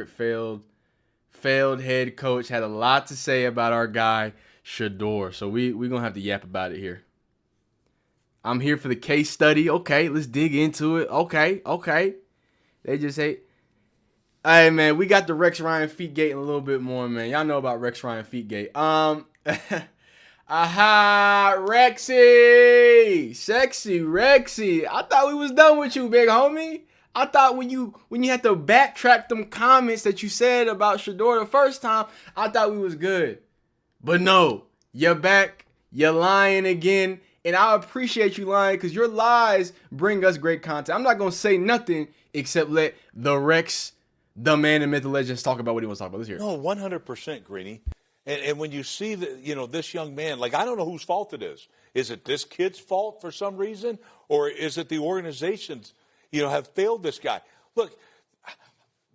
failed head coach, had a lot to say about our guy Shedeur. So we're gonna have to yap about it here. I'm here for the case study. Okay, let's dig into it. Okay. They just hate. Hey man, we got the Rex Ryan feet gate a little bit more, man. Y'all know about Rex Ryan feet gate. Aha, Rexy, sexy Rexy. I thought we was done with you, big homie. I thought when you had to backtrack them comments that you said about Shedeur the first time, I thought we was good. But no, you're back. You're lying again. And I appreciate you lying because your lies bring us great content. I'm not going to say nothing except let the Rex, the man and myth, the legends, talk about what he wants to talk about. Let's hear it. No, 100%, Greeny. And when you see this young man, like, I don't know whose fault it is. Is it this kid's fault for some reason? Or is it the organizations, have failed this guy? Look,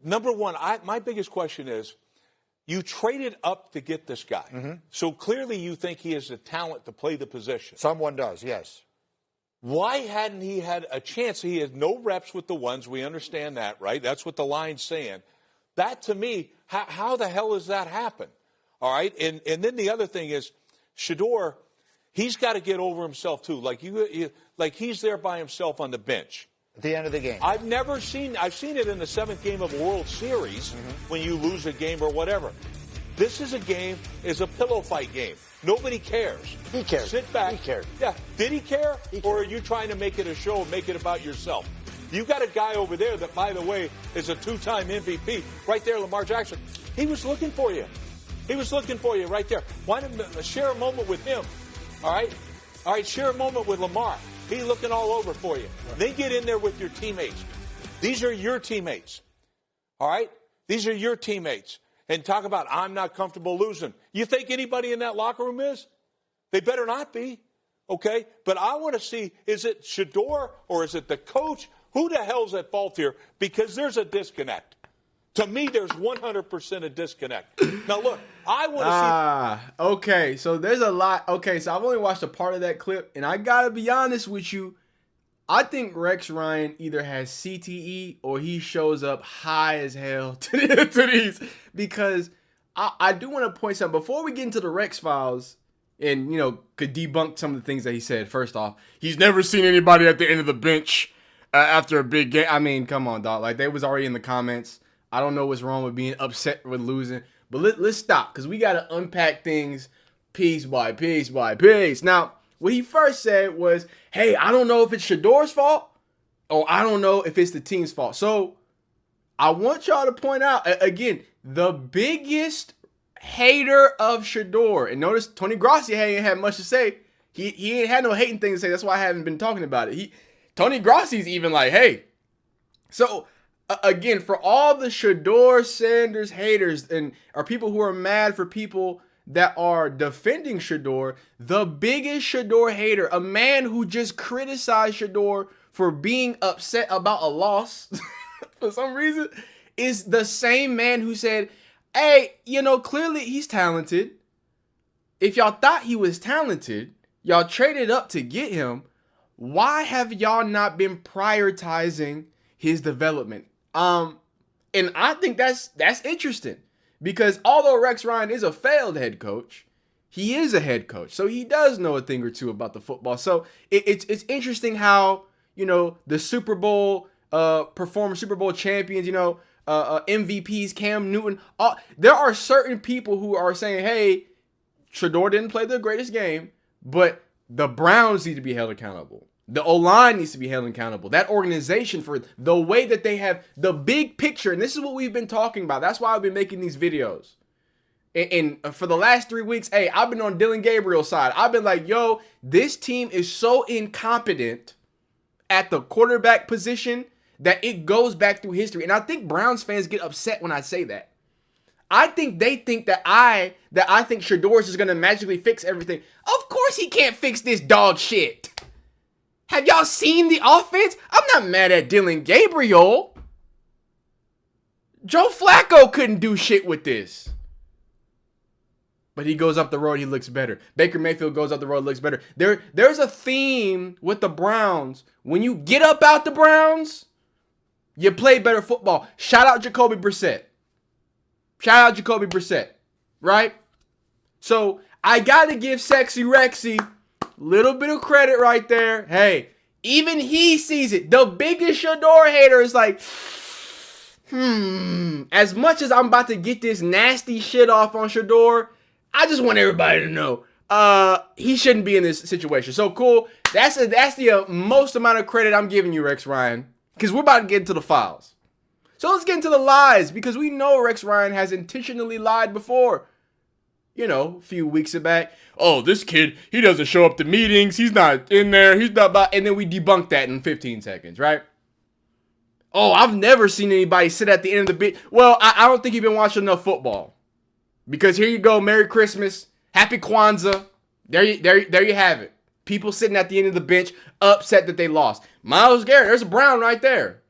number one, my biggest question is, you traded up to get this guy. Mm-hmm. So clearly you think he has the talent to play the position. Someone does, yes. Why hadn't he had a chance? He has no reps with the ones. We understand that, right? That's what the line's saying. That, to me, how the hell does that happen? All right? And then the other thing is, Shedeur, he's got to get over himself, too. Like he's there by himself on the bench. At the end of the game. I've seen it in the seventh game of a World Series when you lose a game or whatever. This is a pillow fight game. Nobody cares. He cares. Sit back. He cared. Yeah. Did he care? Or are you trying to make it a show and make it about yourself? You got a guy over there that, by the way, is a two-time MVP. Right there, Lamar Jackson. He was looking for you. He was looking for you right there. Why don't you share a moment with him? All right? All right, share a moment with Lamar. He's looking all over for you. Then get in there with your teammates. These are your teammates. All right? These are your teammates. And talk about, I'm not comfortable losing. You think anybody in that locker room is? They better not be. Okay? But I want to see, is it Shedeur or is it the coach? Who the hell's at fault here? Because there's a disconnect. To me, there's 100% a disconnect. Now, look, I want to see. Okay. So there's a lot. Okay. So I've only watched a part of that clip. And I got to be honest with you. I think Rex Ryan either has CTE or he shows up high as hell to these. Because I do want to point something. Before we get into the Rex files and, could debunk some of the things that he said. First off, he's never seen anybody at the end of the bench after a big game. I mean, come on, dog. Like, they was already in the comments. I don't know what's wrong with being upset with losing. But let's stop because we got to unpack things piece by piece by piece. Now, what he first said was, hey, I don't know if it's Shedeur's fault or I don't know if it's the team's fault. So I want y'all to point out, again, the biggest hater of Shedeur. And notice Tony Grossi ain't had much to say. He ain't had no hating things to say. That's why I haven't been talking about it. Tony Grossi's even like, hey. So again, for all the Shedeur Sanders haters and are people who are mad for people that are defending Shedeur, the biggest Shedeur hater, a man who just criticized Shedeur for being upset about a loss for some reason, is the same man who said, hey, clearly he's talented. If y'all thought he was talented, y'all traded up to get him. Why have y'all not been prioritizing his development? And I think that's interesting because although Rex Ryan is a failed head coach, he is a head coach. So he does know a thing or two about the football. So it's interesting how, the Super Bowl performers, Super Bowl champions, MVPs, Cam Newton, there are certain people who are saying, hey, Shedeur didn't play the greatest game, but the Browns need to be held accountable. The O-line needs to be held accountable. That organization for the way that they have the big picture. And this is what we've been talking about. That's why I've been making these videos. And for the last 3 weeks, hey, I've been on Dylan Gabriel's side. I've been like, yo, this team is so incompetent at the quarterback position that it goes back through history. And I think Browns fans get upset when I say that. I think they think that I think Shedeur is just going to magically fix everything. Of course he can't fix this dog shit. Have y'all seen the offense? I'm not mad at Dylan Gabriel. Joe Flacco couldn't do shit with this. But he goes up the road, he looks better. Baker Mayfield goes up the road, looks better. There's a theme with the Browns. When you get up out the Browns, you play better football. Shout out Jacoby Brissett. Shout out Jacoby Brissett, right? So I got to give Sexy Rexy a little bit of credit right there. Hey, even he sees it. The biggest Shedeur hater is like, as much as I'm about to get this nasty shit off on Shedeur, I just want everybody to know he shouldn't be in this situation. So cool. That's the most amount of credit I'm giving you, Rex Ryan, because we're about to get into the files. So let's get into the lies, because we know Rex Ryan has intentionally lied before. You know, a few weeks back. Oh, this kid, he doesn't show up to meetings. He's not in there. He's not about, and then we debunked that in 15 seconds, right? Oh, I've never seen anybody sit at the end of the bit. Well, I don't think you've been watching enough football. Because here you go, Merry Christmas, Happy Kwanzaa. There you have it. People sitting at the end of the bench, upset that they lost. Myles Garrett, there's a Brown right there.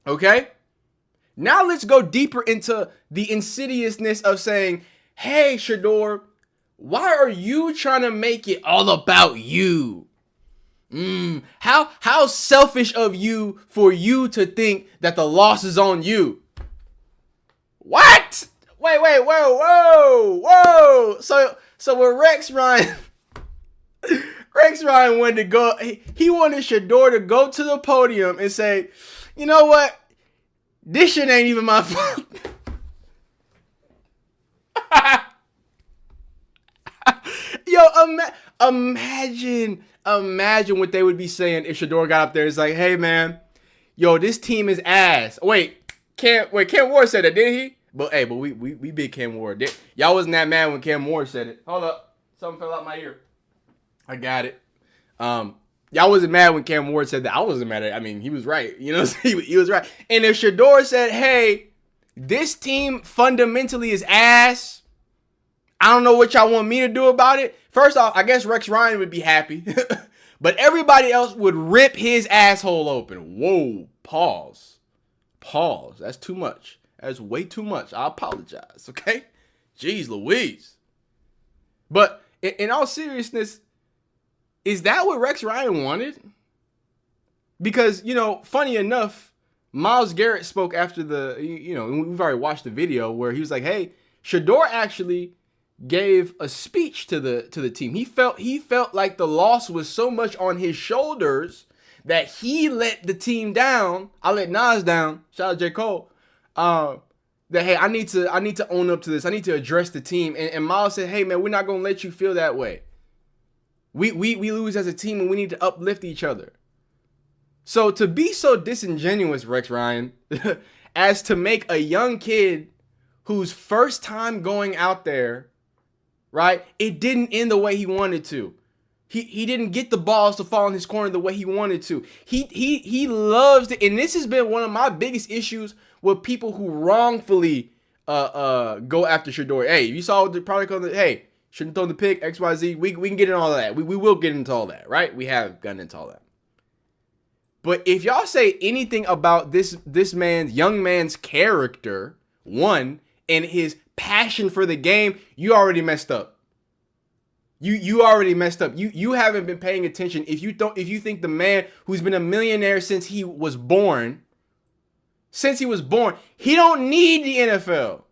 Okay? Now let's go deeper into the insidiousness of saying, hey, Shedeur, why are you trying to make it all about you? How selfish of you for you to think that the loss is on you. What? Wait, whoa. So when Rex Ryan wanted to go, he wanted Shedeur to go to the podium and say, you know what? This shit ain't even my fault. Yo, imagine what they would be saying if Shedeur got up there. It's like, hey man, yo, this team is ass. Cam Ward said that, didn't he? But we big Cam Ward. Y'all wasn't that mad when Cam Ward said it. Hold up, something fell out my ear. I got it. Y'all wasn't mad when Cam Ward said that. I wasn't mad at it. I mean, he was right. You know, he was right. And if Shedeur said, hey, this team fundamentally is ass, I don't know what y'all want me to do about it. First off, I guess Rex Ryan would be happy. But everybody else would rip his asshole open. Whoa, pause. That's too much. That's way too much. I apologize, okay? Jeez Louise. But in all seriousness, is that what Rex Ryan wanted? Because, you know, funny enough, Myles Garrett spoke after the, you know, we've already watched the video where he was like, hey, Shedeur actually gave a speech to the team. He felt like the loss was so much on his shoulders that he let the team down. I let Nas down. Shout out J. Cole. That hey, I need to own up to this. I need to address the team. And Myles said, hey man, we're not gonna let you feel that way. We lose as a team and we need to uplift each other. So to be so disingenuous, Rex Ryan, as to make a young kid whose first time going out there, right, it didn't end the way he wanted to. He didn't get the balls to fall in his corner the way he wanted to. He loves it, and this has been one of my biggest issues with people who wrongfully go after Shedeur. Hey, you saw the product on the hey, shouldn't throw the pick, XYZ. We can get into all of that. We will get into all that, right? We have gotten into all that. But if y'all say anything about this young man's character, one, and his passion for the game, you already messed up. You already messed up. You haven't been paying attention. If you think the man who's been a millionaire since he was born, he don't need the NFL.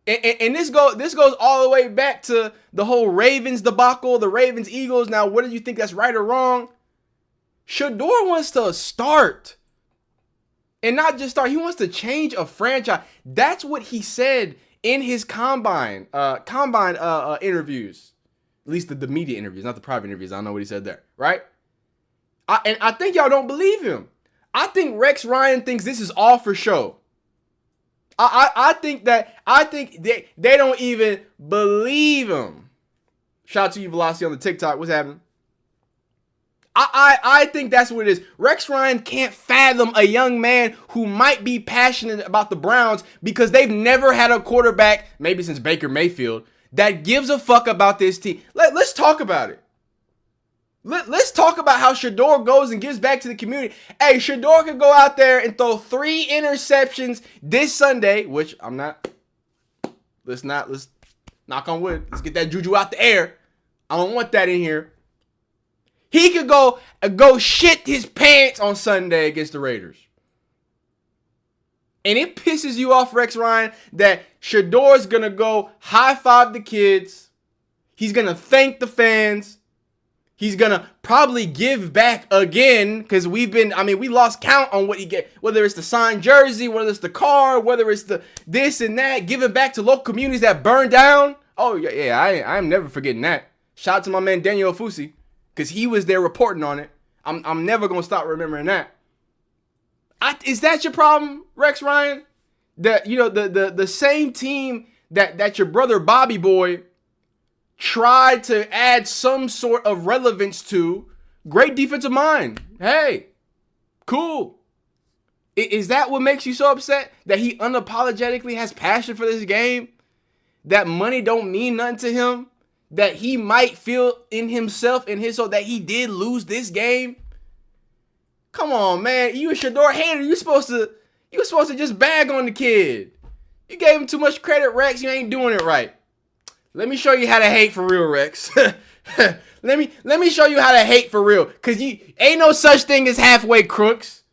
And this goes all the way back to the whole Ravens debacle, the Ravens Eagles. Now, whether you think that's right or wrong, Shedeur wants to start. And not just start, he wants to change a franchise. That's what he said in his combine interviews. At least the media interviews, not the private interviews. I don't know what he said there, right? I think y'all don't believe him. I think Rex Ryan thinks this is all for show. I think they don't even believe him. Shout out to you, Velocity, on the TikTok. What's happening? I think that's what it is. Rex Ryan can't fathom a young man who might be passionate about the Browns because they've never had a quarterback, maybe since Baker Mayfield, that gives a fuck about this team. Let's talk about it. Let's talk about how Shedeur goes and gives back to the community. Hey, Shedeur could go out there and throw 3 interceptions this Sunday, which I'm not. Let's knock on wood. Let's get that juju out the air. I don't want that in here. He could go shit his pants on Sunday against the Raiders. And it pisses you off, Rex Ryan, that Shedeur's going to go high-five the kids. He's going to thank the fans. He's going to probably give back again because we lost count on what he get. Whether it's the signed jersey, whether it's the car, whether it's the this and that, giving back to local communities that burned down. Oh, yeah, I'm never forgetting that. Shout out to my man Daniel Ofusi because he was there reporting on it. I'm never going to stop remembering that. Is that your problem, Rex Ryan? That, you know, the same team that your brother Bobby Boy tried to add some sort of relevance to. Great defensive mind. Hey, cool. Is that what makes you so upset? That he unapologetically has passion for this game? That money don't mean nothing to him? That he might feel in himself, in his soul, that he did lose this game? Come on, man. You a Shedeur hater. You supposed to just bag on the kid. You gave him too much credit, Rex. You ain't doing it right. Let me show you how to hate for real, Rex. let me show you how to hate for real. Cause you ain't no such thing as halfway crooks.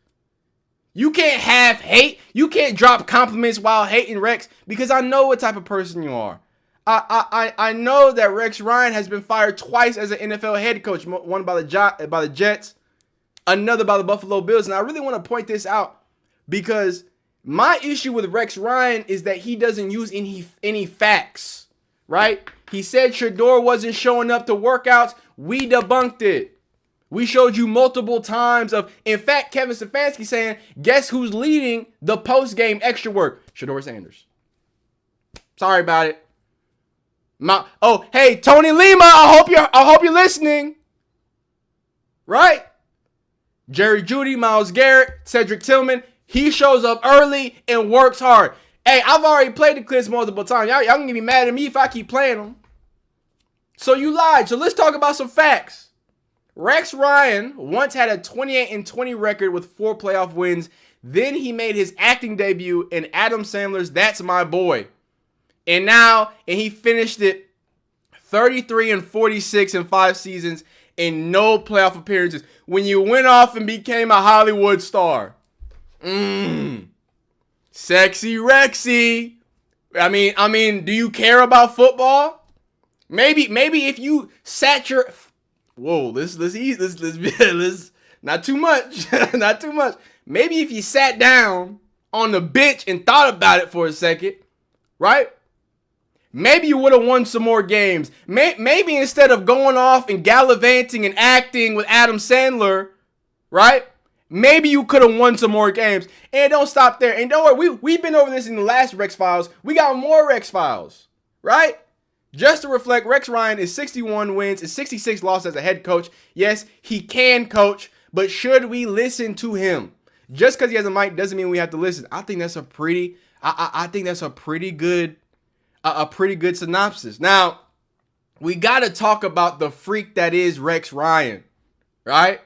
You can't half hate. You can't drop compliments while hating, Rex, because I know what type of person you are. I know that Rex Ryan has been fired twice as an NFL head coach. One by the Jets, another by the Buffalo Bills. And I really want to point this out because my issue with Rex Ryan is that he doesn't use any facts. Right? He said Shedeur wasn't showing up to workouts. We debunked it. We showed you multiple times in fact, Kevin Stefanski saying, guess who's leading the post-game extra work? Shedeur Sanders. Sorry about it. Hey, Tony Lima, I hope you're listening. Right? Jerry Jeudy, Myles Garrett, Cedric Tillman, he shows up early and works hard. Hey, I've already played the clips multiple times. Y'all can get me mad at me if I keep playing them. So you lied. So let's talk about some facts. Rex Ryan once had a 28-20 record with 4 playoff wins. Then he made his acting debut in Adam Sandler's That's My Boy. And he finished it 33-46 in 5 seasons and no playoff appearances. When you went off and became a Hollywood star. Sexy Rexy. I mean, do you care about football? Maybe if you sat your let's not too much. Not too much. Maybe if you sat down on the bench and thought about it for a second, right? Maybe you would have won some more games. Maybe instead of going off and gallivanting and acting with Adam Sandler, right? Maybe you could have won some more games. And don't stop there. And don't worry, we've been over this in the last Rex Files. We got more Rex Files, right? Just to reflect, Rex Ryan is 61 wins and 66 losses as a head coach. Yes, he can coach, but should we listen to him? Just because he has a mic doesn't mean we have to listen. I think that's a pretty good synopsis. Now, we got to talk about the freak that is Rex Ryan, right?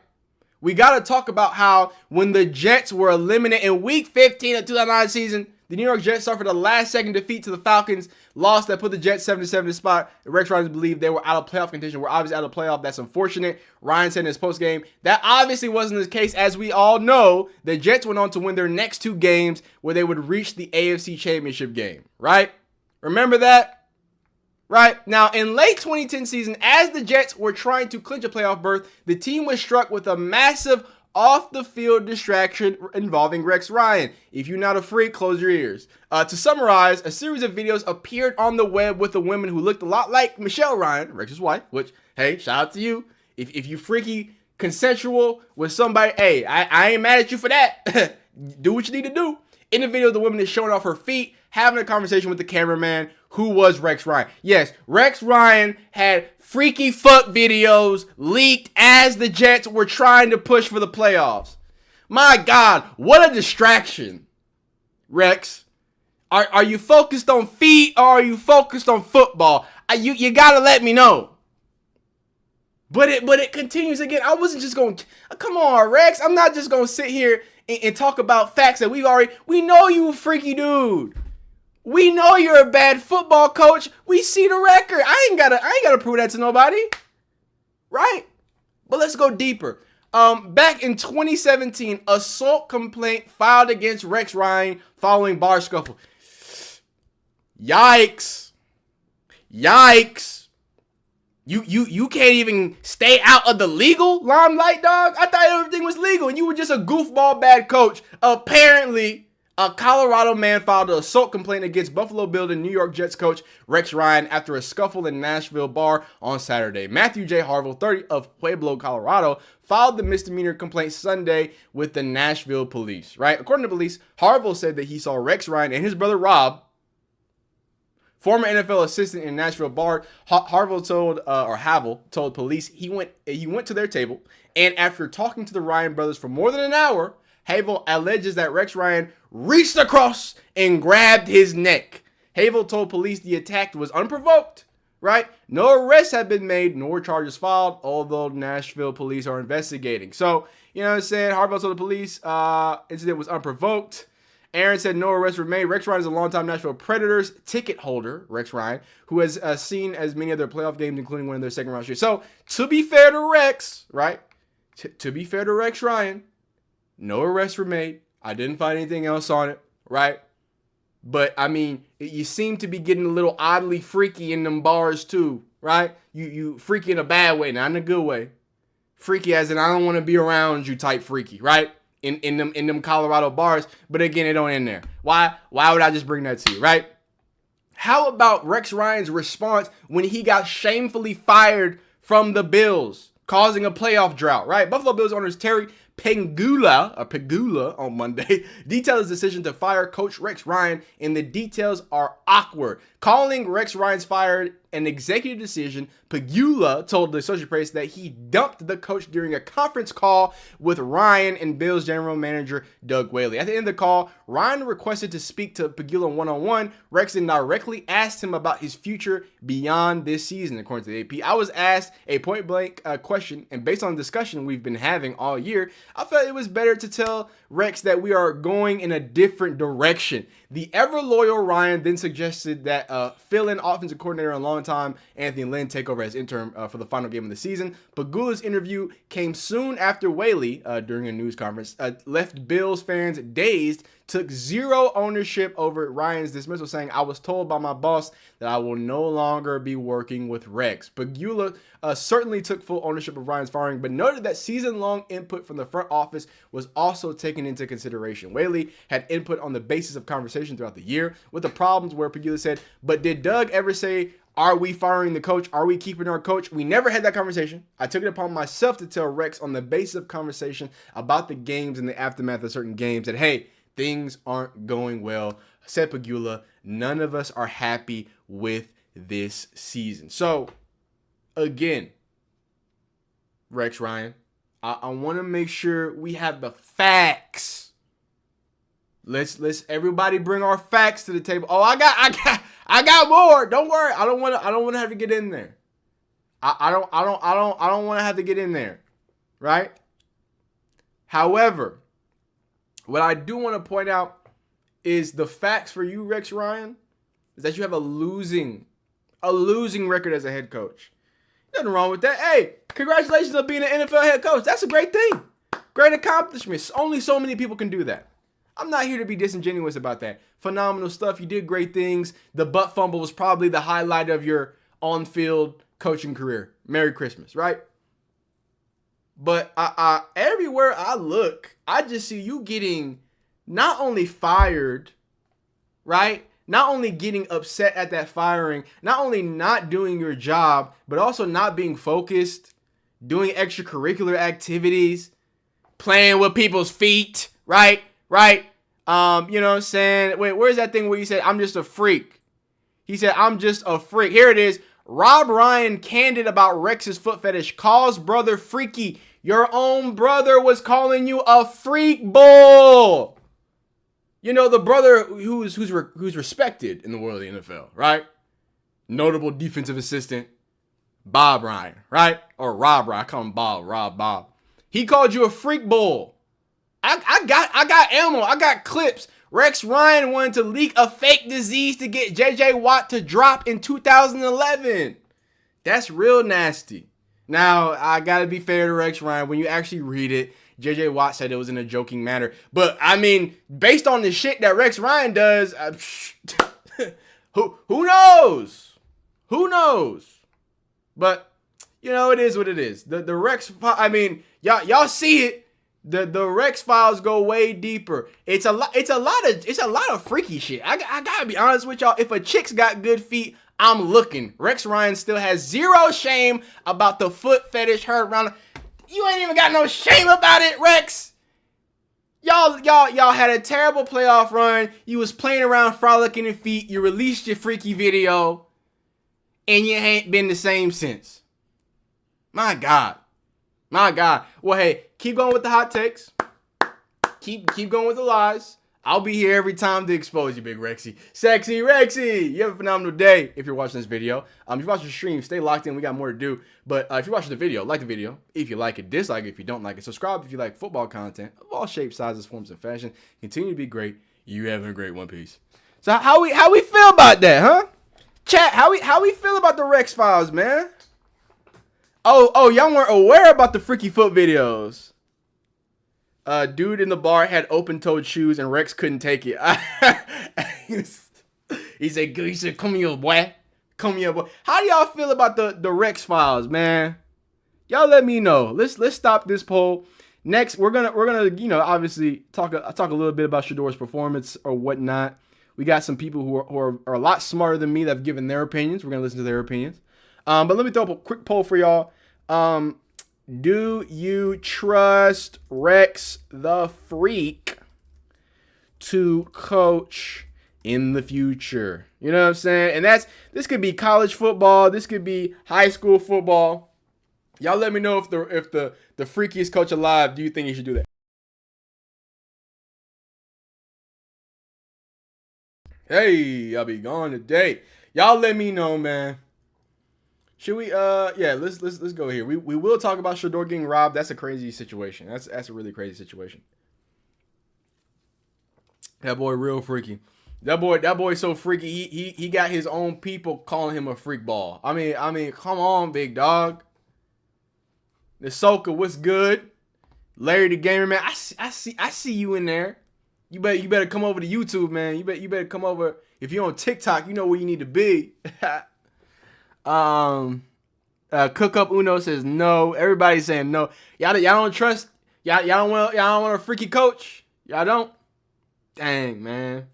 We got to talk about how when the Jets were eliminated in Week 15 of the 2009 season, the New York Jets suffered a last-second defeat to the Falcons, loss that put the Jets 7-7 spot. Rex Ryan believed they were out of playoff contention. We're obviously out of playoff. That's unfortunate. Ryan said in his postgame, that obviously wasn't the case. As we all know, the Jets went on to win their next 2 games where they would reach the AFC Championship game, right? Remember that? Right? Now, in late 2010 season, as the Jets were trying to clinch a playoff berth, the team was struck with a massive off-the-field distraction involving Rex Ryan. If you're not a freak, close your ears. To summarize, a series of videos appeared on the web with a woman who looked a lot like Michelle Ryan, Rex's wife, which, hey, shout out to you. If you freaky consensual with somebody, hey, I ain't mad at you for that. Do what you need to do. In the video, the woman is showing off her feet, having a conversation with the cameraman, who was Rex Ryan. Yes, Rex Ryan had freaky fuck videos leaked as the Jets were trying to push for the playoffs. My God, what a distraction, Rex. Are you focused on feet or are you focused on football? You gotta let me know. But it continues again. I wasn't just going, come on, Rex. I'm not just going to sit here and talk about facts that we know you a freaky dude. We know you're a bad football coach. We see the record. I ain't gotta prove that to nobody. Right? But let's go deeper. Back in 2017, assault complaint filed against Rex Ryan following bar scuffle. Yikes. You can't even stay out of the legal limelight, dog. I thought everything was legal and you were just a goofball bad coach. Apparently, a Colorado man filed an assault complaint against Buffalo Bills and New York Jets coach Rex Ryan after a scuffle in Nashville bar on Saturday. Matthew J. Harville, 30, of Pueblo, Colorado, filed the misdemeanor complaint Sunday with the Nashville police, right? According to police, Harville said that he saw Rex Ryan and his brother Rob, former NFL assistant in Nashville bar. Havel told police he went to their table, and after talking to the Ryan brothers for more than an hour, Havel alleges that Rex Ryan reached across and grabbed his neck. Havel told police the attack was unprovoked, right? No arrests have been made, nor charges filed, although Nashville police are investigating. So, you know what I'm saying? Havel told the police incident was unprovoked. Aaron said no arrests were made. Rex Ryan is a longtime Nashville Predators ticket holder, Rex Ryan, who has seen as many of their playoff games, including one of their second round shooters. So, to be fair to Rex, right? To be fair to Rex Ryan, no arrests were made. I didn't find anything else on it, right? But, I mean, you seem to be getting a little oddly freaky in them bars, too, right? You freaky in a bad way, not in a good way. Freaky as in I don't want to be around you type freaky, right? In them Colorado bars, but again, it don't end there. Why would I just bring that to you, right? How about Rex Ryan's response when he got shamefully fired from the Bills, causing a playoff drought, right? Buffalo Bills owners Terry Pegula on Monday detailed his decision to fire Coach Rex Ryan, and the details are awkward. Calling Rex Ryan's fired an executive decision, Pegula told the Associated Press that he dumped the coach during a conference call with Ryan and Bills general manager Doug Whaley. At the end of the call, Ryan requested to speak to Pegula one-on-one. Rex then directly asked him about his future beyond this season, according to the AP. I was asked a point-blank question, and based on the discussion we've been having all year, I felt it was better to tell Rex that we are going in a different direction. The ever-loyal Ryan then suggested that fill-in offensive coordinator and long-time Anthony Lynn take over as interim for the final game of the season. Pegula's interview came soon after Whaley, during a news conference, left Bills fans dazed, took zero ownership over Ryan's dismissal, saying, "I was told by my boss that I will no longer be working with Rex." Pegula certainly took full ownership of Ryan's firing, but noted that season-long input from the front office was also taken into consideration. Whaley had input on the basis of conversation throughout the year with the problems where Pegula said, "But did Doug ever say, are we firing the coach? Are we keeping our coach?" We never had that conversation. I took it upon myself to tell Rex on the basis of conversation about the games and the aftermath of certain games that, hey, things aren't going well. Said Pegula, none of us are happy with this season. So, again, Rex Ryan, I want to make sure we have the facts. Let's everybody bring our facts to the table. Oh, I got more. Don't worry. I don't want to have to get in there. I don't want to have to get in there. Right? However, what I do want to point out is the facts for you, Rex Ryan, is that you have a losing record as a head coach. Nothing wrong with that. Hey, congratulations on being an NFL head coach. That's a great thing. Great accomplishment. Only so many people can do that. I'm not here to be disingenuous about that. Phenomenal stuff. You did great things. The butt fumble was probably the highlight of your on-field coaching career. Merry Christmas, right? But I everywhere I look, I just see you getting not only fired, right? Not only getting upset at that firing, not only not doing your job, but also not being focused, doing extracurricular activities, playing with people's feet, right? You know what I'm saying? Wait, where's that thing where you said, "I'm just a freak"? He said, "I'm just a freak." Here it is. Rob Ryan candid about Rex's foot fetish. Calls brother freaky. Your own brother was calling you a freak bull. You know, the brother who's respected in the world of the NFL, right? Notable defensive assistant, Bob Ryan, right? Or Rob Ryan. I call him Bob. He called you a freak bull. I got ammo. I got clips. Rex Ryan wanted to leak a fake disease to get J.J. Watt to drop in 2011. That's real nasty. Now, I gotta be fair to Rex Ryan. When you actually read it, JJ Watt said it was in a joking manner. But, I mean, based on the shit that Rex Ryan does, who knows? Who knows? But, you know, it is what it is. The Rex, I mean, y'all see it. The Rex files go way deeper. It's a lot of freaky shit. I gotta be honest with y'all. If a chick's got good feet, I'm looking. Rex Ryan still has zero shame about the foot fetish heard around. You ain't even got no shame about it, Rex. Y'all had a terrible playoff run. You was playing around frolicking in feet. You released your freaky video, and you ain't been the same since. My God. Well, hey, keep going with the hot takes. Keep going with the lies. I'll be here every time to expose you, Big Rexy. Sexy Rexy! You have a phenomenal day if you're watching this video. If you're watching the stream, stay locked in. We got more to do. But if you're watching the video, like the video. If you like it, dislike it if you don't like it. Subscribe if you like football content of all shapes, sizes, forms, and fashion. Continue to be great. You having a great one. Peace. So how we feel about that, huh? Chat, how we feel about the Rex files, man? Oh, y'all weren't aware about the freaky foot videos. Dude in the bar had open-toed shoes and Rex couldn't take it. he said, come here, boy. Come here, boy. How do y'all feel about the Rex files, man? Y'all let me know. Let's stop this poll. Next, we're gonna obviously talk a little bit about Shedeur's performance or whatnot. We got some people who are a lot smarter than me that have given their opinions. We're gonna listen to their opinions. But let me throw up a quick poll for y'all. Do you trust Rex the Freak to coach in the future? You know what I'm saying? And this could be college football. This could be high school football. Y'all let me know if the freakiest coach alive, do you think he should do that? Hey, I'll be gone today. Y'all let me know, man. Should we let's go here. We will talk about Shedeur getting robbed. That's a crazy situation. That's a really crazy situation. That boy real freaky. That boy's so freaky. He got his own people calling him a freak ball. I mean, come on, big dog. The Soka, what's good? Larry the Gamer, man. I see you in there. You better come over to YouTube, man. You better come over. If you're on TikTok, you know where you need to be. Cook Up Uno says no. Everybody's saying no. Y'all don't trust. Y'all don't want a freaky coach. Y'all don't. Dang, man.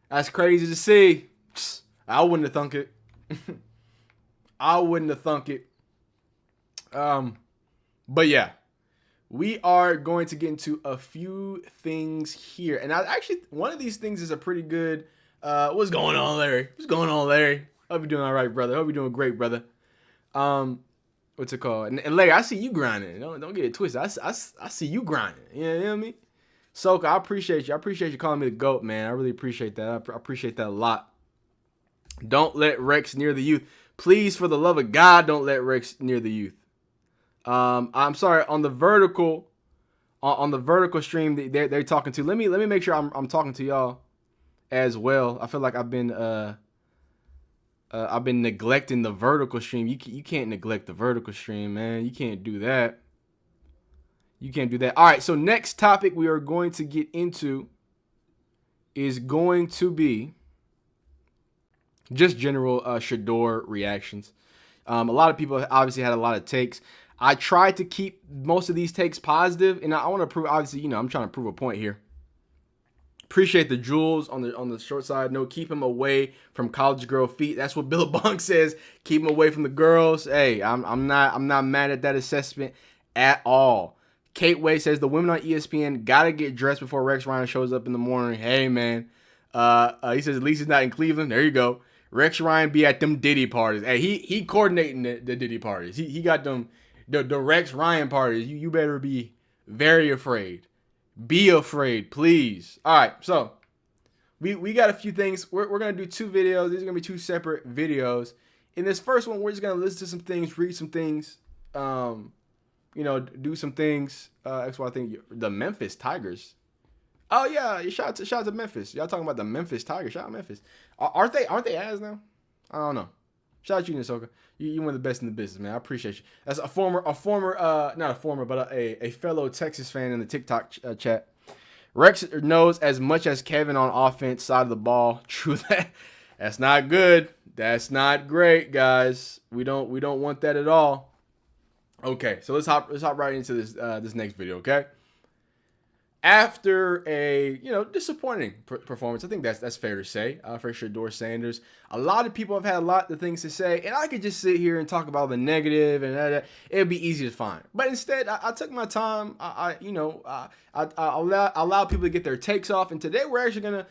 That's crazy to see. I wouldn't have thunk it. I wouldn't have thunk it. But yeah, we are going to get into a few things here, and one of these things is a pretty good. What's going on, Larry? What's going on, Larry? Hope you're doing all right, brother. Hope you're doing great, brother. What's it called? And Larry, I see you grinding. Don't get it twisted. I see you grinding. You know what I mean? Soka, I appreciate you. I appreciate you calling me the GOAT, man. I really appreciate that. I appreciate that a lot. Don't let Rex near the youth. Please, for the love of God, don't let Rex near the youth. I'm sorry, on the vertical stream they're talking to. Let me make sure I'm talking to y'all as well. I feel like I've been neglecting the vertical stream. You can't neglect the vertical stream, man. You can't do that. You can't do that. All right, so next topic we are going to get into is going to be just general Shedeur reactions. A lot of people obviously had a lot of takes. I tried to keep most of these takes positive, and I want to prove, obviously, I'm trying to prove a point here. Appreciate the jewels on the short side. No, keep him away from college girl feet. That's what Billabong says. Keep him away from the girls. Hey, I'm not mad at that assessment at all. Kate Way says the women on ESPN gotta get dressed before Rex Ryan shows up in the morning. Hey man, he says at least he's not in Cleveland. There you go. Rex Ryan be at them Diddy parties. Hey, he coordinating the Diddy parties. He got them the Rex Ryan parties. You better be very afraid. Be afraid, please. All right, so we got a few things. We're gonna do two videos. These are gonna be two separate videos. In this first one, we're just gonna listen to some things, read some things, do some things. That's why I think the Memphis Tigers. Oh yeah, shout out to Memphis. Y'all talking about the Memphis Tigers? Shout out Memphis. Aren't they ass now? I don't know. Shout out to you, Nasoka. You're one of the best in the business, man. I appreciate you. As a former, not a former, but a fellow Texas fan in the TikTok chat. Rex knows as much as Kevin on offense side of the ball. True that. That's not good. That's not great, guys. We don't want that at all. Okay, so let's hop right into this next video, okay? After a disappointing performance, I think that's fair to say for Shedeur Sanders. A lot of people have had a lot of things to say, and I could just sit here and talk about the negative, and it'd be easy to find. But instead, I took my time. I allow people to get their takes off, and today we're actually gonna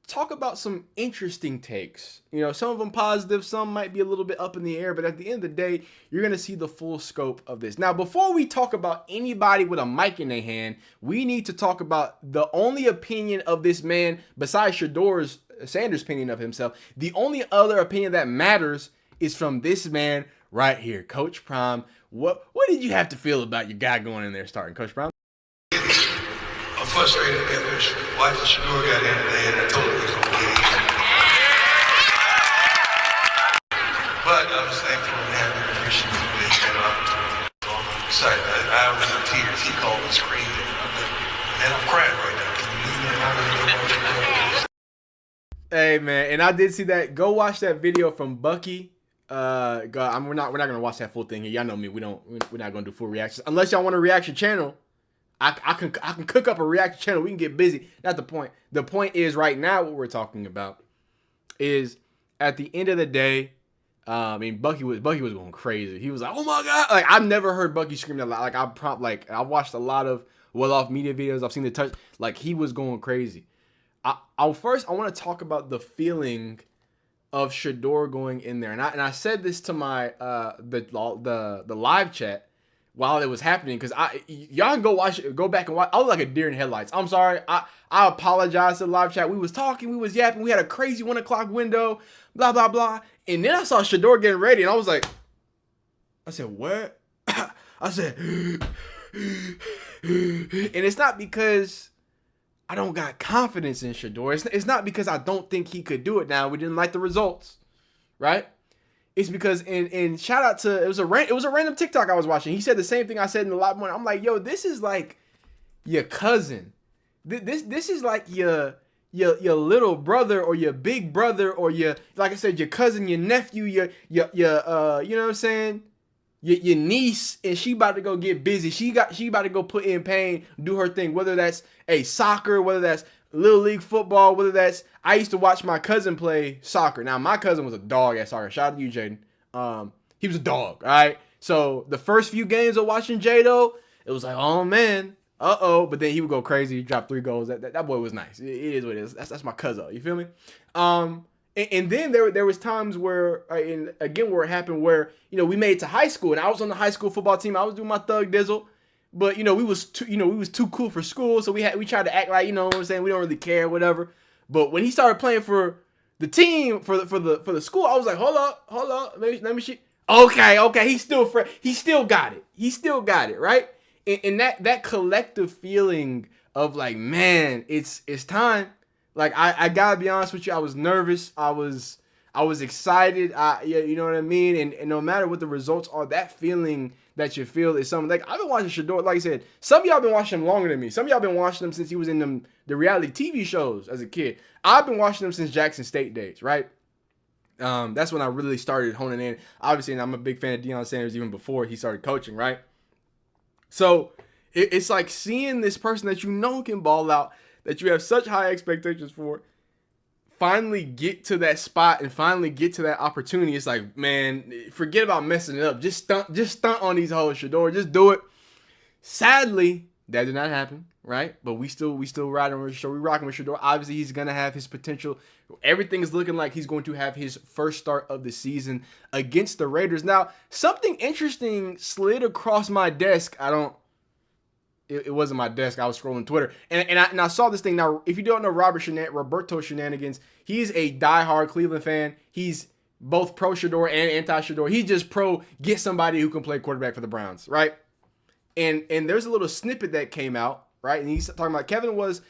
talk about some interesting takes. Some of them positive, some might be a little bit up in the air, but at the end of the day, you're going to see the full scope of this. Now, before we talk about anybody with a mic in their hand, we need to talk about the only opinion of this man, besides Shedeur Sanders' opinion of himself. The only other opinion that matters is from this man right here, Coach Prime. What did you have to feel about your guy going in there starting, Coach Prime? I'm frustrated that his wife and Shedeur got in today, and I told her it was okay. But I was thankful and happy and appreciative that he came out. I'm excited. I was in tears. He called me screaming. And I'm crying right now. Can you leave me alone? Hey man, and I did see that. Go watch that video from Bucky. We're not gonna watch that full thing here. Y'all know me. We're not gonna do full reactions unless y'all want a reaction channel. I can cook up a reaction channel. We can get busy. Not the point. The point is right now what we're talking about is at the end of the day. Bucky was going crazy. He was like, "Oh my god!" Like I've never heard Bucky scream that loud. I've watched a lot of well-off media videos. I've seen the touch. Like he was going crazy. I want to talk about the feeling of Shedeur going in there, and I said this to my the live chat while it was happening, because y'all can go back and watch. I was like a deer in headlights. I'm sorry. I apologize to the live chat. We was talking, we was yapping, we had a crazy 1 o'clock window, blah blah blah. And then I saw Shedeur getting ready, and I was like, I said, what? I said, and it's not because I don't got confidence in Shedeur. It's not because I don't think he could do it. Now we didn't like the results, right? It's because in shout out to it was a random TikTok I was watching. He said the same thing I said in the live morning. I'm like, yo, this is like your cousin. This is like your little brother or your big brother or your, like I said, your cousin, your nephew, your you know what I'm saying? Your niece, and she about to go get busy. She about to go put in pain, do her thing, whether that's soccer, whether that's Little League football, whether that's, I used to watch my cousin play soccer. Now, my cousin was a dog at soccer. Shout out to you, Jaden. He was a dog, all right? So, the first few games of watching Jado, it was like, oh, man, uh-oh. But then he would go crazy. He dropped 3 goals. That boy was nice. It is what it is. That's my cousin. You feel me? And then there was times where, and again, where it happened where, we made it to high school, and I was on the high school football team. I was doing my thug dizzle. But we was too cool for school, so we tried to act like, what I'm saying, we don't really care, whatever. But when he started playing for the team, for the school, I was like, hold up, let me see. Okay, he still got it, right? And that collective feeling of like, man, it's time. Like I gotta be honest with you, I was nervous, I was excited, you know what I mean? And no matter what the results are, that feeling that you feel is something. Like, I've been watching Shedeur, like I said, some of y'all been watching him longer than me. Some of y'all been watching him since he was in the reality TV shows as a kid. I've been watching him since Jackson State days, right? That's when I really started honing in. Obviously, and I'm a big fan of Deion Sanders even before he started coaching, right? So, it's like seeing this person that can ball out, that you have such high expectations for, finally get to that spot and finally get to that opportunity. It's like, man, forget about messing it up. Just stunt on these hoes, Shedeur. Just do it. Sadly, that did not happen, right? But we still riding with Shedeur. We rocking with Shedeur. Obviously, he's gonna have his potential. Everything is looking like he's going to have his first start of the season against the Raiders. Now, something interesting slid across my desk. It wasn't my desk. I was scrolling Twitter, and I saw this thing. Now, if you don't know Roberto Shenanigans, he's a diehard Cleveland fan. He's both pro Shedeur and anti Shedeur. He's just pro get somebody who can play quarterback for the Browns, right? And there's a little snippet that came out, right? And he's talking about Kevin was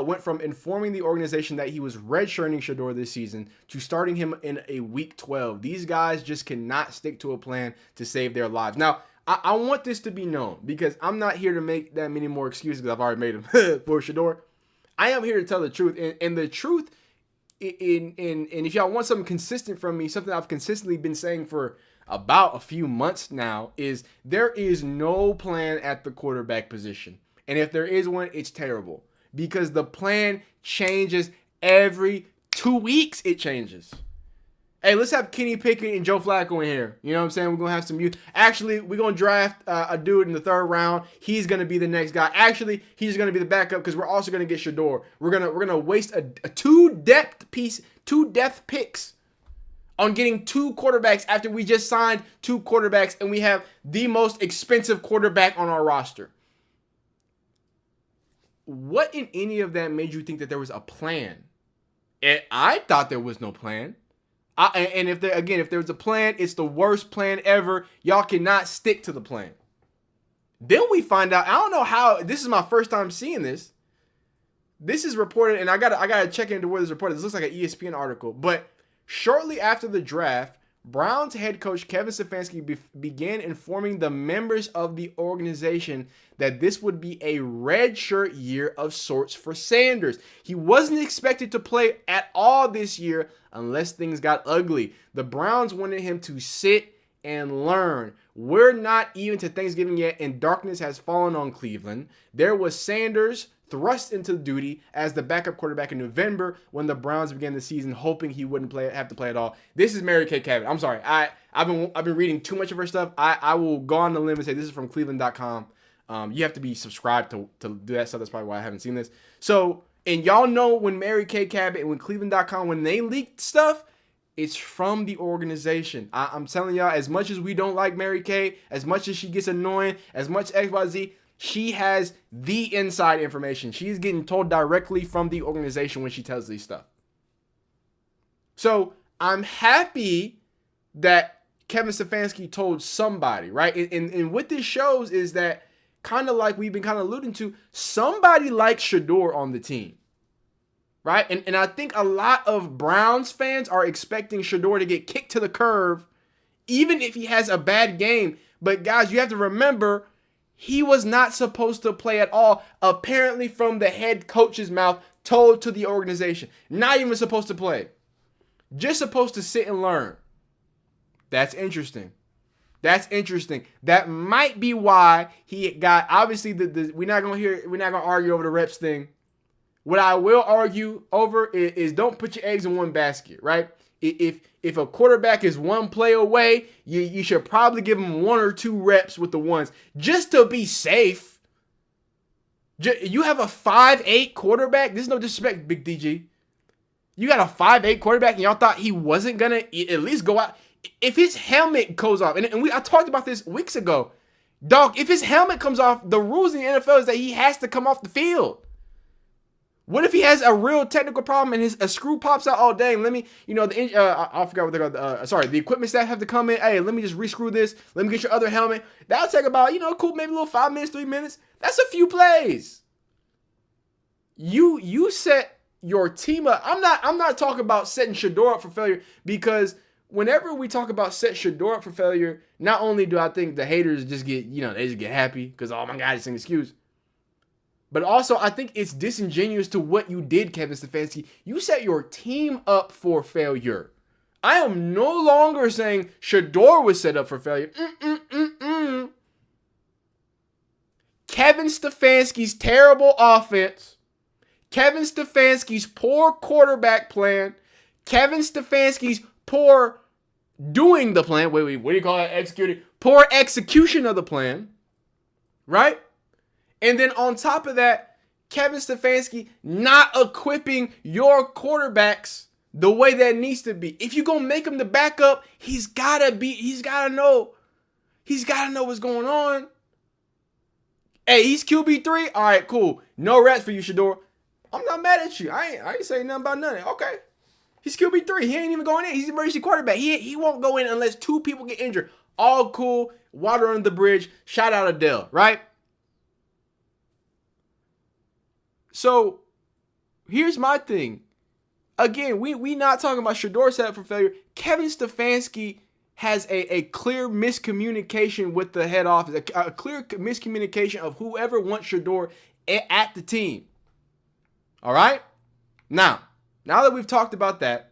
went from informing the organization that he was redshirting Shedeur this season to starting him in a week 12. These guys just cannot stick to a plan to save their lives. Now, I want this to be known because I'm not here to make that many more excuses because I've already made them for Shedeur. I am here to tell the truth, and the truth, and if y'all want something consistent from me, something I've consistently been saying for about a few months now, is there is no plan at the quarterback position. And if there is one, it's terrible because the plan changes every 2 weeks. It changes. Hey, let's have Kenny Pickett and Joe Flacco in here. You know what I'm saying? We're going to have some youth. Actually, we're going to draft a dude in the 3rd round. He's going to be the next guy. Actually, he's going to be the backup because we're also going to get Shedeur. We're going to waste a two depth picks on getting 2 quarterbacks after we just signed 2 quarterbacks and we have the most expensive quarterback on our roster. What in any of that made you think that there was a plan? I thought there was no plan. And if there's a plan, it's the worst plan ever. Y'all cannot stick to the plan. Then we find out, I don't know how, this is my first time seeing this. This is reported, and I gotta check into where this is reported. This looks like an ESPN article. But shortly after the draft, Browns head coach Kevin Stefanski began informing the members of the organization that this would be a redshirt year of sorts for Sanders. He wasn't expected to play at all this year unless things got ugly. The Browns wanted him to sit and learn. We're not even to Thanksgiving yet, and darkness has fallen on Cleveland. There was Sanders thrust into duty as the backup quarterback in November when the Browns began the season, hoping he wouldn't have to play at all. This is Mary Kay Cabot. I'm sorry. I've been reading too much of her stuff. I will go on the limb and say this is from Cleveland.com. You have to be subscribed to do that stuff. That's probably why I haven't seen this. So, and y'all know when Mary Kay Cabot and when Cleveland.com, when they leaked stuff, it's from the organization. I'm telling y'all, as much as we don't like Mary Kay, as much as she gets annoying, as much XYZ, she has the inside information. She's getting told directly from the organization when she tells these stuff. So I'm happy that Kevin Stefanski told somebody, right? And what this shows is that, kind of like we've been kind of alluding to, somebody like Shedeur on the team, right? And I think a lot of Browns fans are expecting Shedeur to get kicked to the curb, even if he has a bad game. But guys, you have to remember, he was not supposed to play at all, apparently from the head coach's mouth, told to the organization. Not even supposed to play. Just supposed to sit and learn. That's interesting. That's interesting. That might be why he got, obviously, we're not gonna argue over the reps thing. What I will argue over is don't put your eggs in one basket, right? If a quarterback is one play away, you should probably give him 1 or 2 reps with the ones just to be safe. You have a 5'8" quarterback. This is no disrespect, Big DG. You got a 5'8" quarterback and y'all thought he wasn't going to at least go out. If his helmet goes off, and I talked about this weeks ago, dog, if his helmet comes off, the rules in the NFL is that he has to come off the field. What if he has a real technical problem and a screw pops out? Oh, dang, let me, I forgot what they're called. The equipment staff have to come in. Hey, let me just rescrew this. Let me get your other helmet. That'll take about, cool, maybe a little 5 minutes, 3 minutes. That's a few plays. You set your team up. I'm not talking about setting Shedeur up for failure, because whenever we talk about set Shedeur up for failure, not only do I think the haters just get, they just get happy because, oh my God, it's an excuse. But also, I think it's disingenuous to what you did, Kevin Stefanski. You set your team up for failure. I am no longer saying Shedeur was set up for failure. Kevin Stefanski's terrible offense, Kevin Stefanski's poor quarterback plan, Kevin Stefanski's poor doing the plan. Wait, what do you call it? Executing. Poor execution of the plan, right? And then on top of that, Kevin Stefanski not equipping your quarterbacks the way that needs to be. If you're going to make him the backup, he's got to know what's going on. Hey, he's QB3. All right, cool. No reps for you, Shedeur. I'm not mad at you. I ain't saying nothing about nothing. Okay. He's QB3. He ain't even going in. He's an emergency quarterback. He won't go in unless 2 people get injured. All cool. Water under the bridge. Shout out Adele, right? So here's my thing. Again, we not talking about Shedeur set up for failure. Kevin Stefanski has a clear miscommunication with the head office, a clear miscommunication of whoever wants Shedeur at the team. All right? Now that we've talked about that,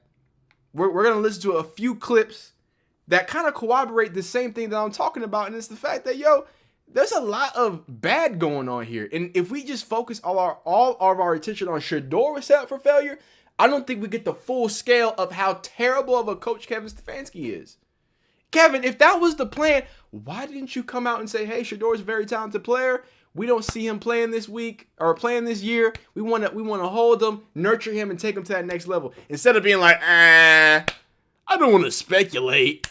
we're going to listen to a few clips that kind of corroborate the same thing that I'm talking about, and it's the fact that, there's a lot of bad going on here. And if we just focus all of our attention on Shedeur was set up for failure, I don't think we get the full scale of how terrible of a coach Kevin Stefanski is. Kevin, if that was the plan, why didn't you come out and say, hey, Shedeur is a very talented player. We don't see him playing this week or playing this year. We want to hold him, nurture him, and take him to that next level. Instead of being like, I don't want to speculate.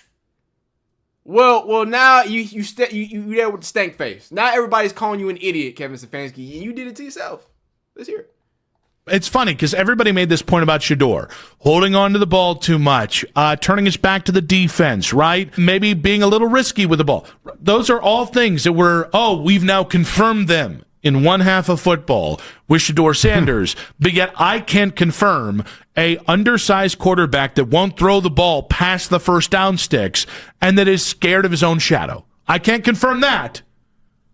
Well, now you there with the stank face. Now everybody's calling you an idiot, Kevin Stefanski, and you did it to yourself. Let's hear it. It's funny because everybody made this point about Shedeur holding on to the ball too much, turning his back to the defense, right? Maybe being a little risky with the ball. Those are all things that we've now confirmed them in one half of football with Shedeur Sanders. But yet I can't confirm a undersized quarterback that won't throw the ball past the first down sticks and that is scared of his own shadow. I can't confirm that.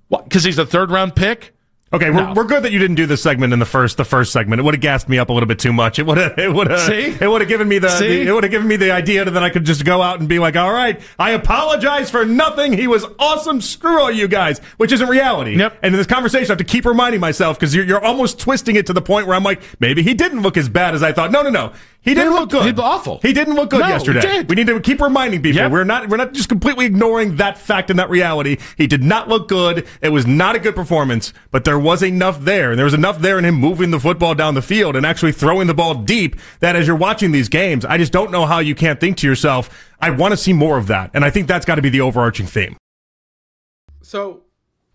What? Because he's a third-round pick? Okay, we're good that you didn't do this segment in the first segment. It would have gassed me up a little bit too much. It would have given me the idea that I could just go out and be like, all right, I apologize for nothing. He was awesome. Screw all you guys, which isn't reality. Yep. And in this conversation, I have to keep reminding myself because you're almost twisting it to the point where I'm like, maybe he didn't look as bad as I thought. No. He didn't look good. He looked awful. He didn't look good yesterday. He did. We need to keep reminding people. Yep. We're not just completely ignoring that fact and that reality. He did not look good. It was not a good performance, but there was enough there. And there was enough there in him moving the football down the field and actually throwing the ball deep that as you're watching these games, I just don't know how you can't think to yourself, I want to see more of that. And I think that's got to be the overarching theme. So,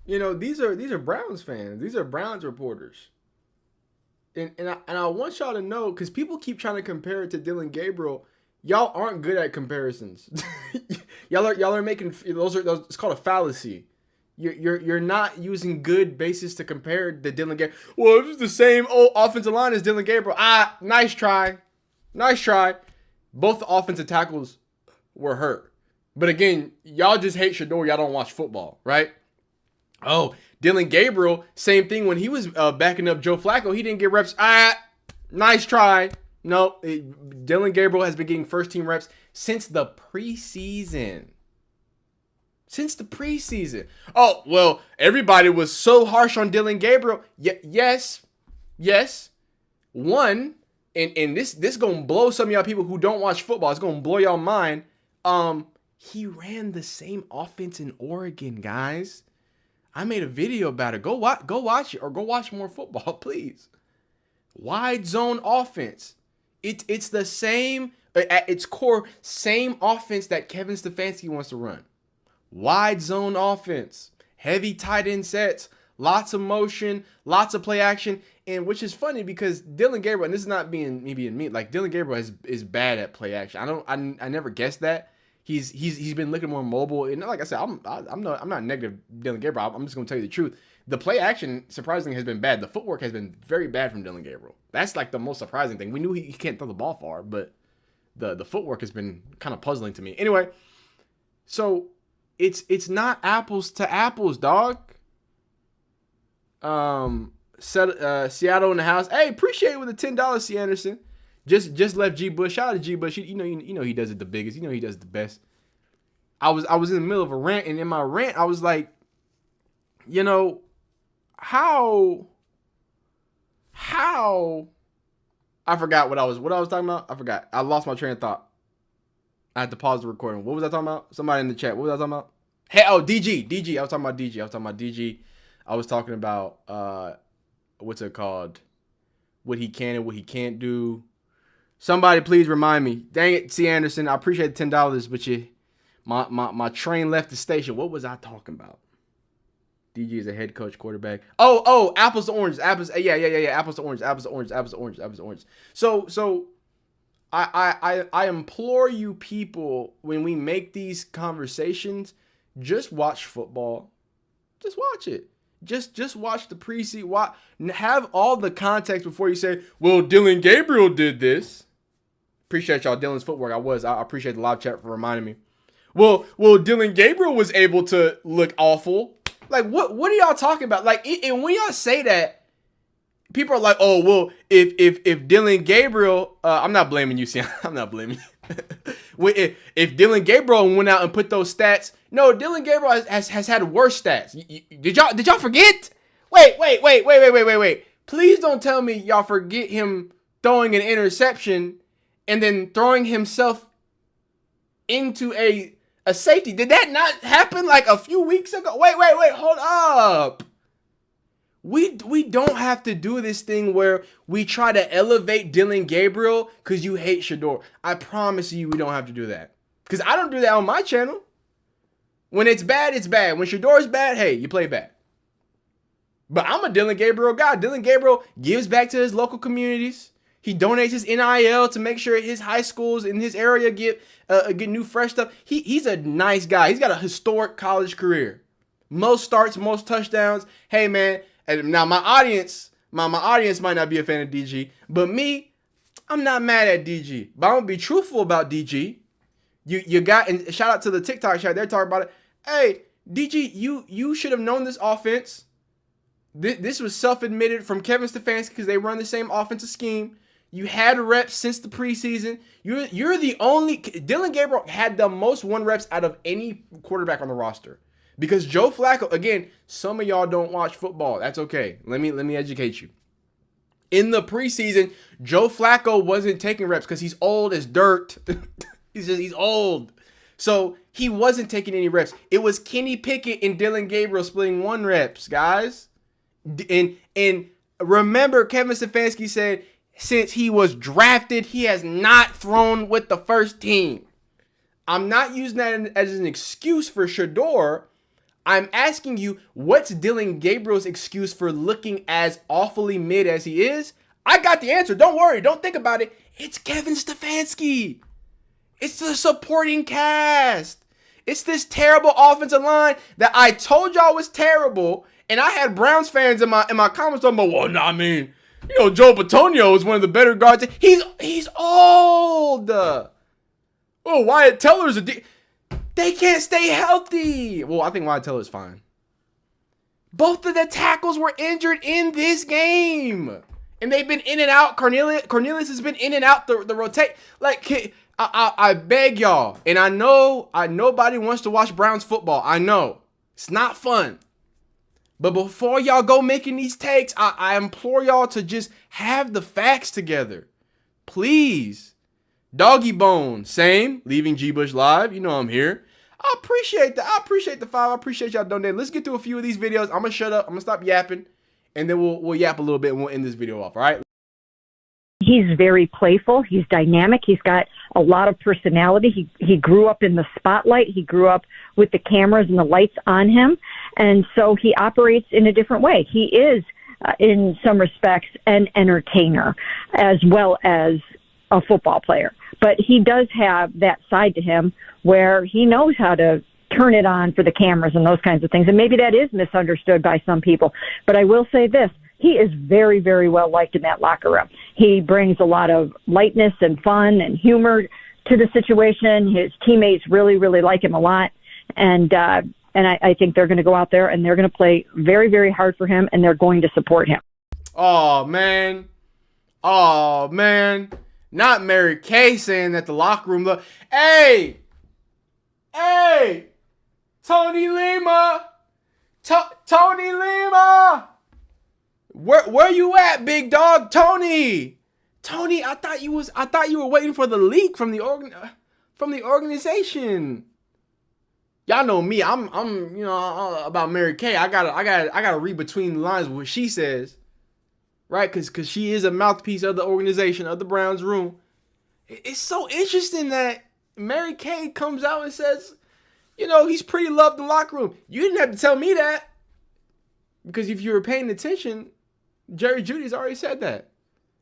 these are Browns fans. These are Browns reporters. And I want y'all to know, because people keep trying to compare it to Dylan Gabriel. Y'all aren't good at comparisons. y'all are making those. It's called a fallacy. You're not using good basis to compare the Dylan Gabriel. Well, if it's the same old offensive line as Dylan Gabriel, nice try. Both offensive tackles were hurt. But again, y'all just hate Shedeur. Y'all don't watch football, right? Oh, Dylan Gabriel, same thing when he was backing up Joe Flacco. He didn't get reps. Nice try. No, Dylan Gabriel has been getting first-team reps since the preseason. Oh, well, everybody was so harsh on Dylan Gabriel. Yes. One, and this going to blow some of y'all people who don't watch football. It's going to blow y'all mind. He ran the same offense in Oregon, guys. I made a video about it. Go watch it or go watch more football, please. Wide zone offense. It's the same, at its core, same offense that Kevin Stefanski wants to run. Wide zone offense. Heavy tight end sets. Lots of motion. Lots of play action. And which is funny because Dylan Gabriel, and this is not being me, like Dylan Gabriel is bad at play action. I never guessed that. He's been looking more mobile, and like I said, I'm not negative Dylan Gabriel. I'm just gonna tell you the truth. The play action surprisingly has been bad. The footwork has been very bad from Dylan Gabriel. That's like the most surprising thing. We knew he can't throw the ball far, but the footwork has been kind of puzzling to me. Anyway, so it's not apples to apples, dog. Seattle in the house. Hey, appreciate it with the $10, C. Anderson. Just left G Bush. Shout out to G Bush. You know he does it the biggest. You know he does it the best. I was in the middle of a rant, and in my rant, I was like, how I forgot what I was talking about. I forgot. I lost my train of thought. I had to pause the recording. What was I talking about? Somebody in the chat. What was I talking about? Hey, DG. I was talking about DG. I was talking about what's it called? What he can and what he can't do. Somebody please remind me. Dang it, C. Anderson. I appreciate the $10, but my train left the station. What was I talking about? DG is a head coach quarterback. Oh, apples to oranges. Yeah. Apples to orange. So I implore you people, when we make these conversations, just watch football. Just watch it. Just watch the preseason. Have all the context before you say, well, Dylan Gabriel did this. Appreciate y'all Dylan's footwork. I appreciate the live chat for reminding me. Well, Dylan Gabriel was able to look awful. Like, what are y'all talking about? Like, and when y'all say that, people are like, oh, well, if Dylan Gabriel, I'm not blaming you, Sam. I'm not blaming you. if Dylan Gabriel went out and put those stats, no, Dylan Gabriel has had worse stats. Did y'all forget? Wait. Please don't tell me y'all forget him throwing an interception and then throwing himself into a safety. Did that not happen like a few weeks ago? Wait, hold up. We don't have to do this thing where we try to elevate Dylan Gabriel because you hate Shedeur. I promise you we don't have to do that. Because I don't do that on my channel. When it's bad, it's bad. When Shedeur is bad, hey, you play bad. But I'm a Dylan Gabriel guy. Dylan Gabriel gives back to his local communities. He donates his NIL to make sure his high schools in his area get new fresh stuff. He's a nice guy. He's got a historic college career. Most starts, most touchdowns. Hey, man. And now my audience might not be a fan of DG, but me, I'm not mad at DG. But I'm gonna be truthful about DG. You got, and shout out to the TikTok chat. They're talking about it. Hey, DG, you should have known this offense. This was self-admitted from Kevin Stefanski because they run the same offensive scheme. You had reps since the preseason. You're the only. Dylan Gabriel had the most one reps out of any quarterback on the roster. Because Joe Flacco, again, some of y'all don't watch football. That's okay. Let me educate you. In the preseason, Joe Flacco wasn't taking reps because he's old as dirt. he's old. So he wasn't taking any reps. It was Kenny Pickett and Dylan Gabriel splitting 1 reps, guys. And remember, Kevin Stefanski said since he was drafted, he has not thrown with the first team. I'm not using that as an excuse for Shedeur. I'm asking you, what's Dylan Gabriel's excuse for looking as awfully mid as he is? I got the answer. Don't worry. Don't think about it. It's Kevin Stefanski. It's the supporting cast. It's this terrible offensive line that I told y'all was terrible. And I had Browns fans in my comments talking about, well, I mean, Joe Bitonio is one of the better guards. He's old. Oh, Wyatt Teller's they can't stay healthy. Well, I think Wyatt Teller's fine. Both of the tackles were injured in this game. And they've been in and out. Cornelius has been in and out the rotate. Like, I beg y'all. And I know nobody wants to watch Browns football. I know. It's not fun. But before y'all go making these takes, I implore y'all to just have the facts together. Please. Doggy Bone, same. Leaving G Bush live. You know I'm here. I appreciate that. I appreciate the 5. I appreciate y'all donating. Let's get through a few of these videos. I'm gonna shut up. I'm gonna stop yapping, and then we'll yap a little bit and we'll end this video off. All right. He's very playful. He's dynamic. He's got a lot of personality. He grew up in the spotlight. He grew up with the cameras and the lights on him, and so he operates in a different way. He is, in some respects, an entertainer as well as a football player. But he does have that side to him where he knows how to turn it on for the cameras and those kinds of things. And maybe that is misunderstood by some people. But I will say this. He is very, very well liked in that locker room. He brings a lot of lightness and fun and humor to the situation. His teammates really, really like him a lot. And I think they're going to go out there and they're going to play very, very hard for him, and they're going to support him. Oh, man. Not Mary Kay saying that the locker room look. Hey, Tony Lima, Tony Lima, where you at, big dog, Tony? I thought you were waiting for the leak from the organization. Y'all know me. I'm about Mary Kay. I gotta read between the lines what she says. Right, because she is a mouthpiece of the organization, of the Browns room. It's so interesting that Mary Kay comes out and says, he's pretty loved in the locker room. You didn't have to tell me that. Because if you were paying attention, Jerry Jeudy's already said that.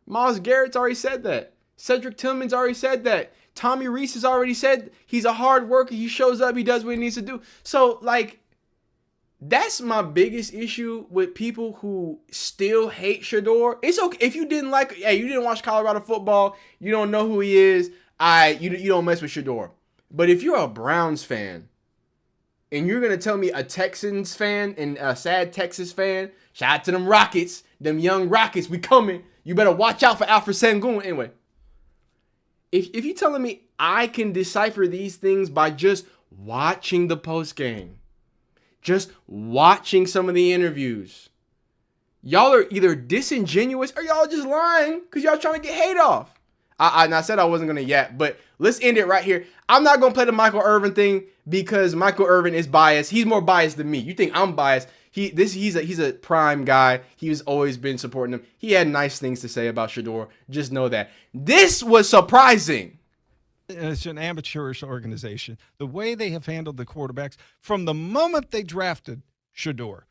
Myles Garrett's already said that. Cedric Tillman's already said that. Tommy Reese has already said he's a hard worker. He shows up. He does what he needs to do. So, That's my biggest issue with people who still hate Shedeur. It's okay if you didn't like, hey, you didn't watch Colorado football, you don't know who he is. You don't mess with Shedeur. But if you're a Browns fan and you're gonna tell me a Texans fan and a sad Texas fan, shout out to them Rockets, them young Rockets, we coming. You better watch out for Alfred Sengun. Anyway, if you're telling me I can decipher these things by just watching the post game, just watching some of the interviews, y'all are either disingenuous or y'all just lying because y'all trying to get hate off. I said I wasn't going to yet, but let's end it right here. I'm not going to play the Michael Irvin thing because Michael Irvin is biased. He's more biased than me. You think I'm biased. He's a prime guy. He's always been supporting him. He had nice things to say about Shedeur. Just know that. This was surprising. It's an amateurish organization. The way they have handled the quarterbacks from the moment they drafted Shedeur,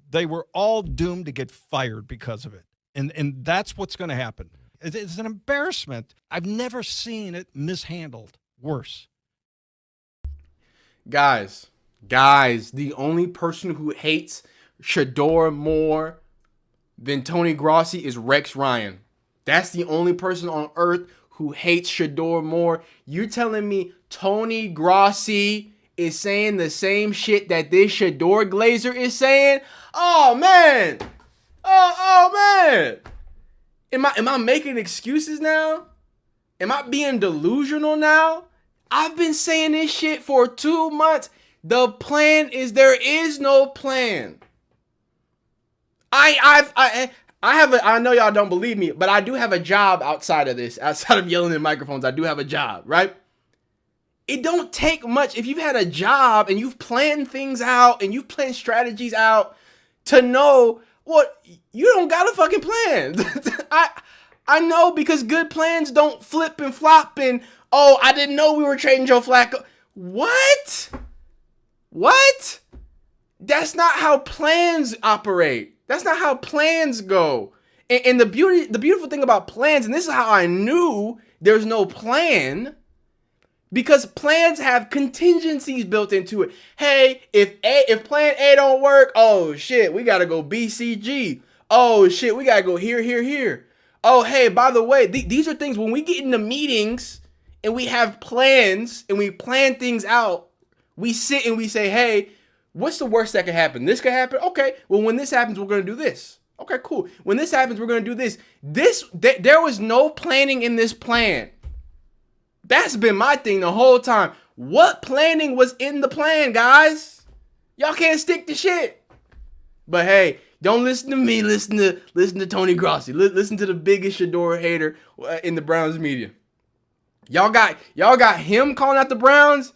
they were all doomed to get fired because of it. And that's what's going to happen. It's an embarrassment. I've never seen it mishandled worse. Guys, the only person who hates Shedeur more than Tony Grossi is Rex Ryan. That's the only person on earth who hates Shedeur more. You're telling me Tony Grossi is saying the same shit that this Shedeur Glazer is saying? Oh, man. Oh man. Am I making excuses now? Am I being delusional now? I've been saying this shit for 2 months. The plan is there is no plan. I know y'all don't believe me, but I do have a job outside of this. Outside of yelling in microphones, I do have a job, right? It don't take much if you've had a job and you've planned things out and you've planned strategies out to know what you don't got a fucking plan. I know because good plans don't flip and flop and oh, I didn't know we were trading Joe Flacco. What? That's not how plans operate. That's not how plans go. And the beautiful thing about plans, and this is how I knew there's no plan, because plans have contingencies built into it. Hey, if plan A don't work, oh shit, we gotta go BCG. Oh shit, we gotta go here. Oh hey, by the way, these are things when we get into meetings and we have plans and we plan things out. We sit and we say, hey, what's the worst that could happen? This could happen. Okay, well when this happens, we're gonna do this. Okay, cool. When this happens, we're gonna do this. There was no planning in this plan. That's been my thing the whole time. What planning was in the plan, guys? Y'all can't stick to shit. But hey, don't listen to me. Listen to Tony Grossi. Listen to the biggest Shedeur hater in the Browns media. Y'all got him calling out the Browns.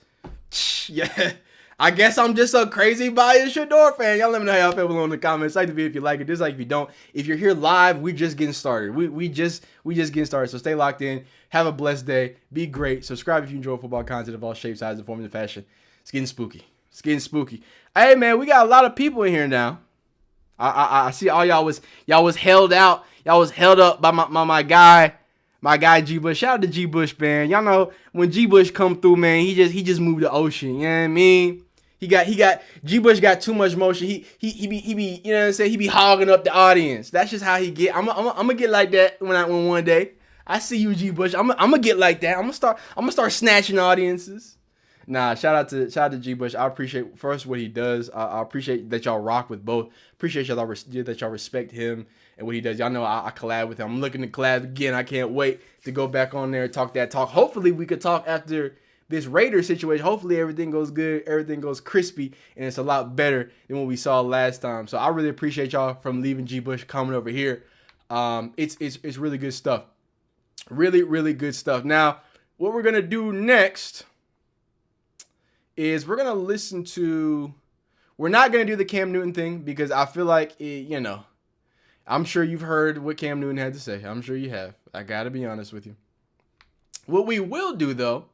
Yeah, I guess I'm just a crazy biased Shedeur fan. Y'all let me know how y'all feel below in the comments. Like the video if you like it, dislike if you don't. If you're here live, we just getting started. We just getting started. So stay locked in. Have a blessed day. Be great. Subscribe if you enjoy football content of all shapes, sizes, and forms, and fashion. It's getting spooky. Hey man, we got a lot of people in here now. I see all y'all was held out. Y'all was held up by my guy G Bush. Shout out to G Bush, man. Y'all know when G Bush come through, man, he just moved the ocean. You know what I mean? He got G Bush got too much motion. He be you know what I'm saying? He be hogging up the audience. That's just how he get. I'm gonna get like that when one day I see you, G Bush. I'm gonna get like that. I'm gonna start snatching audiences. Nah, shout out to G Bush. I appreciate first what he does. I appreciate that y'all rock with both. Appreciate that y'all respect him and what he does. Y'all know I collab with him. I'm looking to collab again. I can't wait to go back on there and talk that talk. Hopefully we could talk after this Raiders situation. Hopefully everything goes good, everything goes crispy, and it's a lot better than what we saw last time. So I really appreciate y'all from leaving G Bush coming over here. It's really good stuff. Really good stuff. Now, what we're gonna do next is we're gonna listen to. We're not gonna do the Cam Newton thing because I feel like I'm sure you've heard what Cam Newton had to say. I'm sure you have. I gotta be honest with you. What we will do though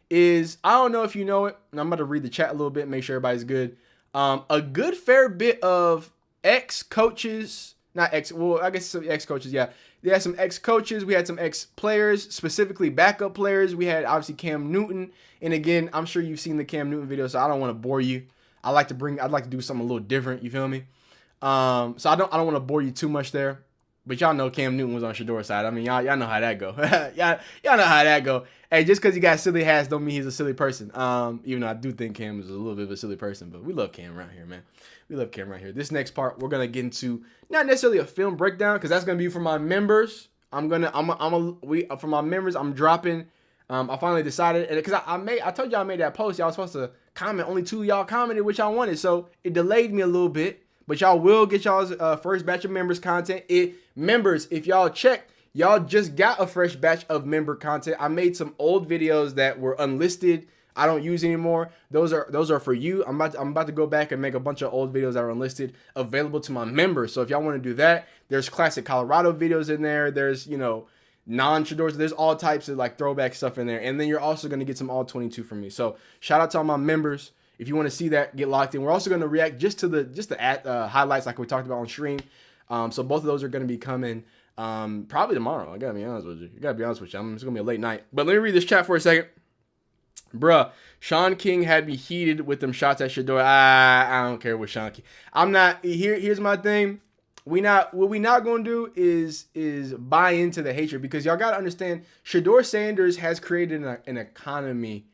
is, I don't know if you know it, and I'm about to read the chat a little bit, make sure everybody's good. A good fair bit of ex-coaches, I guess some ex-coaches, yeah. They had some ex-coaches, we had some ex-players, specifically backup players. We had obviously Cam Newton, and again, I'm sure you've seen the Cam Newton video, so I don't want to bore you. I'd like to do something a little different. You feel me? So I don't want to bore you too much there. But y'all know Cam Newton was on Shedeur's side. I mean, y'all know how that go. y'all know how that go. Hey, just because he got silly hats don't mean he's a silly person. Even though I do think Cam is a little bit of a silly person, but we love Cam around here, man. We love Cam right here. This next part, we're gonna get into not necessarily a film breakdown, because that's gonna be for my members. For my members, I'm dropping. I finally decided, and because I told y'all I made that post, y'all was supposed to comment. Only 2 of y'all commented what y'all wanted, so it delayed me a little bit. But y'all will get y'all's first batch of members content. Members, if y'all check, y'all just got a fresh batch of member content. I made some old videos that were unlisted. I don't use anymore. Those are for you. I'm about to go back and make a bunch of old videos that are unlisted available to my members. So if y'all want to do that, there's classic Colorado videos in there. There's, non-Shedeurs. There's all types of like throwback stuff in there. And then you're also going to get some all 22 from me. So shout out to all my members. If you want to see that, get locked in. We're also going to react just to the highlights like we talked about on stream. So both of those are going to be coming probably tomorrow. I got to be honest with you. It's going to be a late night. But let me read this chat for a second. Bruh, Sean King had me heated with them shots at Shedeur. I don't care what Sean King. I'm not here. Here's my thing. What we not gonna do is buy into the hatred, because y'all gotta understand Shedeur Sanders has created an economy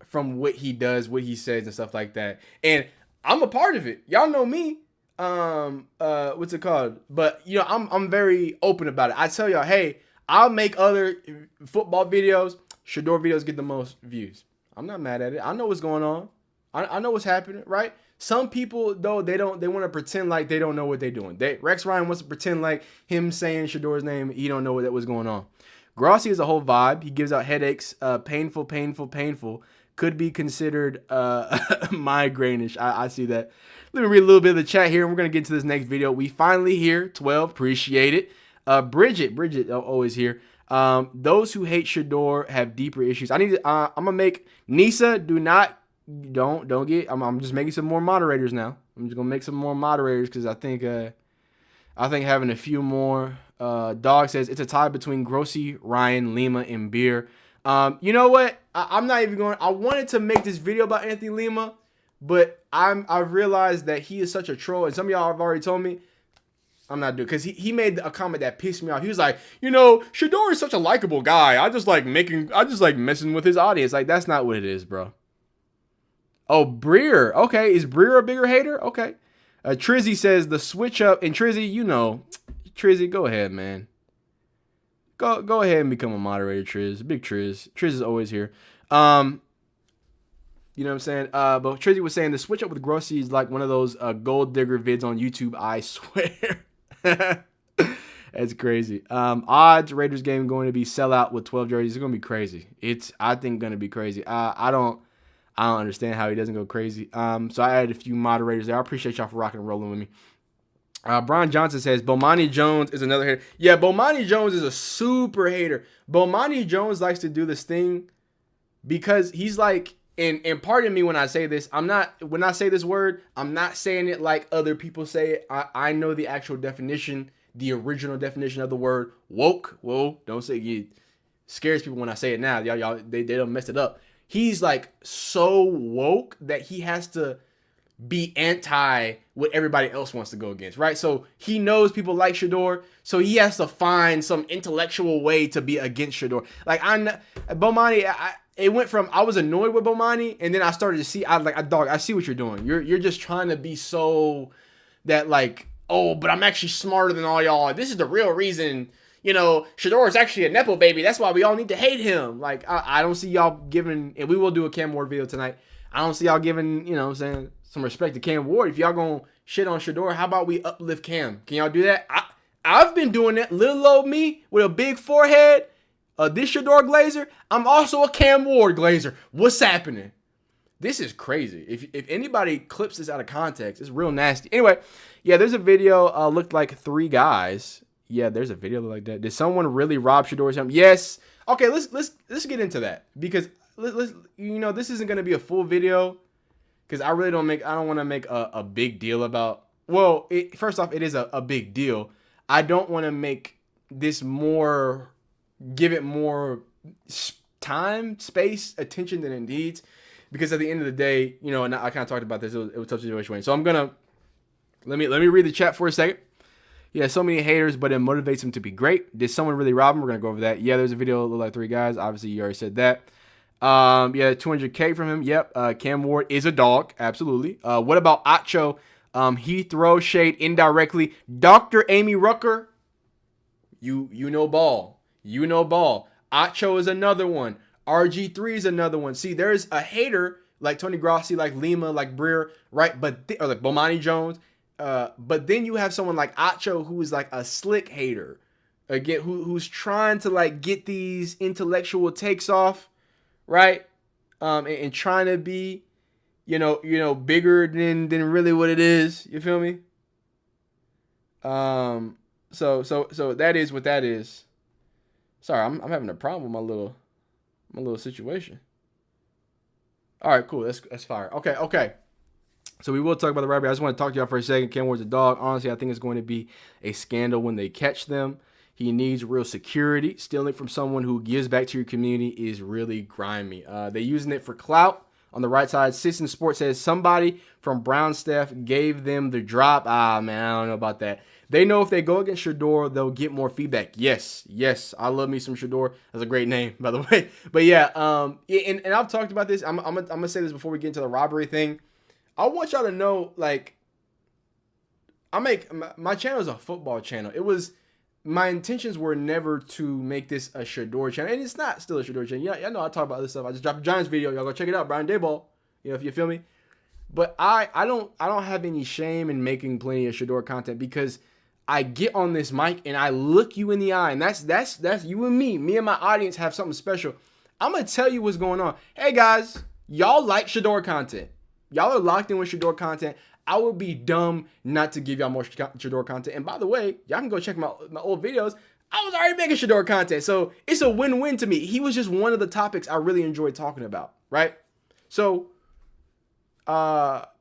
from what he does, what he says, and stuff like that. And I'm a part of it. Y'all know me. What's it called? But I'm very open about it. I tell y'all, hey, I'll make other football videos. Shedeur videos get the most views. I'm not mad at it. I know what's going on. I know what's happening, right? Some people, though, they want to pretend like they don't know what they're doing. Rex Ryan wants to pretend like him saying Shedeur's name, he don't know what was going on. Grossi is a whole vibe. He gives out headaches. Painful. Could be considered migraine-ish. I see that. Let me read a little bit of the chat here, and we're going to get to this next video. We finally here. 12. Appreciate it. Bridget, always here. Those who hate Shedeur have deeper issues. I'm gonna make Nisa don't get. I'm just making some more moderators now. I'm just gonna make some more moderators because I think having a few more. Dog says it's a tie between Grossi, Ryan, Lima, and Beer. You know what? I'm not even going. I wanted to make this video about Anthony Lima, but I've realized that he is such a troll, and some of y'all have already told me. I'm not doing, because he made a comment that pissed me off. He was like, Shedeur is such a likable guy. I just like messing with his audience. Like, that's not what it is, bro. Oh, Breer. Okay, is Breer a bigger hater? Okay. Trizzy says the switch up, and Trizzy, Trizzy, go ahead, man. Go ahead and become a moderator, Triz. Big Triz. Triz is always here. You know what I'm saying? But Trizzy was saying the switch up with Grossi is like one of those gold digger vids on YouTube, I swear. That's crazy. Odds Raiders game going to be sellout with 12 jerseys. It's going to be crazy. I think going to be crazy. I don't understand how he doesn't go crazy. So I added a few moderators there. I appreciate y'all for rocking and rolling with me. Brian Johnson says Bomani Jones is another hater. Yeah, Bomani Jones is a super hater. Bomani Jones likes to do this thing because he's like, and pardon me when I say this, when I say this word, I'm not saying it like other people say it. I know the actual definition, the original definition of the word woke. Whoa, don't say it. Scares people when I say it now. Y'all, they don't mess it up. He's like so woke that he has to be anti what everybody else wants to go against, right? So he knows people like Shedeur, so he has to find some intellectual way to be against Shedeur. Like Bomani, it went from I was annoyed with Bomani, and then I started to see, I see what you're doing. You're just trying to be so that like, oh, but I'm actually smarter than all y'all. This is the real reason, Shedeur is actually a Nepo baby. That's why we all need to hate him. Like, I don't see y'all giving, and we will do a Cam Ward video tonight. I don't see y'all giving, some respect to Cam Ward. If y'all gonna shit on Shedeur, how about we uplift Cam? Can y'all do that? I've been doing that. Little old me with a big forehead. This Shedeur glazer. I'm also a Cam Ward glazer. What's happening? This is crazy. If anybody clips this out of context, it's real nasty. Anyway, yeah, there's a video. Looked like 3 guys. Yeah, there's a video like that. Did someone really rob Shedeur or something? Yes. Okay, let's get into that, because this isn't gonna be a full video, because I don't want to make a big deal about. Well, first off, it is a big deal. I don't want to make this give it more time, space, attention than it needs. because at the end of the day, you know, and I kind of talked about this. It was a tough situation. So I'm gonna let me read the chat for a second. Yeah, so many haters, but it motivates him to be great. Did someone really rob him? We're gonna go over that. Yeah, there's a video look like 3 guys. Obviously, you already said that. Yeah, 200K from him. Yep. Cam Ward is a dog. Absolutely. What about Acho? He throws shade indirectly. Dr. Amy Rucker. You know ball. You know ball. Acho is another one. RG3 is another one. See, there's a hater like Tony Grossi, like Lima, like Breer, right? Or like Bomani Jones. But then you have someone like Acho who is like a slick hater. Again, who's trying to like get these intellectual takes off, right? And trying to be, you know, bigger than really what it is. You feel me? So that is what that is. Sorry, I'm having a problem with my little situation. All right, cool. That's fire. Okay. So we will talk about the robbery. I just want to talk to y'all for a second. Cam Ward's a dog. Honestly, I think it's going to be a scandal when they catch them. He needs real security. Stealing from someone who gives back to your community is really grimy. They're using it for clout. On the right side, Citizen Sports says somebody from Brown staff gave them the drop. Ah, man, I don't know about that. They know if they go against Shedeur, they'll get more feedback. Yes. I love me some Shedeur. That's a great name, by the way. But yeah, and I've talked about this. I'm gonna say this before we get into the robbery thing. I want y'all to know, like, my channel is a football channel. My intentions were never to make this a Shedeur channel, and it's not still a Shedeur channel. Yeah, y'all know I talk about this stuff. I just dropped a Giants video. Y'all go check it out, Brian Dayball. You know, if you feel me. But I don't have any shame in making plenty of Shedeur content because I get on this mic and I look you in the eye, and that's you and me. Me and my audience have something special. I'm gonna tell you what's going on. Hey guys, y'all like Shedeur content. Y'all are locked in with Shedeur content. I would be dumb not to give y'all more Shedeur content. And by the way, y'all can go check my old videos. I was already making Shedeur content, so it's a win-win to me. He was just one of the topics I really enjoyed talking about, right? So, what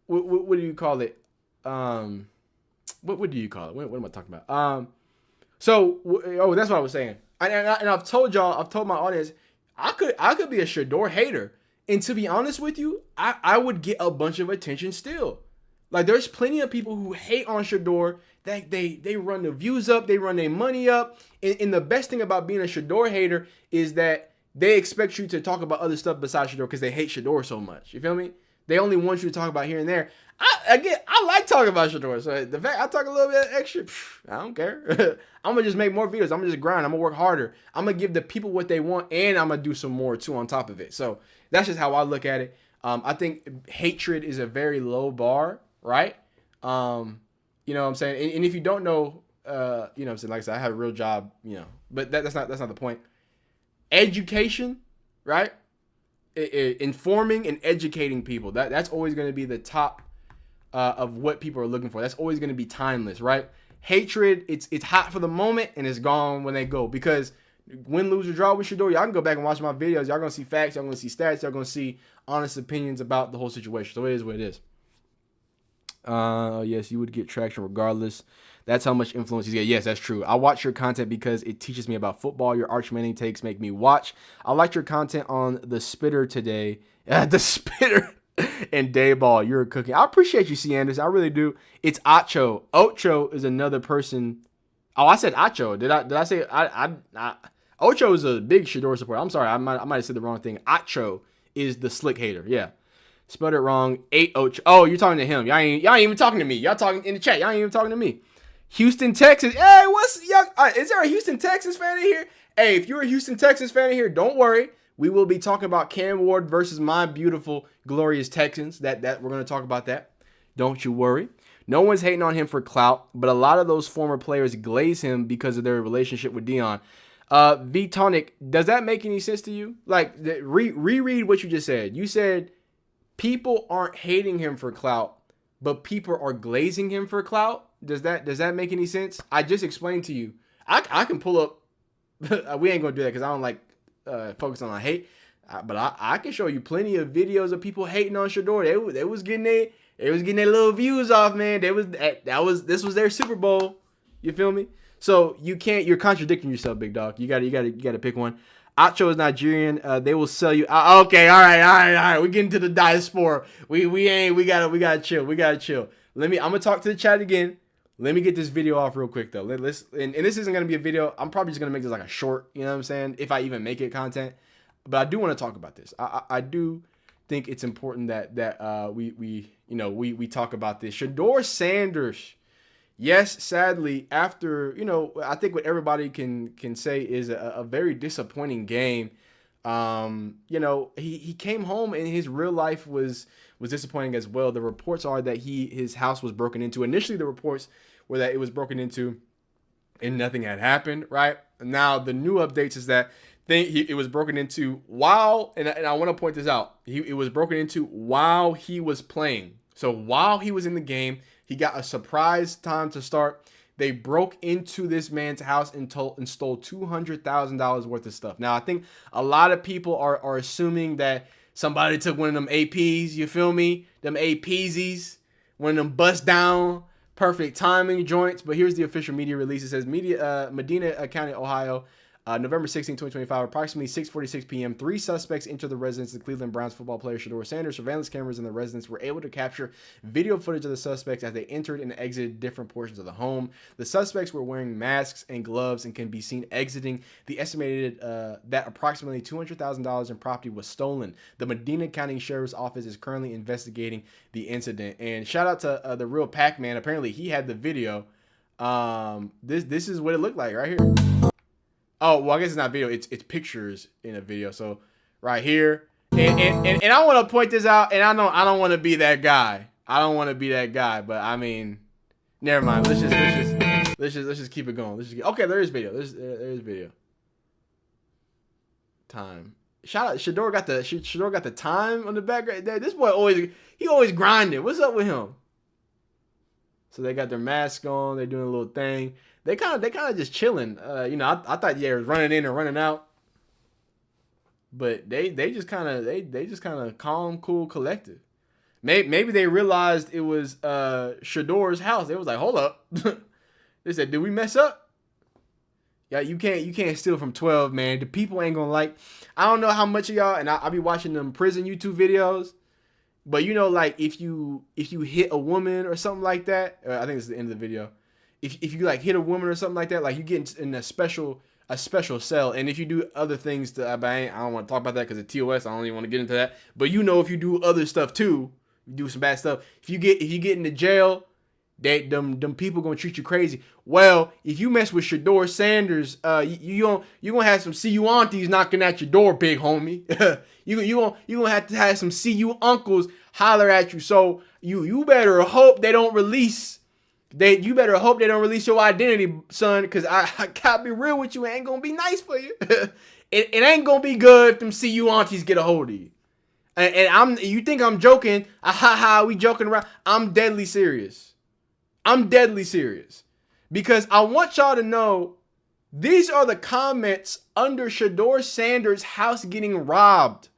do you call it? What do you call it? What am I talking about? That's what I was saying. And I've told my audience, I could be a Shedeur hater. And to be honest with you, I would get a bunch of attention still. Like, there's plenty of people who hate on Shedeur. They run the views up, they run their money up. And the best thing about being a Shedeur hater is that they expect you to talk about other stuff besides Shedeur because they hate Shedeur so much. You feel me? They only want you to talk about here and there. I like talking about Shedeur. So the fact I talk a little bit extra, I don't care. I'm going to just make more videos. I'm going to just grind. I'm going to work harder. I'm going to give the people what they want, and I'm going to do some more too on top of it. So that's just how I look at it. I think hatred is a very low bar, right? You know what I'm saying? And if you don't know, you know what I'm saying? Like I said, I have a real job, you know, but that's not the point. Education, right? Informing and educating people. That's always going to be the top of what people are looking for. That's always going to be timeless, right? Hatred, it's hot for the moment and it's gone when they go. Because win, lose, or draw with Shedeur, y'all can go back and watch my videos. Y'all going to see facts. Y'all going to see stats. Y'all going to see honest opinions about the whole situation. So it is what it is. Yes, you would get traction regardless. That's how much influence you get. Yes, that's true. I watch your content because it teaches me about football. Your Arch Manning takes make me watch. I liked your content on the spitter today. The spitter and Dayball. You're cooking. I appreciate you, C. Anderson. I really do. It's Acho. Ocho is another person. Oh, I said Acho. Did I say Ocho is a big Shedeur supporter. I'm sorry. I might have said the wrong thing. Acho is the slick hater. Yeah. Spelled it wrong. 8 Ocho. Oh, you're talking to him. Y'all ain't even talking to me. Y'all talking in the chat. Y'all ain't even talking to me. Houston, Texas. Hey, is there a Houston, Texas fan in here? Hey, if you're a Houston, Texas fan in here, don't worry. We will be talking about Cam Ward versus my beautiful, glorious Texans. That we're going to talk about that. Don't you worry. No one's hating on him for clout, but a lot of those former players glaze him because of their relationship with Dion. V-Tonic, does that make any sense to you? Like, reread what you just said. You said people aren't hating him for clout, but people are glazing him for clout. Does that make any sense? I just explained to you. I can pull up. We ain't gonna do that because I don't like focus on hate. But I can show you plenty of videos of people hating on Shedeur. They was getting their little views off, man. This was their Super Bowl. You feel me? So you're contradicting yourself, big dog. You gotta pick one. Acho is Nigerian. They will sell you. Okay, all right. We getting to the diaspora. We gotta chill. We gotta chill. I'm gonna talk to the chat again. Let me get this video off real quick though. And this isn't gonna be a video. I'm probably just gonna make this like a short. You know what I'm saying? If I even make it content. But I do want to talk about this. I do think it's important that we talk about this. Shedeur Sanders. Yes, sadly, after, I think what everybody can say is a very disappointing game. He came home and his real life was disappointing as well. The reports are that his house was broken into. Initially, the reports were that it was broken into and nothing had happened, right? Now, the new updates is that it was broken into while, and I want to point this out, it was broken into while he was playing. So while he was in the game, he got a surprise time to start. They broke into this man's house and stole $200,000 worth of stuff. Now, I think a lot of people are assuming that somebody took one of them APs, you feel me? Them APZs, one of them bust down, perfect timing joints. But here's the official media release. It says Medina County, Ohio, November 16, 2025, approximately 6:46 p.m., 3 suspects entered the residence of the Cleveland Browns football player Shedeur Sanders. Surveillance cameras in the residence were able to capture video footage of the suspects as they entered and exited different portions of the home. The suspects were wearing masks and gloves and can be seen exiting. The estimated that approximately $200,000 in property was stolen. The Medina County Sheriff's Office is currently investigating the incident. And shout out to the real Pac-Man. Apparently, he had the video. This is what it looked like right here. Oh, well, I guess it's not video. It's pictures in a video. So right here, and I want to point this out. And I don't want to be that guy. But I mean, never mind. Let's just keep it going. Okay. There is video. There is video. Time. Shout out Shedeur got the time on the background. This boy always grinding. What's up with him? So they got their mask on. They're doing a little thing. They kind of just chilling. I thought was running in and running out, but they just kind of calm, cool, collective. Maybe they realized it was Shedeur's house. They was like, hold up. They said, did we mess up? Yeah, you can't steal from 12, man. The people ain't gonna like. I don't know how much of y'all, and I'll be watching them prison YouTube videos. But like if you hit a woman or something like that, I think it's the end of the video. If you like hit a woman or something like that, like you get in a special cell, and if you do other things I don't want to talk about that because of TOS. I don't even want to get into that. But if you do other stuff too, you do some bad stuff. If you get into jail, them people gonna treat you crazy. Well, if you mess with Shedeur Sanders, you gonna have some see you aunties knocking at your door, big homie. you gonna have to have some see you uncles holler at you. So you better hope they don't release. You better hope they don't release your identity, son, because I gotta be real with you. It ain't gonna be nice for you. it ain't gonna be good if them see you aunties get a hold of you. And you think I'm joking? We joking around. I'm deadly serious. Because I want y'all to know these are the comments under Shedeur Sanders' house getting robbed.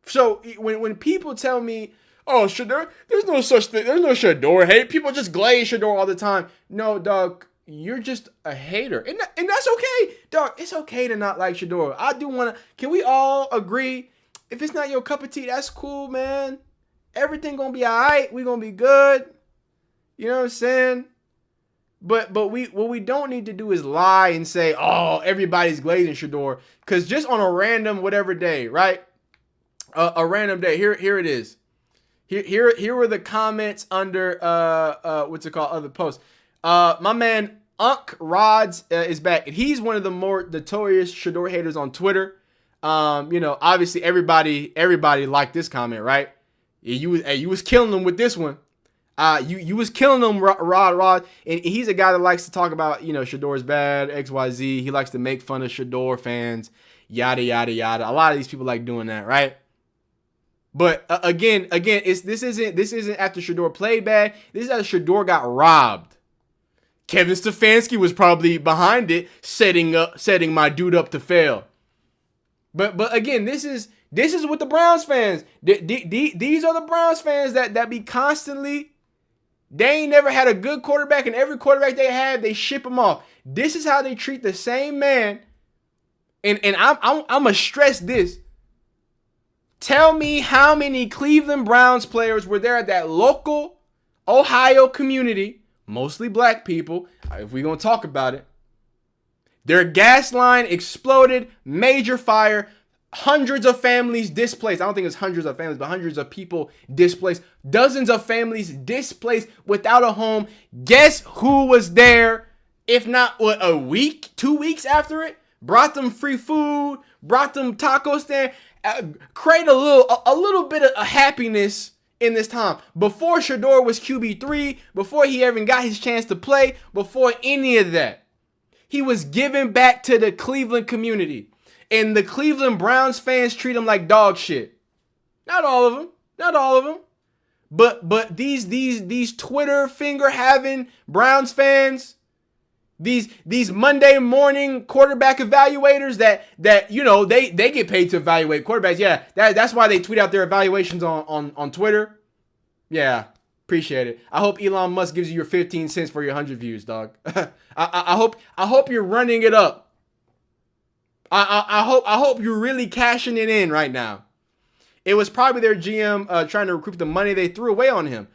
So when people tell me, oh, Shedeur, there's no such thing. There's no Shedeur hate. People just glaze Shedeur all the time. No, dog, you're just a hater. And that's okay. Dog, it's okay to not like Shedeur. I do want to, can we all agree? If it's not your cup of tea, that's cool, man. Everything gonna be all right. We gonna be good. You know what I'm saying? But what we don't need to do is lie and say, oh, everybody's glazing Shedeur. Because just on a random whatever day, right? A random day. Here it is. Here were the comments under what's it called? Other posts. My man Unc Rods is back, and he's one of the more notorious Shedeur haters on Twitter. Obviously everybody liked this comment, right? You was killing them with this one. You was killing them, Rod, and he's a guy that likes to talk about, Shedeur's bad, XYZ. He likes to make fun of Shedeur fans, yada yada yada. A lot of these people like doing that, right? But again, this isn't after Shedeur played bad. This is after Shedeur got robbed. Kevin Stefanski was probably behind it, setting my dude up to fail. But again, this is what the Browns fans. These are the Browns fans that be constantly. They ain't never had a good quarterback, and every quarterback they have, they ship him off. This is how they treat the same man and I'm gonna stress this. Tell me how many Cleveland Browns players were there at that local Ohio community, mostly black people, if we're going to talk about it. Their gas line exploded, major fire, hundreds of families displaced. I don't think it's hundreds of families, but hundreds of people displaced. Dozens of families displaced without a home. Guess who was there, if not a week, 2 weeks after it? Brought them free food, brought them taco stand. Create a little bit of happiness in this time. Before Shedeur was QB3, before he even got his chance to play, before any of that, he was giving back to the Cleveland community. And the Cleveland Browns fans treat him like dog shit. Not all of them. But these Twitter finger having Browns fans, these Monday morning quarterback evaluators that you know they get paid to evaluate quarterbacks. Yeah, that's why they tweet out their evaluations on Twitter. Yeah, appreciate it. I hope Elon Musk gives you your 15 cents for your 100 views, dog. I hope you're running it up. I hope you're really cashing it in right now. It was probably their GM trying to recoup the money they threw away on him.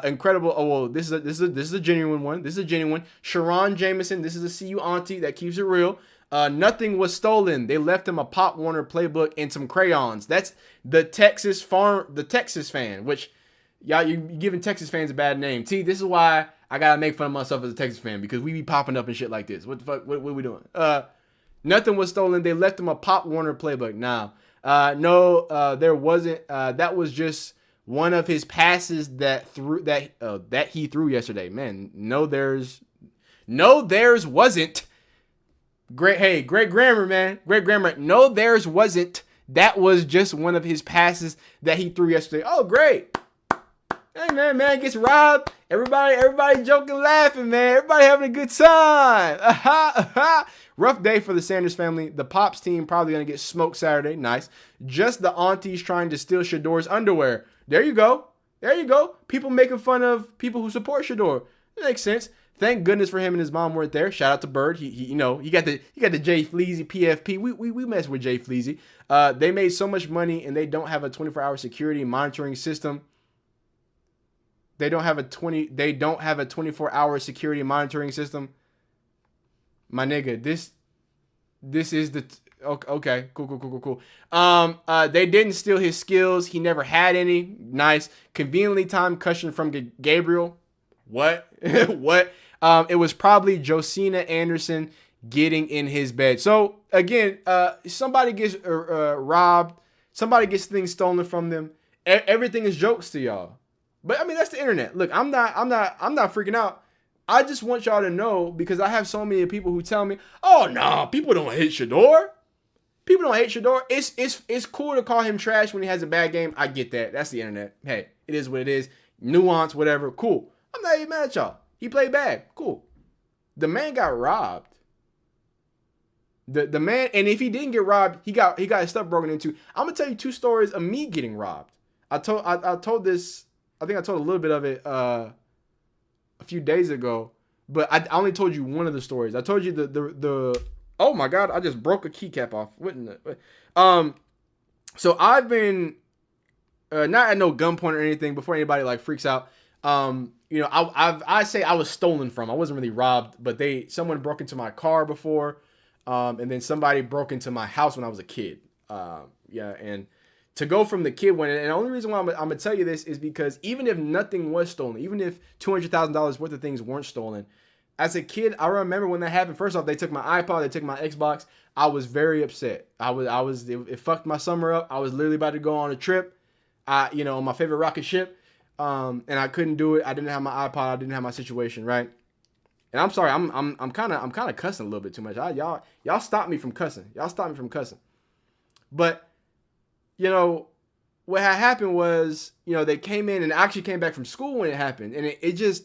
Incredible. Oh, well, this is a genuine one. This is a genuine. Sharon Jameson. This is a CU auntie that keeps it real. Nothing was stolen. They left him a Pop Warner playbook and some crayons. That's the Texas fan, which y'all, you giving Texas fans a bad name. T, this is why I gotta make fun of myself as a Texas fan, because we be popping up and shit like this. What the fuck? What are we doing? Nothing was stolen. They left him a Pop Warner playbook. No, there wasn't. That was just one of his passes that he threw yesterday. Man, no, theirs wasn't. Great grammar, man. Great grammar. No, theirs wasn't. That was just one of his passes that he threw yesterday. Oh, great. Hey, man gets robbed. Everybody joking, laughing, man. Everybody having a good time. Rough day for the Sanders family. The Pops team probably going to get smoked Saturday. Nice. Just the aunties trying to steal Shedeur's underwear. There you go. People making fun of people who support Shedeur. It makes sense. Thank goodness for him and his mom weren't there. Shout out to Bird. He got the Jay Fleazy PFP. We mess with Jay Fleazy. They made so much money and they don't have a 24-hour security monitoring system. They don't have a 24-hour security monitoring system. My nigga, this is the okay, cool. They didn't steal his skills. He never had any. Nice. Conveniently timed cushion from Gabriel. What? What? It was probably Josina Anderson getting in his bed. So again, somebody gets robbed. Somebody gets things stolen from them. Everything is jokes to y'all. But I mean, that's the internet. Look, I'm not freaking out. I just want y'all to know, because I have so many people who tell me, "Oh no, people don't hate Shedeur. People don't hate Shedeur. It's cool to call him trash when he has a bad game. I get that. That's the internet. Hey, it is what it is. Nuance, whatever. Cool. I'm not even mad at y'all. He played bad. Cool. The man got robbed. The man, and if he didn't get robbed, he got his stuff broken into. I'm gonna tell you 2 stories of me getting robbed. I told this. I think I told a little bit of it a few days ago, but I only told you one of the stories. I told you the oh my god, I just broke a keycap off. What in the so I've been not at no gunpoint or anything before anybody like freaks out. I say I was stolen from. I wasn't really robbed, but someone broke into my car before, and then somebody broke into my house when I was a kid. And to go from the kid one, and the only reason why I'm gonna tell you this is because even if nothing was stolen, even if $200,000 worth of things weren't stolen, as a kid, I remember when that happened. First off, they took my iPod, they took my Xbox. I was very upset. It fucked my summer up. I was literally about to go on a trip, on my favorite rocket ship, and I couldn't do it. I didn't have my iPod. I didn't have my situation right. And I'm sorry, I'm kind of cussing a little bit too much. Y'all stop me from cussing. But what had happened was, they came in and actually came back from school when it happened. And it just,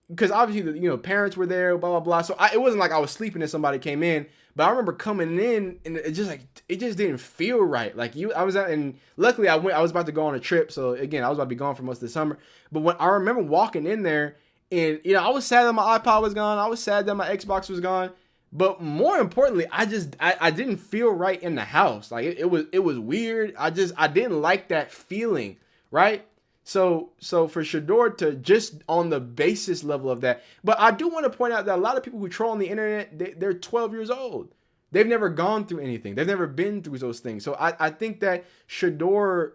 because obviously, the parents were there, blah, blah, blah. So it wasn't like I was sleeping and somebody came in. But I remember coming in and it just didn't feel right. I was out, and luckily I was about to go on a trip. So again, I was about to be gone for most of the summer. But when I remember walking in there and, I was sad that my iPod was gone. I was sad that my Xbox was gone. But more importantly, I didn't feel right in the house. Like it was weird. I didn't like that feeling, right? So for Shedeur to just on the basis level of that. But I do want to point out that a lot of people who troll on the internet, they're 12 years old. They've never gone through anything. They've never been through those things. So I think that Shedeur,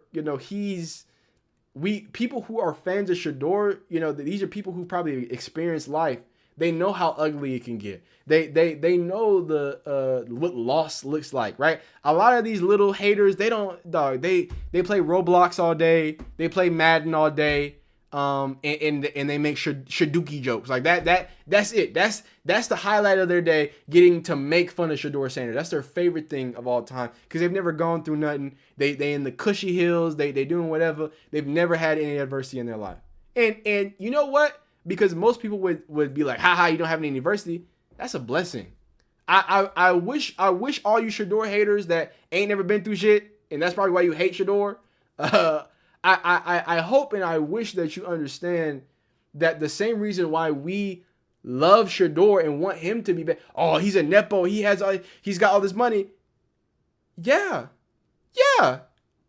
people who are fans of Shedeur, these are people who probably experienced life. They know how ugly it can get. They know what loss looks like, right? A lot of these little haters, they play Roblox all day, they play Madden all day, and they make Shaduki jokes like that. That's it. That's the highlight of their day, getting to make fun of Shedeur Sanders. That's their favorite thing of all time because they've never gone through nothing. They in the cushy hills. They doing whatever. They've never had any adversity in their life. And you know what? Because most people would be like, haha, you don't have any adversity. That's a blessing. I wish all you Shedeur haters that ain't never been through shit, and that's probably why you hate Shedeur. I hope and I wish that you understand that the same reason why we love Shedeur and want him to be better. Oh, he's a nepo. He's got all this money. Yeah.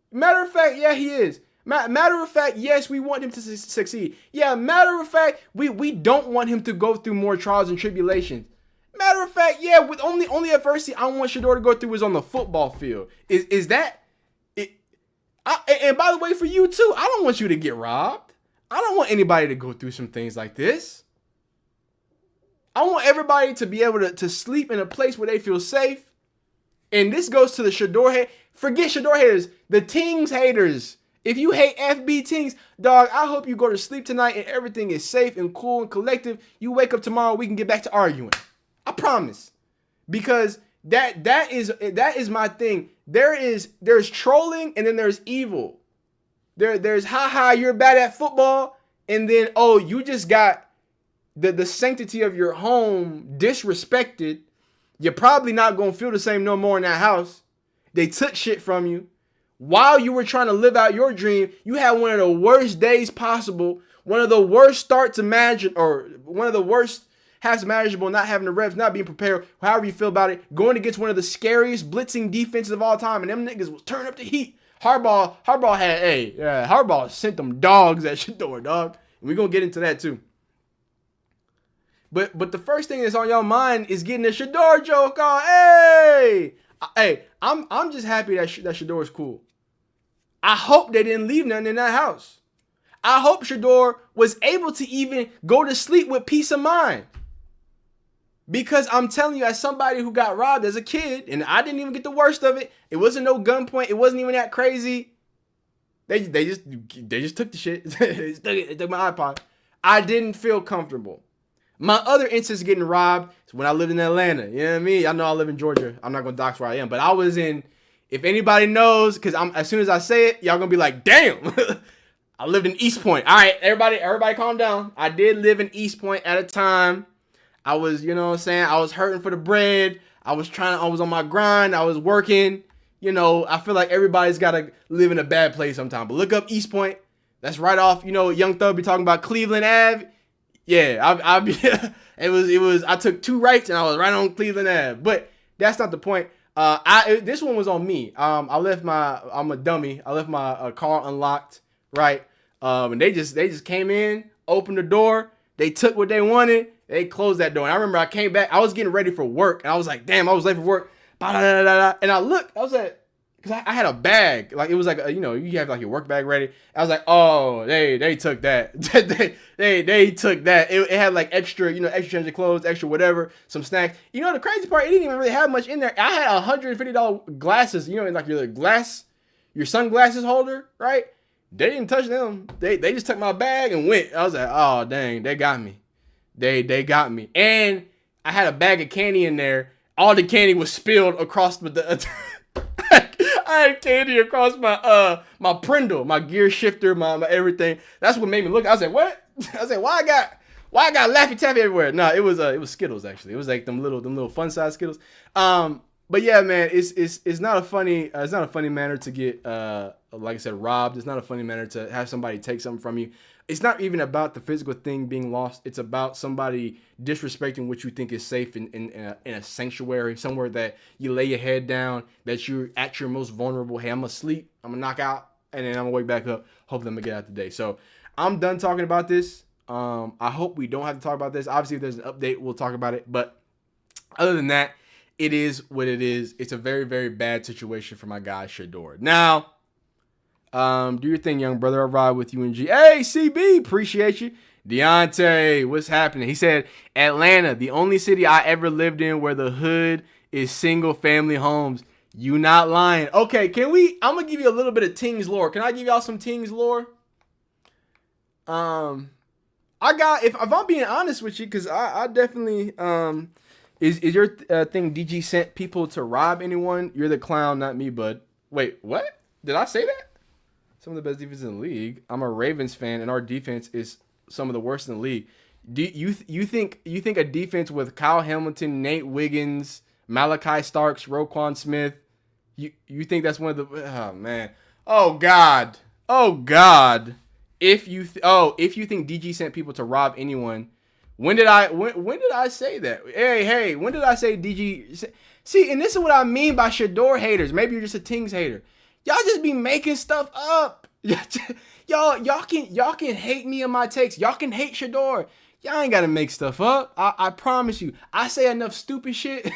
Matter of fact, yeah, he is. Matter of fact, yes, we want him to succeed. Yeah, matter of fact, we don't want him to go through more trials and tribulations. Matter of fact, yeah, with only adversity I want Shedeur to go through is on the football field. Is that it? And by the way, for you too, I don't want you to get robbed. I don't want anybody to go through some things like this. I want everybody to be able to sleep in a place where they feel safe. And this goes to the Shedeur haters. Forget Shedeur haters, the Tings haters. If you hate FB Tings, dog, I hope you go to sleep tonight and everything is safe and cool and collective. You wake up tomorrow, we can get back to arguing. I promise. Because that is my thing. There's trolling and then there's evil. There's haha, you're bad at football, and then you just got the sanctity of your home disrespected. You're probably not gonna feel the same no more in that house. They took shit from you. While you were trying to live out your dream, you had one of the worst days possible, one of the worst starts imagined, or one of the worst halves imaginable, not having the reps, not being prepared, however you feel about it, going against one of the scariest blitzing defenses of all time, and them niggas was turning up the heat. Harbaugh sent them dogs at Shedeur, dog. And we're going to get into that too. But the first thing that's on your mind is getting a Shedeur joke on. Hey, I'm just happy that Shedeur is cool. I hope they didn't leave nothing in that house. I hope Shedeur was able to even go to sleep with peace of mind. Because I'm telling you, as somebody who got robbed as a kid, and I didn't even get the worst of it. It wasn't no gunpoint. It wasn't even that crazy. They just took the shit. They took my iPod. I didn't feel comfortable. My other instance of getting robbed is when I lived in Atlanta. You know what I mean? I know I live in Georgia. I'm not gonna dox where I am, but I was in. If anybody knows, because as soon as I say it, y'all gonna be like, "Damn." I lived in East Point. All right, everybody calm down. I did live in East Point at a time. I was, you know what I'm saying? I was hurting for the bread. I was on my grind. I was working. You know, I feel like everybody's got to live in a bad place sometime. But look up East Point. That's right off, Young Thug be talking about Cleveland Ave. Yeah, I'll be, it was, I took two rights and I was right on Cleveland Ave. But that's not the point. This one was on me. I'm a dummy. I left my car unlocked, right? And they just came in, opened the door. They took what they wanted. They closed that door. And I remember I came back. I was getting ready for work. And I was like, damn, I was late for work. And I looked. I was like, because I had a bag. Like, it was like, you have like your work bag ready. I was like, oh, they took that. they took that. It had like extra, extra change of clothes, extra whatever, some snacks. The crazy part, it didn't even really have much in there. I had $150 glasses, in like your sunglasses holder, right? They didn't touch them. They just took my bag and went. I was like, oh, dang, they got me. They got me. And I had a bag of candy in there. All the candy was spilled across the I had candy across my my Prindle, my gear shifter, my everything. That's what made me look. I was like, what? I was like, why I got Laffy Taffy everywhere? No, it was Skittles actually. It was like them little fun size Skittles. But yeah, man, it's not a funny manner to get like I said, robbed. It's not a funny manner to have somebody take something from you. It's not even about the physical thing being lost. It's about somebody disrespecting what you think is safe in a sanctuary, somewhere that you lay your head down, that you're at your most vulnerable. Hey, I'm gonna sleep, I'm gonna knock out, and then I'm gonna wake back up. Hopefully I'm gonna get out today. So I'm done talking about this. I hope we don't have to talk about this. Obviously, if there's an update, we'll talk about it. But other than that, it is what it is. It's a very, very bad situation for my guy Shedeur. Now, do your thing, young brother. I'll ride with you and G. Hey, CB, appreciate you. Deontay, what's happening? He said, Atlanta, the only city I ever lived in where the hood is single family homes. You not lying. Okay, I'm going to give you a little bit of Tings lore. Can I give y'all some Tings lore? If I'm being honest with you, because I definitely, is your thing DG sent people to rob anyone? You're the clown, not me, bud. Wait, what? Did I say that? Some of the best defense in the league. I'm a Ravens fan, and our defense is some of the worst in the league. Do you think a defense with Kyle Hamilton, Nate Wiggins, Malachi Starks, Roquan Smith, you think that's one of the oh man, oh god. If you think DG sent people to rob anyone, when did I say that? Hey, when did I say DG? See, and this is what I mean by Shedeur haters. Maybe you're just a Tings hater. Y'all just be making stuff up. Y'all can hate me and my takes. Y'all can hate Shedeur. Y'all ain't gotta make stuff up. I promise you. I say enough stupid shit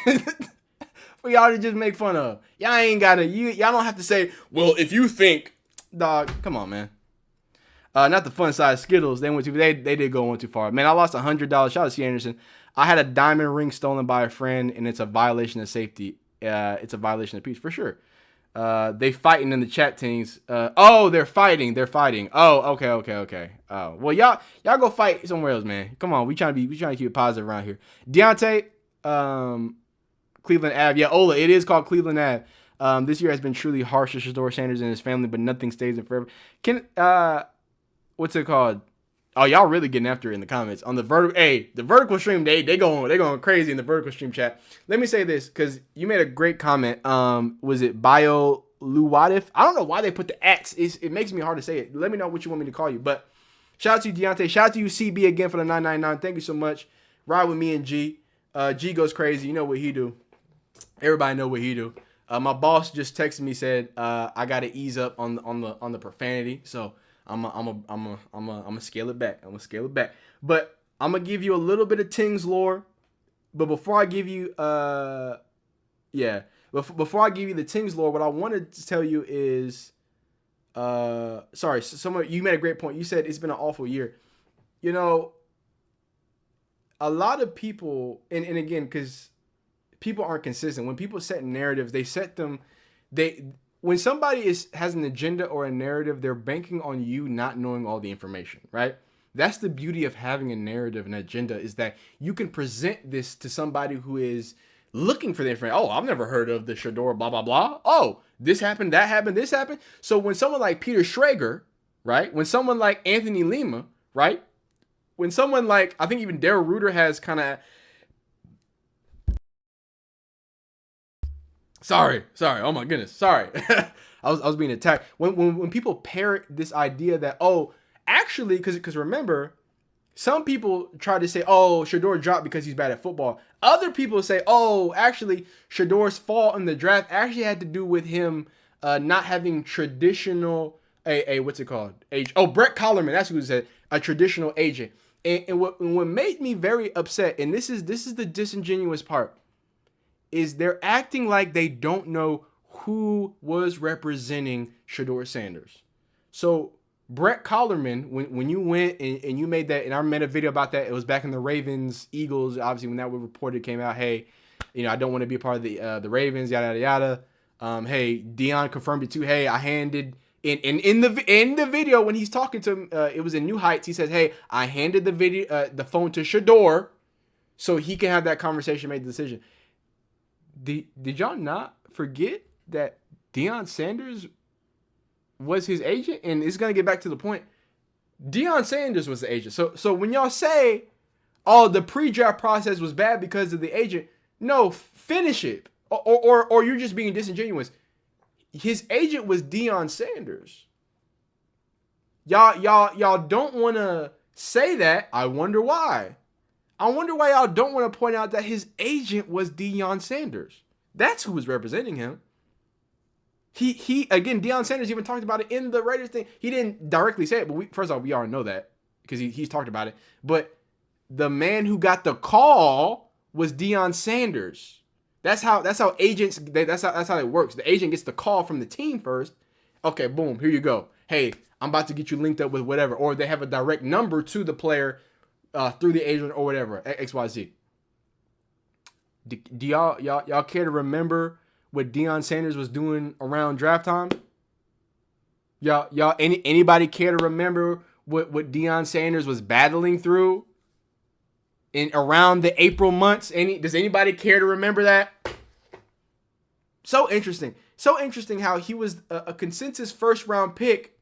for y'all to just make fun of. Y'all ain't gotta. Y'all don't have to say, well, if you think, dog. Come on, man. Not the fun size Skittles. They went too. They did go one too far. Man, I lost $100. Shout out to C. Anderson. I had a diamond ring stolen by a friend, and it's a violation of safety. It's a violation of peace for sure. They fighting in the chat things. They're fighting. Oh, okay. Oh, well, y'all go fight somewhere else, man. Come on, we trying to keep it positive around here. Deontay, Cleveland Ave. Yeah, Ola, it is called Cleveland Ave. This year has been truly harsh to Shedeur Sanders and his family, but nothing stays in forever. What's it called? Oh, y'all really getting after it in the comments on the vertical. Hey, the vertical stream, they going crazy in the vertical stream chat. Let me say this because you made a great comment. Was it Bio Luwadif? I don't know why they put the X. It makes me hard to say it. Let me know what you want me to call you. But shout out to you, Deontay. Shout out to you, CB, again for the 999. Thank you so much. Ride with me and G. G goes crazy. You know what he do. Everybody know what he do. My boss just texted me, said I got to ease up on the profanity. So I'm gonna scale it back. But I'm gonna give you a little bit of Tings lore. But before I give you before I give you the Tings lore, what I wanted to tell you is you made a great point. You said it's been an awful year. You know, a lot of people, and again, because people aren't consistent. When people set narratives, they set them. When somebody has an agenda or a narrative, they're banking on you not knowing all the information, right? That's the beauty of having a narrative, an agenda, is that you can present this to somebody who is looking for the information. Oh, I've never heard of the Shedeur, blah, blah, blah. Oh, this happened, that happened, this happened. So when someone like Peter Schrager, right? When someone like Anthony Lima, right? When someone like, I think even Darryl Reuter has kind of, Sorry. Oh my goodness. Sorry. I was being attacked. When people parrot this idea that, actually, because remember, some people try to say, Shedeur dropped because he's bad at football. Other people say, actually, Shedeur's fall in the draft actually had to do with him not having traditional what's it called? Brett Collerman. That's who said a traditional agent. And what made me very upset, and this is the disingenuous part, is they're acting like they don't know who was representing Shedeur Sanders. So Brett Collerman, when you went and you made that, and I made a video about that, it was back in the Ravens, Eagles, obviously when that reported came out, hey, I don't want to be a part of the Ravens, yada, yada, yada. Hey, Dion confirmed it too. Hey, I handed, in the video when he's talking to him, it was in New Heights, he says, hey, I handed the phone to Shedeur so he can have that conversation, make the decision. Did y'all not forget that Deion Sanders was his agent? And it's going to get back to the point. Deion Sanders was the agent. So when y'all say, the pre-draft process was bad because of the agent, no, finish it. or you're just being disingenuous. His agent was Deion Sanders. Y'all don't want to say that. I wonder why. I wonder why y'all don't want to point out that his agent was Deion Sanders. That's who was representing him. He again, Deion Sanders even talked about it in the Raiders thing. He didn't directly say it, but first off, we already know that because he's talked about it. But the man who got the call was Deion Sanders. That's how agents. That's how it works. The agent gets the call from the team first. Okay, boom, here you go. Hey, I'm about to get you linked up with whatever, or they have a direct number to the player through the agent or whatever. XYZ. Do y'all care to remember what Deion Sanders was doing around draft time? Anybody care to remember what Deion Sanders was battling through in around the April months? Does anybody care to remember that? So interesting how he was a consensus first round pick,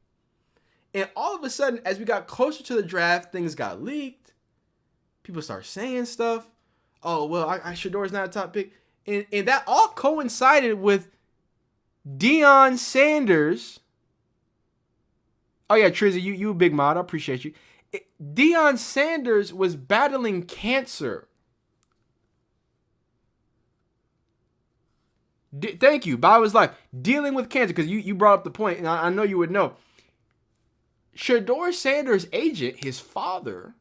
and all of a sudden, as we got closer to the draft, things got leaked. People start saying stuff. Oh well, Shedeur's not a top pick. And that all coincided with Deion Sanders. Oh yeah, Trizzy, you a big mod. I appreciate you. Deion Sanders was battling cancer. Thank you. By his life, dealing with cancer, because you brought up the point, and I know you would know. Shedeur Sanders' agent, his father,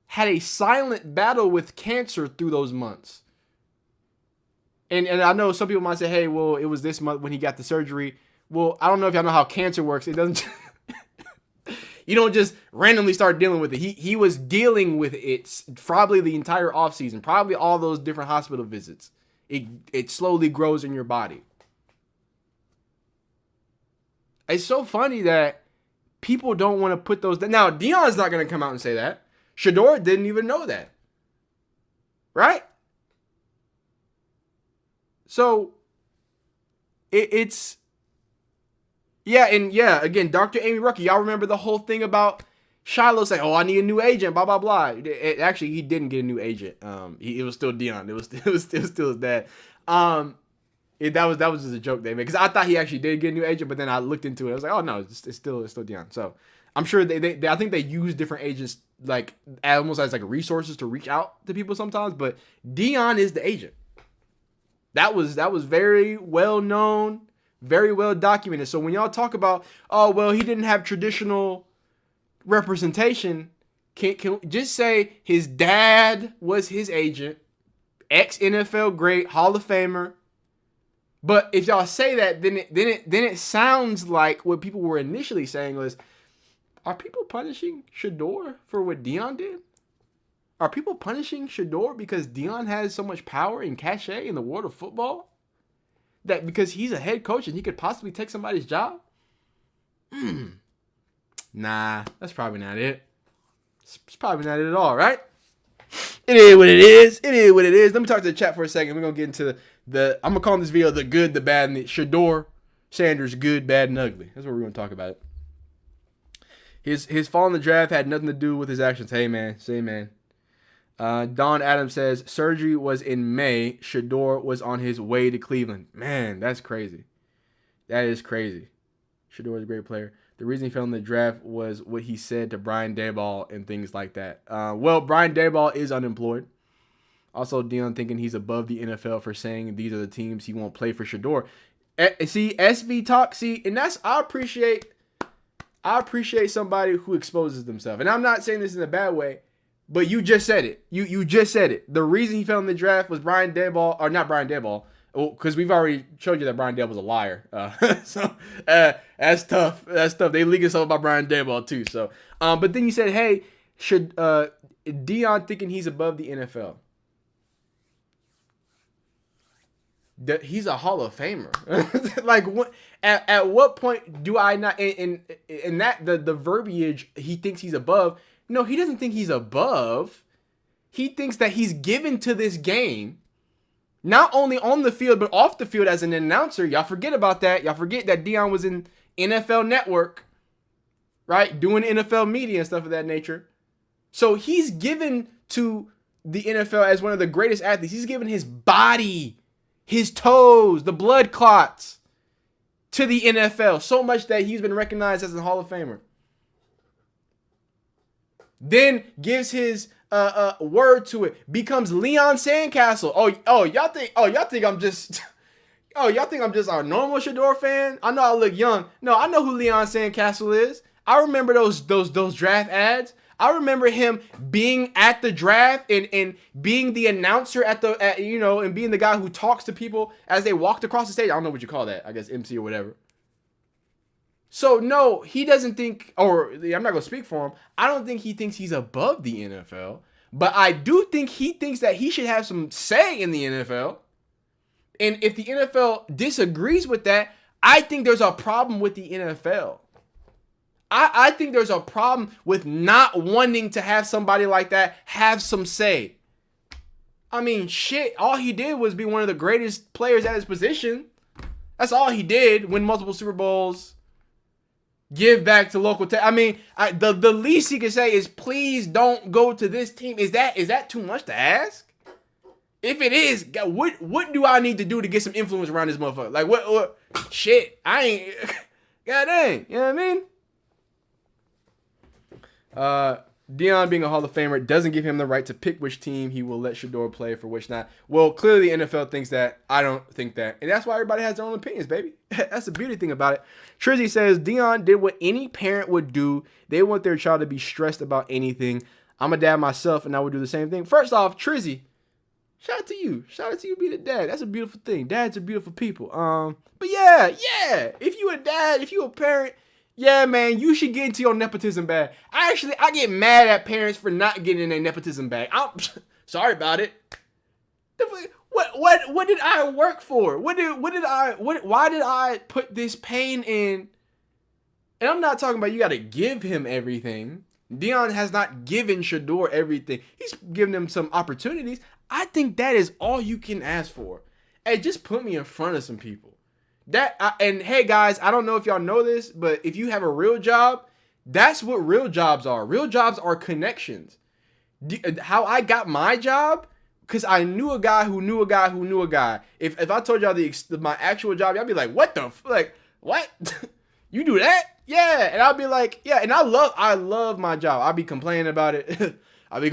had a silent battle with cancer through those months. And I know some people might say, hey, well, it was this month when he got the surgery. Well, I don't know if y'all know how cancer works. It doesn't. You don't just randomly start dealing with it. He was dealing with it probably the entire offseason, probably all those different hospital visits. It slowly grows in your body. It's so funny that people don't want to put those. Now, Deion's not going to come out and say that. Shedeur didn't even know that. Right? So, it's... Yeah, and yeah, again, Dr. Amy Rucker, y'all remember the whole thing about Shiloh saying, oh, I need a new agent, blah, blah, blah. Actually, he didn't get a new agent. It was still Deion. It was still his dad. That was just a joke they made. Because I thought he actually did get a new agent, but then I looked into it. I was like, oh, no, it's still Deion. So, I'm sure I think they use different agents like almost as like resources to reach out to people sometimes, but Deion is the agent. That was very well known, very well documented. So when y'all talk about, oh well, he didn't have traditional representation, can just say his dad was his agent, ex-NFL great, Hall of Famer. But if y'all say that, then it sounds like what people were initially saying was, are people punishing Shedeur for what Deion did? Are people punishing Shedeur because Deion has so much power and cachet in the world of football? That because he's a head coach and he could possibly take somebody's job? Nah, that's probably not it. It's probably not it at all, right? It is what it is. It is what it is. Let me talk to the chat for a second. We're going to get into I'm going to call this video the good, the bad, and the Shedeur Sanders good, bad, and ugly. That's what we're going to talk about it. His fall in the draft had nothing to do with his actions. Hey, man. Say, man. Don Adams says, surgery was in May. Shedeur was on his way to Cleveland. Man, that's crazy. That is crazy. Shedeur is a great player. The reason he fell in the draft was what he said to Brian Daboll and things like that. Well, Brian Daboll is unemployed. Also, Deion thinking he's above the NFL for saying these are the teams he won't play for Shedeur. See, SV talk. See, and that's I appreciate somebody who exposes themselves. And I'm not saying this in a bad way, but you just said it. You just said it. The reason he fell in the draft was Brian Daboll, or not Brian Daboll, because we've already showed you that Brian Daboll's a liar. So that's tough. That's tough. They leak us all about Brian Daboll too. So, but then you said, hey, should Deion thinking he's above the NFL? He's a Hall of Famer. Like, at what point do I not? And that the verbiage, he thinks he's above. No, he doesn't think he's above. He thinks that he's given to this game, not only on the field but off the field as an announcer. Y'all forget about that. Y'all forget that Deion was in NFL Network, right, doing NFL media and stuff of that nature. So he's given to the NFL as one of the greatest athletes. He's given his body his toes, the blood clots to the NFL, so much that he's been recognized as a Hall of Famer. Then gives his word to it, becomes Leon Sandcastle. Y'all think I'm just a normal Shedeur fan? I know I look young. No, I know who Leon Sandcastle is. I remember those draft ads. I remember him being at the draft and being the announcer and being the guy who talks to people as they walked across the stage. I don't know what you call that. I guess MC or whatever. So no, he doesn't think, or I'm not going to speak for him. I don't think he thinks he's above the NFL, but I do think he thinks that he should have some say in the NFL. And if the NFL disagrees with that, I think there's a problem with the NFL. I think there's a problem with not wanting to have somebody like that have some say. I mean, shit, all he did was be one of the greatest players at his position. That's all he did, win multiple Super Bowls, give back to local I mean, the least he can say is, please don't go to this team. Is that too much to ask? If it is, what do I need to do to get some influence around this motherfucker? Like, what shit, I ain't, god dang, you know what I mean? Deion being a Hall of Famer doesn't give him the right to pick which team he will let Shedeur play for, which not. Well, clearly the NFL thinks that. I don't think that. And that's why everybody has their own opinions, baby. That's the beauty thing about it. Trizzy says, Deion did what any parent would do. They want their child to be stressed about anything. I'm a dad myself, and I would do the same thing. First off, Trizzy, shout out to you. Shout out to you being a dad. That's a beautiful thing. Dads are beautiful people. But yeah. If you a dad, if you a parent, yeah, man, you should get into your nepotism bag. I get mad at parents for not getting in their nepotism bag. I'm sorry about it. What did I work for? Why did I put this pain in? And I'm not talking about you got to give him everything. Deion has not given Shedeur everything. He's given him some opportunities. I think that is all you can ask for. Hey, just put me in front of some people. And hey guys, I don't know if y'all know this, but if you have a real job, that's what real jobs are. Real jobs are connections. How I got my job, because I knew a guy who knew a guy who knew a guy. If I told y'all my actual job, y'all be like, what the what? You do that? Yeah. And I'll be like, yeah. And I love my job. I'll be complaining about it. Everybody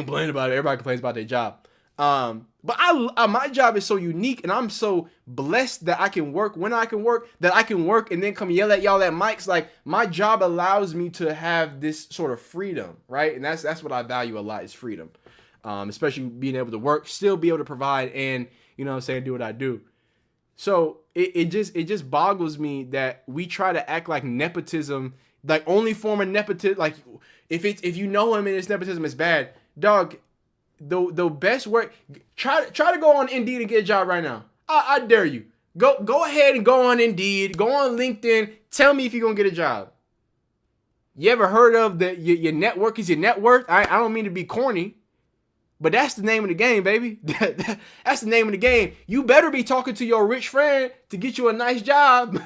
complains about their job. But my job is so unique, and I'm so blessed that I can work when I can work, and then come yell at y'all at mics. Like, my job allows me to have this sort of freedom, right? And that's what I value a lot, is freedom. Especially being able to work, still be able to provide, and, you know what I'm saying, do what I do. So it just boggles me that we try to act like nepotism, like only form of nepotism, like if you know him and it's nepotism, it's bad. Dog, the best work, try to go on Indeed and get a job right now. I dare you. Go ahead and go on Indeed, go on LinkedIn, tell me if you're gonna get a job. You ever heard of your network is your net worth? I don't mean to be corny, but that's the name of the game, baby. That's the name of the game. You better be talking to your rich friend to get you a nice job.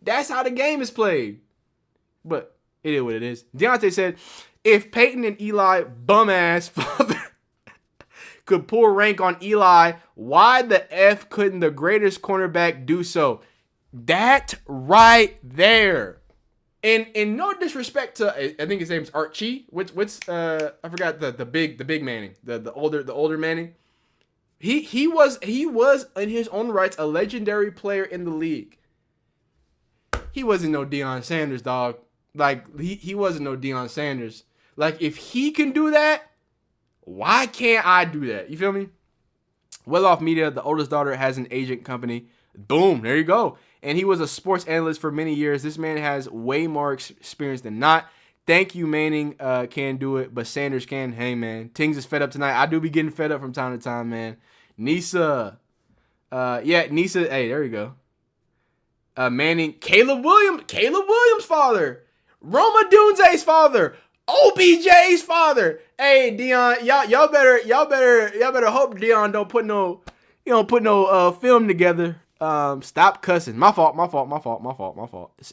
That's how the game is played. But it is what it is. Deontay said, if Peyton and Eli bum-ass father could pull rank on Eli, why the F couldn't the greatest cornerback do so? That right there. And in no disrespect to, I think his name's Archie. What's I forgot the big Manning, the older Manning. He was in his own rights a legendary player in the league. He wasn't no Deion Sanders, dog. Like, he wasn't no Deion Sanders. Like, if he can do that, why can't I do that? You feel me? Well Off Media, the oldest daughter has an agent company. Boom, there you go. And he was a sports analyst for many years. This man has way more experience than not. Thank you, Manning can do it, but Sanders can. Hey, man, Tings is fed up tonight. I do be getting fed up from time to time, man. Nisa. Nisa. Hey, there you go. Manning. Caleb Williams' father. Roma Dunze's father. OBJ's father. Hey, Deion, y'all better hope Deion don't put no film together. Stop cussing. My fault.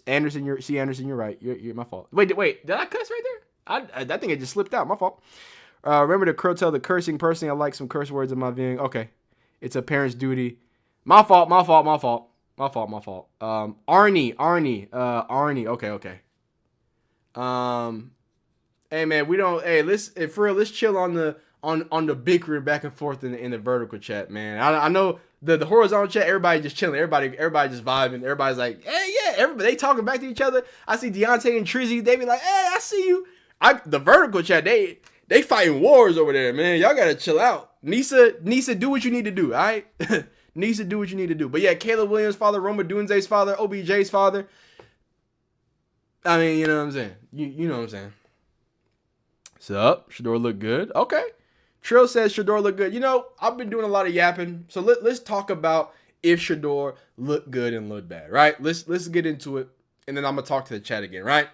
Anderson, you're right. You're my fault. Wait, did I cuss right there? I think it just slipped out. My fault. Remember to curtail the cursing. Personally, I like some curse words in my viewing. Okay. It's a parent's duty. My fault. Arnie. Okay. Hey man, let's chill on the bickering back and forth in the vertical chat, man. I know the horizontal chat, everybody just chilling, everybody just vibing, everybody's like, hey yeah, everybody they talking back to each other. I see Deontay and Trizzy, they be like, hey, I see you. The vertical chat, they fighting wars over there, man. Y'all gotta chill out. Nisa, do what you need to do, all right? Nisa, do what you need to do. But yeah, Caleb Williams' father, Roma Dunze's father, OBJ's father. I mean, you know what I'm saying. You know what I'm saying. Sup? Shedeur look good. Okay. Trill says Shedeur look good. You know, I've been doing a lot of yapping. So let's talk about if Shedeur looked good and looked bad, right? Let's get into it. And then I'm going to talk to the chat again, right?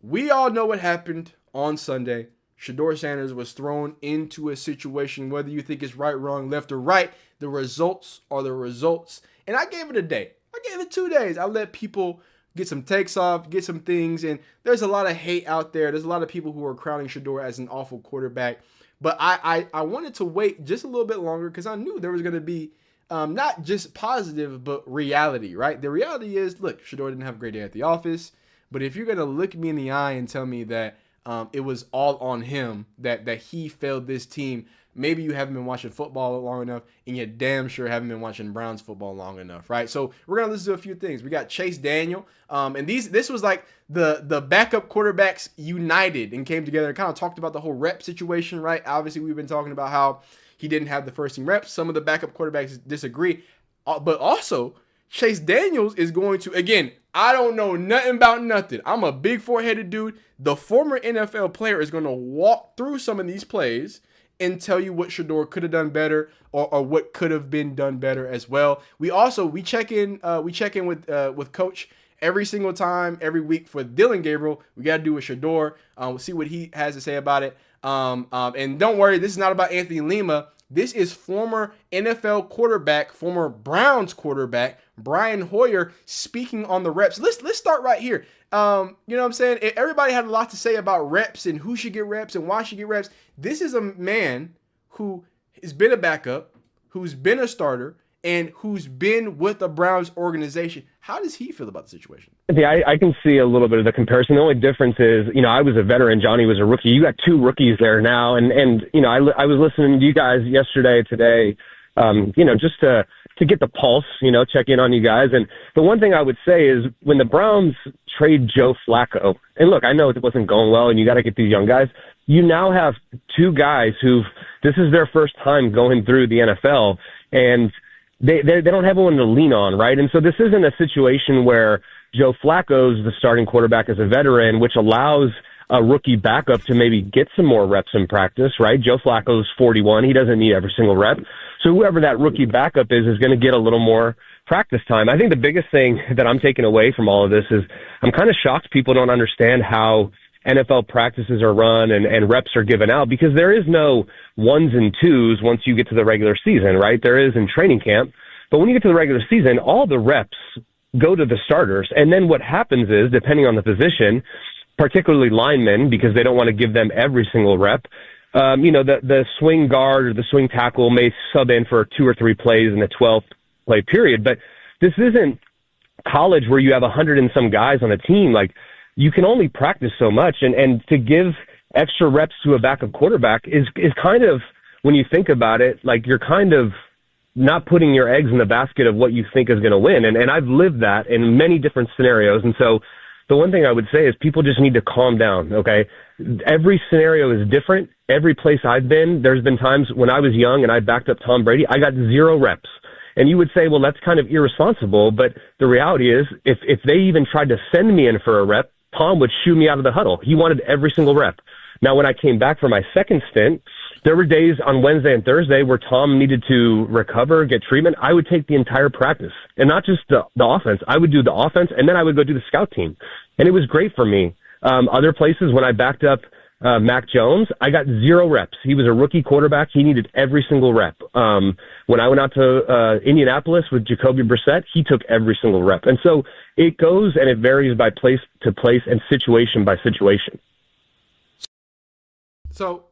We all know what happened on Sunday. Shedeur Sanders was thrown into a situation, whether you think it's right, wrong, left, or right. The results are the results. And I gave it a day. I gave it 2 days. I let people get some takes off, get some things. And there's a lot of hate out there. There's a lot of people who are crowning Shedeur as an awful quarterback. But I wanted to wait just a little bit longer because I knew there was going to be not just positive, but reality, right? The reality is, look, Shedeur didn't have a great day at the office. But if you're going to look me in the eye and tell me that it was all on him, that he failed this team, maybe you haven't been watching football long enough, and you damn sure haven't been watching Browns football long enough, right? So we're going to listen to a few things. We got Chase Daniel, and this was like the backup quarterbacks united and came together and kind of talked about the whole rep situation, right? Obviously, we've been talking about how he didn't have the first team reps. Some of the backup quarterbacks disagree, but also Chase Daniels is going to, again, I don't know nothing about nothing. I'm a big four-headed dude. The former NFL player is going to walk through some of these plays and tell you what Shedeur could have done better or what could have been done better as well. We check in with Coach every single time, every week for Dylan Gabriel. We got to do with Shedeur. We'll see what he has to say about it. And don't worry, this is not about Anthony Lima. This is former NFL quarterback, former Browns quarterback, Brian Hoyer, speaking on the reps. Let's start right here. You know what I'm saying? Everybody had a lot to say about reps and who should get reps and why should get reps. This is a man who has been a backup, who's been a starter, and who's been with the Browns organization. How does he feel about the situation? Yeah, I can see a little bit of the comparison. The only difference is, I was a veteran. Johnny was a rookie. You got two rookies there now. And I was listening to you guys yesterday, today, just to get the pulse, check in on you guys. And the one thing I would say is when the Browns trade Joe Flacco, and look, I know it wasn't going well and you got to get these young guys. You now have two guys this is their first time going through the NFL, and they don't have anyone to lean on, right? And so this isn't a situation where Joe Flacco's the starting quarterback as a veteran, which allows a rookie backup to maybe get some more reps in practice, right? Joe Flacco's 41. He doesn't need every single rep. So whoever that rookie backup is going to get a little more practice time. I think the biggest thing that I'm taking away from all of this is I'm kind of shocked people don't understand how NFL practices are run and reps are given out, because there is no ones and twos once you get to the regular season, right? There is in training camp. But when you get to the regular season, all the reps go to the starters. And then what happens is, depending on the position, particularly linemen, because they don't want to give them every single rep, the swing guard or the swing tackle may sub in for 2 or 3 plays in the 12th play period. But this isn't college where you have 100 and some guys on a team. Like, you can only practice so much, and to give extra reps to a backup quarterback is kind of, when you think about it, like you're kind of not putting your eggs in the basket of what you think is going to win. And I've lived that in many different scenarios. And so the one thing I would say is people just need to calm down, okay? Every scenario is different. Every place I've been, there's been times when I was young and I backed up Tom Brady, I got 0 reps. And you would say, well, that's kind of irresponsible. But the reality is, if they even tried to send me in for a rep, Tom would shoo me out of the huddle. He wanted every single rep. Now, when I came back for my second stint, there were days on Wednesday and Thursday where Tom needed to recover, get treatment. I would take the entire practice, and not just the offense. I would do the offense, and then I would go do the scout team. And it was great for me. Other places, when I backed up Mac Jones, I got 0 reps. He was a rookie quarterback. He needed every single rep. When I went out to Indianapolis with Jacoby Brissett, he took every single rep. And so it goes and it varies by place to place and situation by situation. So,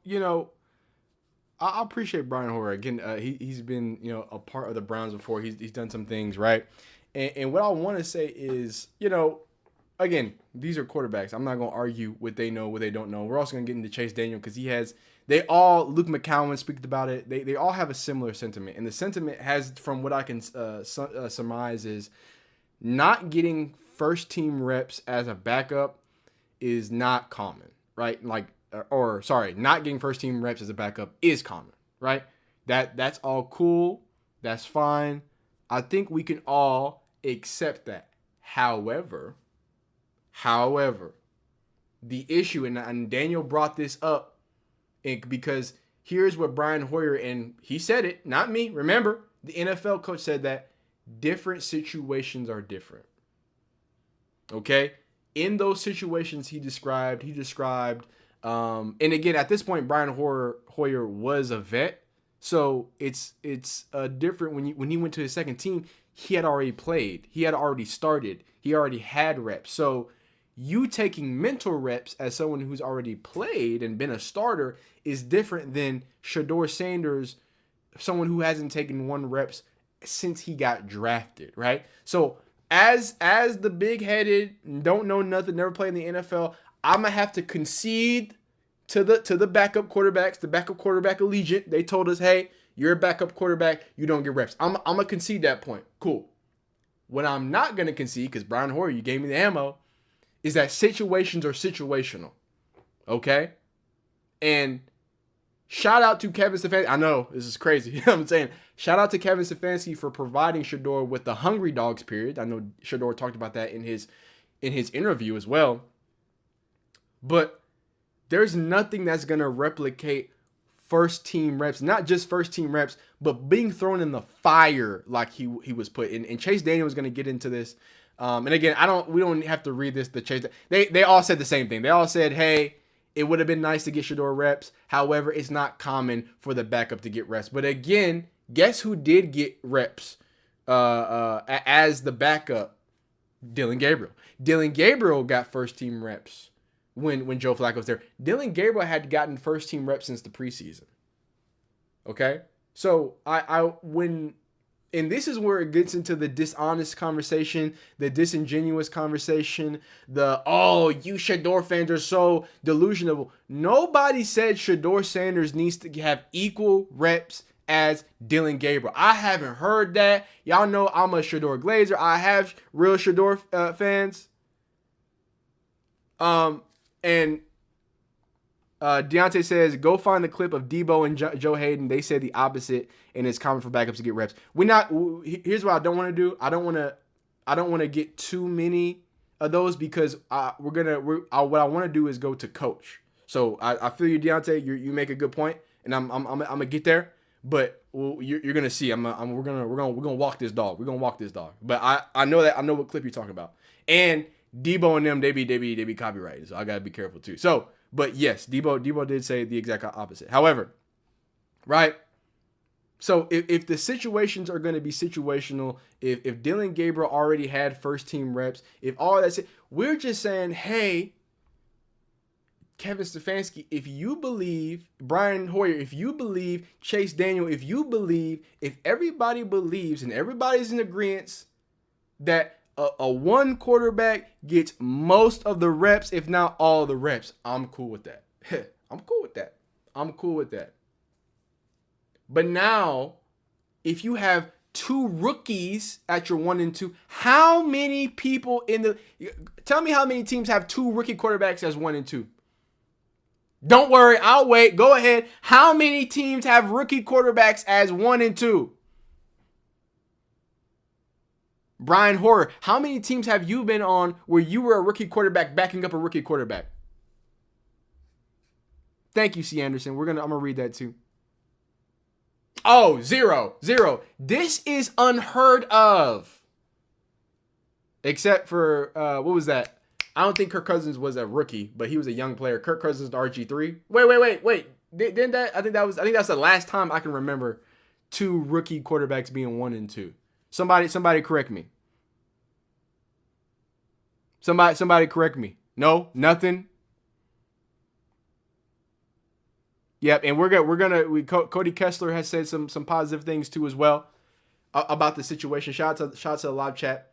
I appreciate Brian Hoyer again. He's been a part of the Browns before. He's done some things right, and what I want to say is again, these are quarterbacks. I'm not gonna argue what they know, what they don't know. We're also gonna get into Chase Daniel because Luke McCowan speaks about it. They all have a similar sentiment, and the sentiment has, from what I can surmise, is not getting first team reps as a backup is not common, right? Not getting first team reps as a backup is common, right? That's all cool. That's fine. I think we can all accept that. However, the issue, and Daniel brought this up, because here's what Brian Hoyer, and he said it, not me. Remember, the NFL coach said that different situations are different. Okay? In those situations he described, and again, at this point, Brian Hoyer was a vet, so it's different when he went to his second team. He had already played, he had already started, he already had reps. So you taking mental reps as someone who's already played and been a starter is different than Shedeur Sanders, someone who hasn't taken one reps since he got drafted, right? So as the big-headed, don't know nothing, never played in the NFL, I'm gonna have to concede to the backup quarterbacks, the backup quarterback allegiant. They told us, hey, you're a backup quarterback, you don't get reps. I'm gonna concede that point. Cool. What I'm not gonna concede, because Brian Hoyer, you gave me the ammo, is that situations are situational. Okay? And shout out to Kevin Stefanski. I know this is crazy. I'm saying shout out to Kevin Stefanski for providing Shedeur with the hungry dogs period. I know Shedeur talked about that in his interview as well. But there's nothing that's gonna replicate first team reps, not just first team reps, but being thrown in the fire like he was put in. And Chase Daniel was gonna get into this. And again, we don't have to read this. They all said the same thing. They all said, hey, it would have been nice to get Shedeur reps. However, it's not common for the backup to get reps. But again, guess who did get reps as the backup? Dillon Gabriel. Dillon Gabriel got first team reps when Joe Flacco was there. Dillon Gabriel had gotten first team reps since the preseason. Okay? So and this is where it gets into the dishonest conversation, the disingenuous conversation, you Shedeur fans are so delusional. Nobody said Shedeur Sanders needs to have equal reps as Dillon Gabriel. I haven't heard that. Y'all know I'm a Shedeur Glazer. I have real Shedeur fans. And Deontay says, go find the clip of Debo and Joe Hayden. They said the opposite, and it's common for backups to get reps. Here's what I don't want to do. I don't want to get too many of those, because what I want to do is go to coach. So I feel you, Deontay. You make a good point, and I'm gonna get there. But you're gonna see. We're gonna walk this dog. We're gonna walk this dog. But I know what clip you're talking about. And Debo and them, they be copyrighted, so I gotta be careful too. So. But yes, Debo did say the exact opposite. However, right? So if the situations are going to be situational, if Dillon Gabriel already had first team reps, if all that's it, we're just saying, hey, Kevin Stefanski, if you believe, Brian Hoyer, if you believe, Chase Daniel, if everybody believes and everybody's in agreement that a one quarterback gets most of the reps, if not all the reps, I'm cool with that. I'm cool with that. But now, if you have two rookies at your 1 and 2, how many people tell me how many teams have two rookie quarterbacks as 1 and 2? Don't worry, I'll wait. Go ahead. How many teams have rookie quarterbacks as 1 and 2? Brian Hoyer, how many teams have you been on where you were a rookie quarterback backing up a rookie quarterback? Thank you, C. Anderson. I'm gonna read that too. Oh, zero. This is unheard of. Except for what was that? I don't think Kirk Cousins was a rookie, but he was a young player. Kirk Cousins to RG3. Wait. Didn't that? I think that's the last time I can remember two rookie quarterbacks being 1 and 2. Somebody correct me. Somebody correct me. No, nothing. Yep, and we're gonna Cody Kessler has said some positive things too as well about the situation. Shout out to the live chat.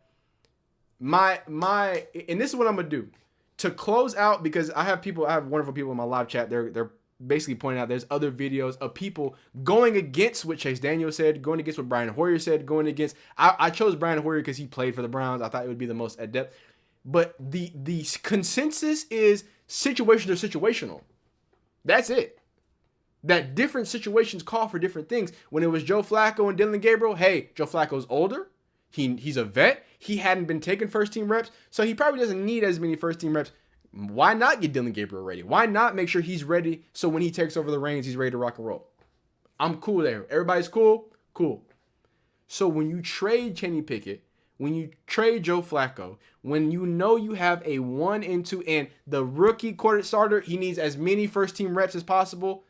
My and this is what I'm gonna do to close out, because I have wonderful people in my live chat. They're basically pointing out there's other videos of people going against what Chase Daniel said, going against what Brian Hoyer said, going against. I chose Brian Hoyer because he played for the Browns. I thought it would be the most adept. But the consensus is situations are situational. That's it. That different situations call for different things. When it was Joe Flacco and Dylan Gabriel, hey, Joe Flacco's older. He's a vet. He hadn't been taking first-team reps, so he probably doesn't need as many first-team reps. Why not get Dylan Gabriel ready? Why not make sure he's ready so when he takes over the reins, he's ready to rock and roll? I'm cool there. Everybody's cool? Cool. So when you trade Kenny Pickett, when you trade Joe Flacco, when you know you have a 1 and 2 and the rookie quarter starter, he needs as many first-team reps as possible.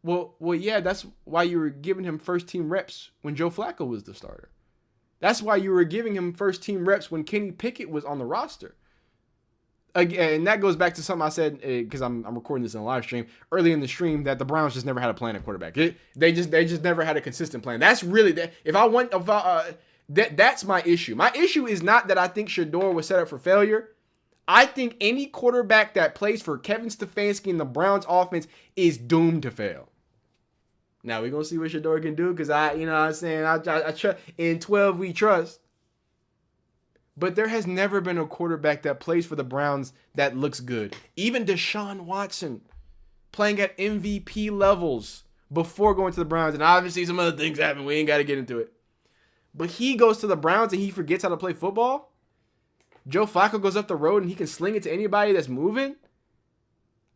Well, yeah, that's why you were giving him first-team reps when Joe Flacco was the starter. That's why you were giving him first-team reps when Kenny Pickett was on the roster. Again, and that goes back to something I said, because I'm recording this in a live stream early in the stream, that the Browns just never had a plan at quarterback. They just never had a consistent plan. That's really that. That's my issue. My issue is not that I think Shedeur was set up for failure. I think any quarterback that plays for Kevin Stefanski and the Browns offense is doomed to fail. Now we're gonna see what Shedeur can do, because I trust in 12 we trust. But there has never been a quarterback that plays for the Browns that looks good. Even Deshaun Watson playing at MVP levels before going to the Browns. And obviously some other things happen. We ain't got to get into it. But he goes to the Browns and he forgets how to play football. Joe Flacco goes up the road and he can sling it to anybody that's moving.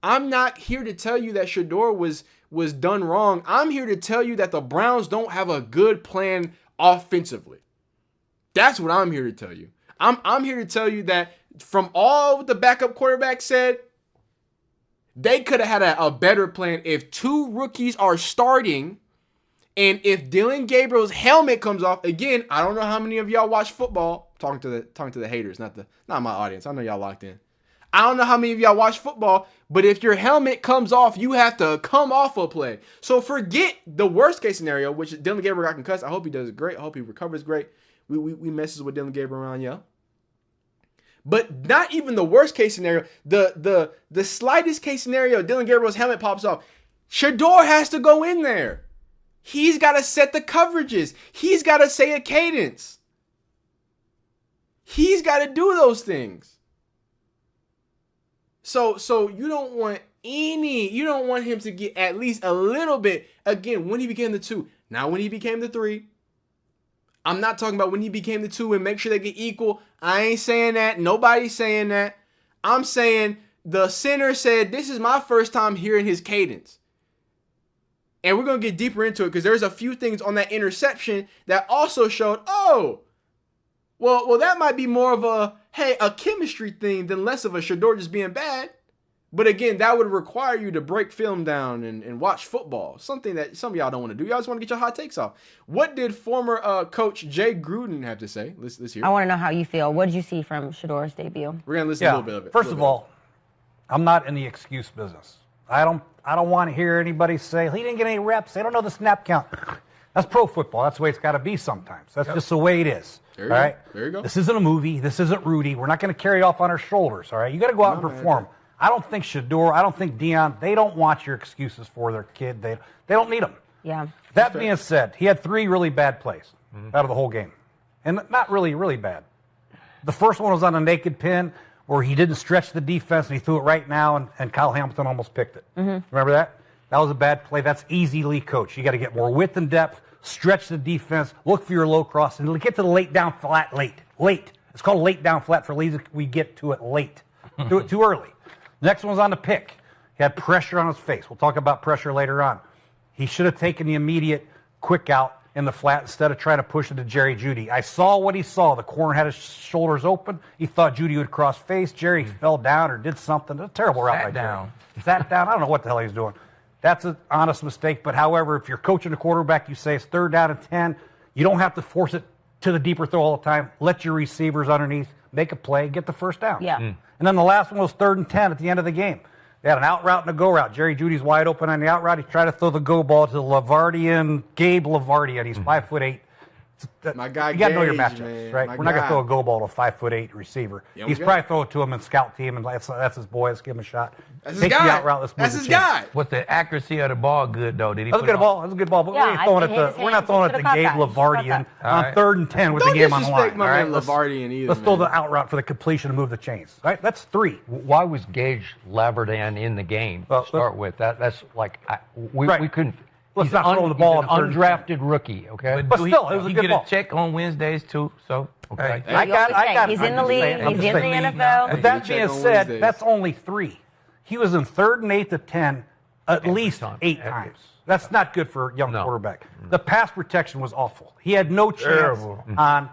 I'm not here to tell you that Shedeur was done wrong. I'm here to tell you that the Browns don't have a good plan offensively. That's what I'm here to tell you. I'm here to tell you that from all the backup quarterback said, they could have had a better plan if 2 rookies are starting, and if Dylan Gabriel's helmet comes off. Again, I don't know how many of y'all watch football. Talking to the haters, not my audience. I know y'all locked in. I don't know how many of y'all watch football, but if your helmet comes off, you have to come off a play. So forget the worst case scenario, which Dylan Gabriel got concussed. I hope he does great. I hope he recovers great. We messes with Dylan Gabriel around, yeah. But not even the worst case scenario. The slightest case scenario, Dylan Gabriel's helmet pops off. Shedeur has to go in there. He's got to set the coverages. He's got to say a cadence. He's got to do those things. So you don't want him to get at least a little bit, again, when he became the 2, not when he became the 3. I'm not talking about when he became the 2 and make sure they get equal. I ain't saying that. Nobody's saying that. I'm saying the center said, this is my first time hearing his cadence. And we're going to get deeper into it because there's a few things on that interception that also showed, well, that might be more of a chemistry thing than less of a Shedeur just being bad. But again, that would require you to break film down and watch football. Something that some of y'all don't want to do. Y'all just want to get your hot takes off. What did former coach Jay Gruden have to say? Let's hear. I want to know how you feel. What did you see from Shedeur's debut? We're going to listen to a little bit of it. First of all, I'm not in the excuse business. I don't want to hear anybody say, he didn't get any reps. They don't know the snap count. That's pro football. That's the way it's got to be sometimes. That's just the way it is. All right? There you go. This isn't a movie. This isn't Rudy. We're not going to carry it off on our shoulders. All right? You got to go out and perform. I don't think Shedeur, I don't think Dion, they don't want your excuses for their kid. They don't need them. Yeah. That being said, he had 3 really bad plays out of the whole game. And not really, really bad. The first one was on a naked pin where he didn't stretch the defense and he threw it right now and Kyle Hamilton almost picked it. Remember that? That was a bad play. That's easily coached. You got to get more width and depth, stretch the defense, look for your low cross, and get to the late down flat late. It's called late down flat for a reason. We get to it late. Do it too early. Next one was on the pick. He had pressure on his face. We'll talk about pressure later on. He should have taken the immediate quick out in the flat instead of trying to push it to Jerry Jeudy. I saw what he saw. The corner had his shoulders open. He thought Jeudy would cross face. Jerry fell down or did something. A terrible route by Jerry. Sat down. I don't know what the hell he's doing. That's an honest mistake. But, however, if you're coaching a quarterback, you say it's 3rd down and 10. You don't have to force it to the deeper throw all the time. Let your receivers underneath make a play, get the first down. Yeah. And then the last one was 3rd and 10 at the end of the game. They had an out route and a go route. Jerry Judy's wide open on the out route. He tried to throw the go ball to the Gabe Lavardian. He's 5'8". My guy, you got to know your Gage, matchups, man. right? My We're not going to guy. throw a go ball to a 5'8" receiver. Yeah, He's we probably got- throw it to him in scout team, and that's his boy. Let's give him a shot. That's his Take guy. the out route. Let's move That's the his chains. guy. Was the accuracy of the ball good though? Did he? That was a put good it ball. That was a good ball, but Yeah, we ain't throwing I it think his we're not hands- throwing he it to could've Gabe caught that. He could've Lavardian caught on that. 3rd and 10 with Don't the game on the disrespect line. my all right? man Let's- Lavardian either. Let's throw man. the out route for the completion and move the chains. Right? That's 3. Why was Gage Laverdan in the game Well, to start with? That's like we Right. couldn't. Let's he's not throw the ball He's on an 3rd and 10. undrafted rookie. Okay, But still, it was a he good get ball. a check on Wednesdays too. So okay. Hey, you always say, he's in the league, I'm he's just in the saying. NFL. But that Check being on said, Wednesdays. that's only 3. He was in 3rd and 8th to 10 at least time. 8 Every- times. That's not good for a young No. quarterback. The pass protection was awful. He had no chance Terrible. on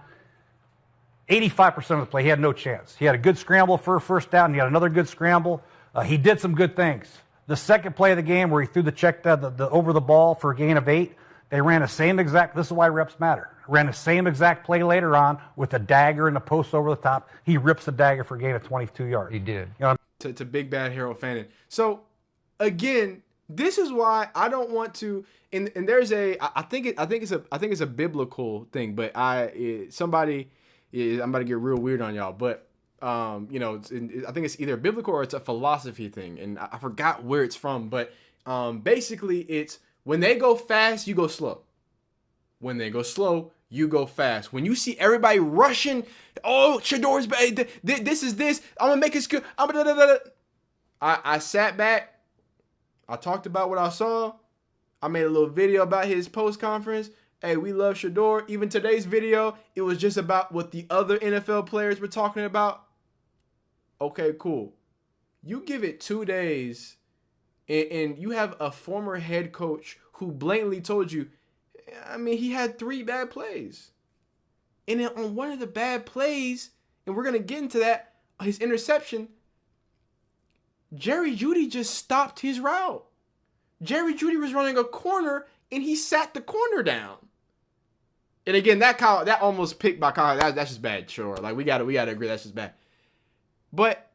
85% of the play. He had no chance. He had a good scramble for a first down. He had another good scramble. He did some good things. The second play of the game where he threw the check down, the over the ball for a gain of 8, they ran the same exact. This is why reps matter. Ran the same exact play later on with a dagger and the post over the top. He rips the dagger for a gain of 22 yards. He did. You know, to Big Bad Harold Fannin. So again, this is why I don't want to. And there's I think it's a biblical thing, but I'm about to get real weird on y'all, but I think it's either biblical or it's a philosophy thing, and I forgot where it's from, but basically it's when they go fast, you go slow. When they go slow, you go fast. When you see everybody rushing, oh, Shedeur's bad. This is this. I'm gonna make it good. I sat back. I talked about what I saw. I made a little video about his post conference. Hey, we love Shedeur. Even today's video, it was just about what the other NFL players were talking about. Okay, cool. You give it 2 days, and you have a former head coach who blatantly told you, I mean, he had 3 bad plays. And then on one of the bad plays, and we're going to get into that, his interception, Jerry Jeudy just stopped his route. Jerry Jeudy was running a corner, and he sat the corner down. And again, that almost picked by Kyle. That's just bad, sure. Like we gotta agree that's just bad. But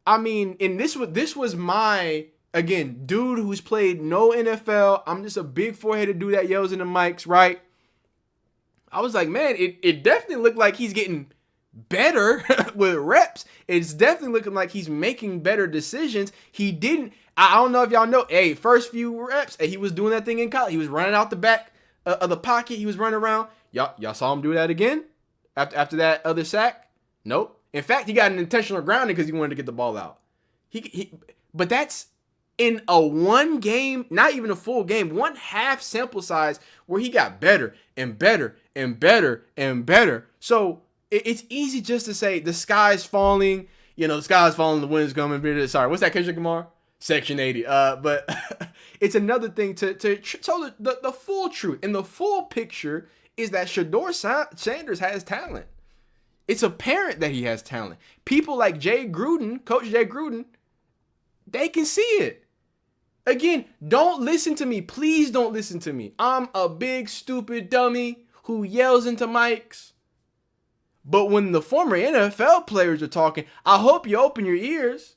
I mean, and this was my, again, dude who's played no NFL. I'm just a big foreheaded dude that yells in the mics, right? I was like, man, it definitely looked like he's getting better with reps. It's definitely looking like he's making better decisions. He didn't. I don't know if y'all know. Hey, first few reps, he was doing that thing in college. He was running out the back of the pocket. He was running around. Y'all saw him do that again after that other sack? Nope. In fact, he got an intentional grounding because he wanted to get the ball out. But that's in a one game, not even a full game, 1/2 sample size where he got better and better and better and better. So it's easy just to say the sky's falling. You know, the sky's falling, the wind's coming. Sorry, what's that, Kendrick Lamar? Section 80. But it's another thing to tell the full truth. And the full picture is that Shedeur Sanders has talent. It's apparent that he has talent. People like Jay Gruden, Coach Jay Gruden, they can see it. Again, don't listen to me. Please don't listen to me. I'm a big, stupid dummy who yells into mics. But when the former NFL players are talking, I hope you open your ears.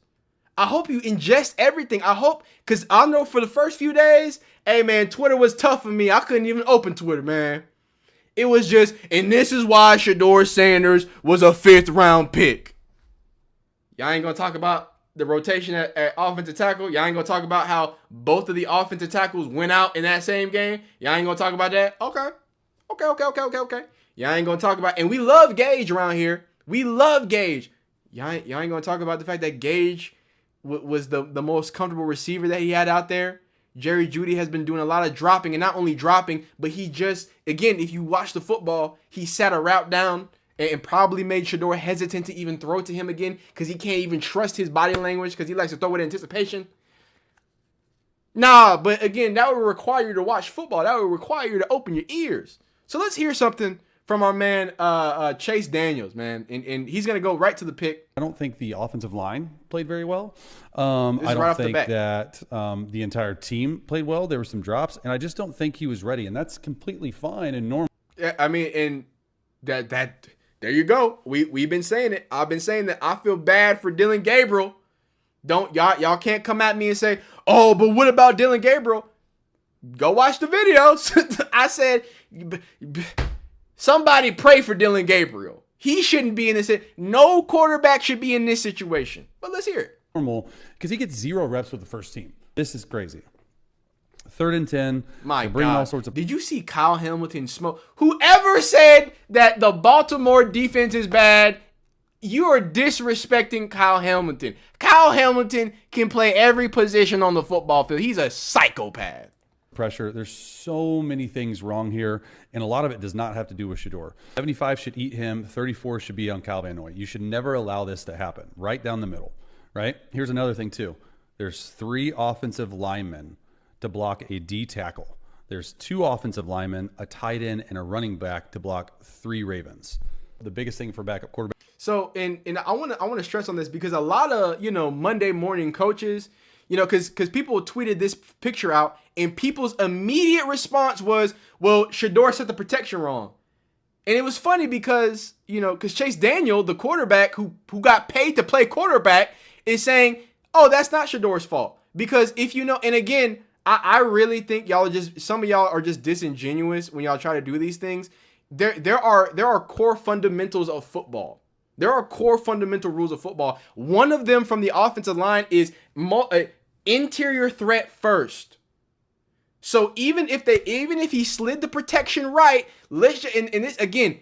I hope you ingest everything. I hope, because I know for the first few days, hey, man, Twitter was tough for me. I couldn't even open Twitter, man. It was just, and this is why Shedeur Sanders was a 5th round pick. Y'all ain't going to talk about the rotation at offensive tackle. Y'all ain't going to talk about how both of the offensive tackles went out in that same game. Y'all ain't going to talk about that? Okay. Y'all ain't going to talk about, and we love Gage around here. We love Gage. Y'all ain't going to talk about the fact that Gage was the most comfortable receiver that he had out there. Jerry Jeudy has been doing a lot of dropping, and not only dropping, but he just, again, if you watch the football, he sat a route down and probably made Shedeur hesitant to even throw to him again because he can't even trust his body language because he likes to throw with anticipation. Nah, but again, that would require you to watch football. That would require you to open your ears. So let's hear something from our man Chase Daniels, man. And he's going to go right to the pick. I don't think the offensive line played very well. I right don't off the think bat. that the entire team played well. There were some drops, and I just don't think he was ready, and that's completely fine and normal. Yeah, I mean, and that there you go. We've been saying it. I've been saying that I feel bad for Dylan Gabriel. Y'all can't come at me and say, oh, but what about Dylan Gabriel? Go watch the videos. I said, somebody pray for Dylan Gabriel. He shouldn't be in this. No quarterback should be in this situation. But let's hear it. Normal, because he gets 0 reps with the first team. This is crazy. 3rd and 10. My They're bringing God. all sorts of. Did you see Kyle Hamilton smoke? Whoever said that the Baltimore defense is bad, you are disrespecting Kyle Hamilton. Kyle Hamilton can play every position on the football field. He's a psychopath. Pressure. There's so many things wrong here, and a lot of it does not have to do with Shedeur. 75 should eat him. 34 should be on Kyle Van Noy. You should never allow this to happen. Right down the middle. Right? Here's another thing too. There's 3 offensive linemen to block a D tackle. There's 2 offensive linemen, a tight end, and a running back to block 3 Ravens. The biggest thing for backup quarterback. So, and I want to stress on this because a lot of, Monday morning coaches, because people tweeted this picture out and people's immediate response was, well, Shedeur set the protection wrong. And it was funny because, because Chase Daniel, the quarterback who got paid to play quarterback, is saying, oh, that's not Shedeur's fault. Because if and again, I really think some of y'all are just disingenuous when y'all try to do these things. There are core fundamentals of football. There are core fundamental rules of football. One of them from the offensive line is interior threat first. So even if he slid the protection right, and this again,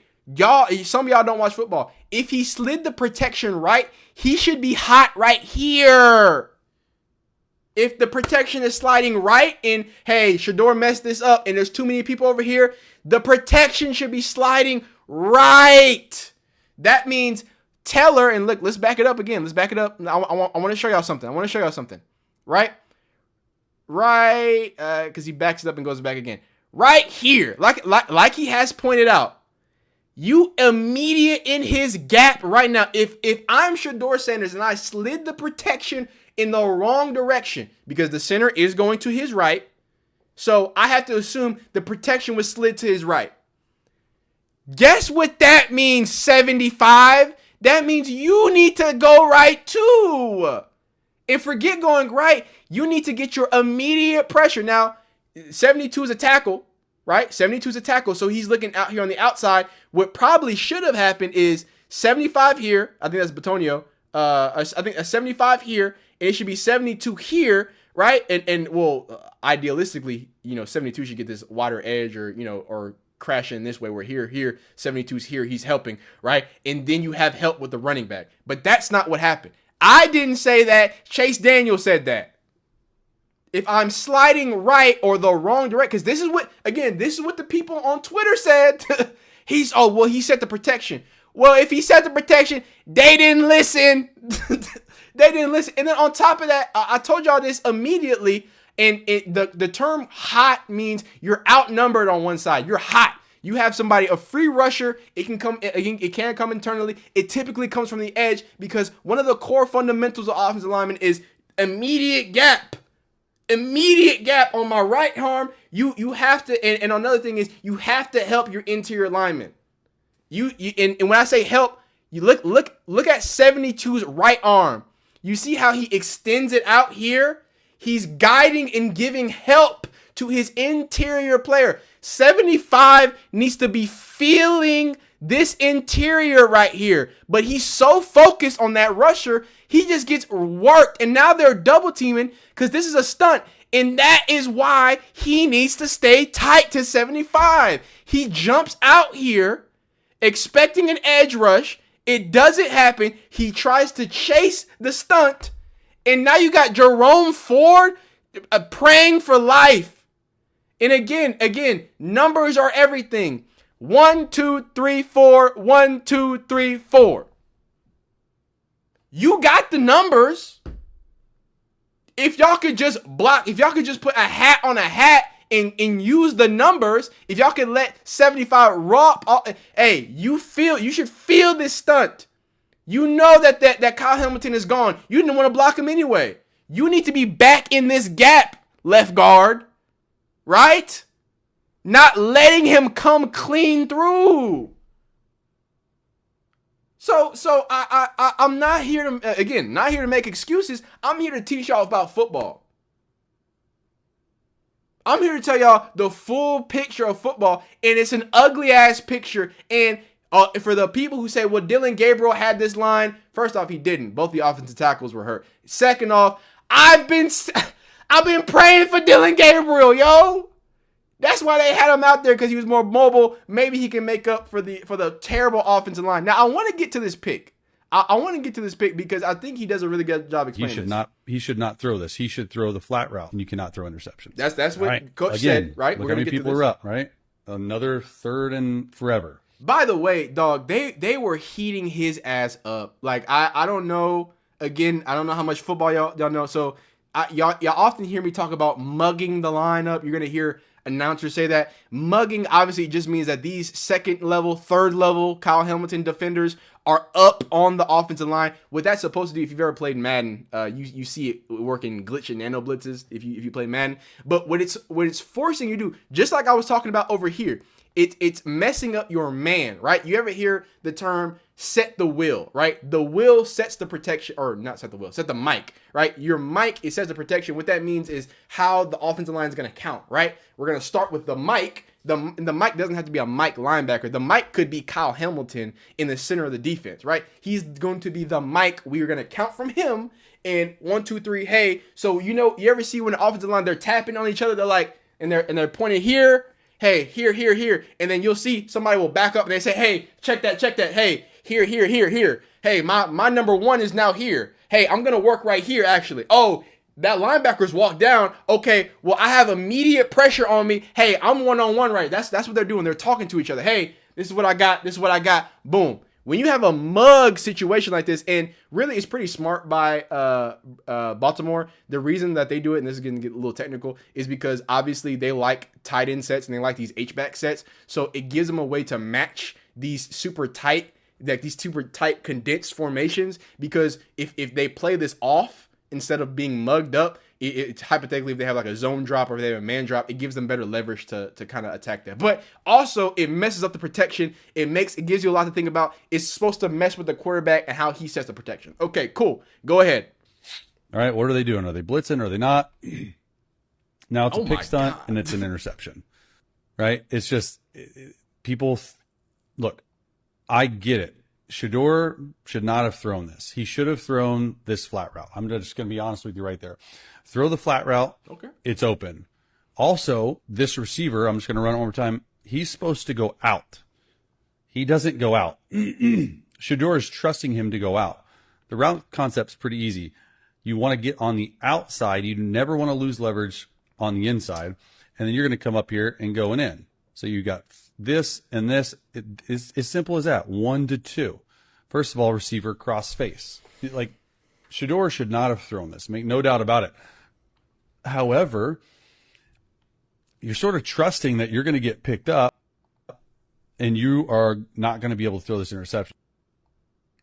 some of y'all don't watch football. If he slid the protection right, he should be hot right here. If the protection is sliding right and, hey, Shedeur messed this up and there's too many people over here, the protection should be sliding right. That means Teller, and look, let's back it up again. Let's back it up. I want to show y'all something. Right? Because he backs it up and goes back again. Right here, like he has pointed out, you immediate in his gap right now. If I'm Shedeur Sanders and I slid the protection in the wrong direction, because the center is going to his right, so I have to assume the protection was slid to his right. Guess what that means, 75? That means you need to go right too. And forget going right, you need to get your immediate pressure. Now, 72 is a tackle, right? 72 is a tackle, so he's looking out here on the outside. What probably should have happened is 75 here. I think that's Batonio. I think a 75 here, and it should be 72 here, right? And idealistically, 72 should get this wider edge or crash in this way where here, 72's here, he's helping, right? And then you have help with the running back. But that's not what happened. I didn't say that. Chase Daniel said that. If I'm sliding right or the wrong direction, because this is what the people on Twitter said. He set the protection. Well, if he set the protection, they didn't listen. They didn't listen. And then on top of that, I told y'all this immediately. And the term hot means you're outnumbered on one side. You're hot. You have somebody, a free rusher. It can come internally. It typically comes from the edge because one of the core fundamentals of offensive lineman is immediate gap. Immediate gap on my right arm. You have to, and another thing is you have to help your interior lineman. And when I say help, you look at 72's right arm. You see how he extends it out here? He's guiding and giving help to his interior player. 75 needs to be feeling this interior right here. But he's so focused on that rusher, he just gets worked. And now they're double teaming because this is a stunt. And that is why he needs to stay tight to 75. He jumps out here expecting an edge rush. It doesn't happen. He tries to chase the stunt. And now you got Jerome Ford praying for life. And again, numbers are everything. 1, 2, 3, 4. 1, 2, 3, 4. You got the numbers. If y'all could just put a hat on a hat and use the numbers, if y'all could let 75 you should feel this stunt. You know that Kyle Hamilton is gone. You didn't want to block him anyway. You need to be back in this gap, left guard. Right? Not letting him come clean through. So I'm not here to not here to make excuses. I'm here to teach y'all about football. I'm here to tell y'all the full picture of football, and it's an ugly ass picture. And for the people who say, well, Dillon Gabriel had this line, first off, he didn't. Both the offensive tackles were hurt. Second off, I've been praying for Dillon Gabriel, yo. That's why they had him out there, because he was more mobile. Maybe he can make up for the terrible offensive line. Now, I want to get to this pick. I want to get to this pick because I think he does a really good job explaining He should not throw this. He should throw the flat route, and you cannot throw interceptions. That's what Coach said, right? Look how many people are up, right? Another third and forever. By the way, dog, they were heating his ass up. Like, I don't know. Again, I don't know how much football y'all know. So y'all often hear me talk about mugging the lineup. You're gonna hear announcers say that. Mugging obviously just means that these second level, third level Kyle Hamilton defenders are up on the offensive line. What that's supposed to do, if you've ever played Madden, you see it working glitch and nano blitzes if you play Madden. But what it's forcing you to do, just like I was talking about over here, it's messing up your man, right? You ever hear the term set the wheel, right? The wheel sets the protection, or not set the wheel, set the mic, right? Your mic, it sets the protection. What that means is how the offensive line is going to count, right? We're going to start with the mic. The mic doesn't have to be a mic linebacker. The mic could be Kyle Hamilton in the center of the defense, right? He's going to be the mic. We're going to count from him. And 1, 2, 3, hey. So, you ever see when the offensive line, they're tapping on each other, they're like, and they're pointing here, hey, here. And then you'll see somebody will back up and they say, hey, check that. Hey, here. Hey, my number 1 is now here. Hey, I'm going to work right here, actually. Oh, that linebacker's walked down. Okay, well, I have immediate pressure on me. Hey, I'm one-on-one right. That's what they're doing. They're talking to each other. Hey, this is what I got. Boom. When you have a mug situation like this, and really it's pretty smart by Baltimore, the reason that they do it, and this is going to get a little technical, is because obviously they like tight end sets and they like these H-back sets. So it gives them a way to match these super tight condensed formations, because if they play this off, instead of being mugged up, it's hypothetically, if they have like a zone drop or if they have a man drop, it gives them better leverage to kind of attack that. But also, it messes up the protection. It gives you a lot to think about. It's supposed to mess with the quarterback and how he sets the protection. Okay, cool. Go ahead. All right, what are they doing? Are they blitzing? Are they not? Now it's a pick stunt and it's an interception, right? It's just people. Look, I get it. Shedeur should not have thrown this. He should have thrown this flat route. I'm just going to be honest with you right there. Throw the flat route. Okay. It's open. Also, this receiver, I'm just going to run it one more time. He's supposed to go out. He doesn't go out. Shedeur is trusting him to go out. The route concept's pretty easy. You want to get on the outside. You never want to lose leverage on the inside. And then you're going to come up here and go in. So you got this and this. It's as simple as that. 1 to 2. First of all, receiver cross face. Like, Shedeur should not have thrown this. Make no doubt about it. However, you're sort of trusting that you're going to get picked up and you are not going to be able to throw this interception.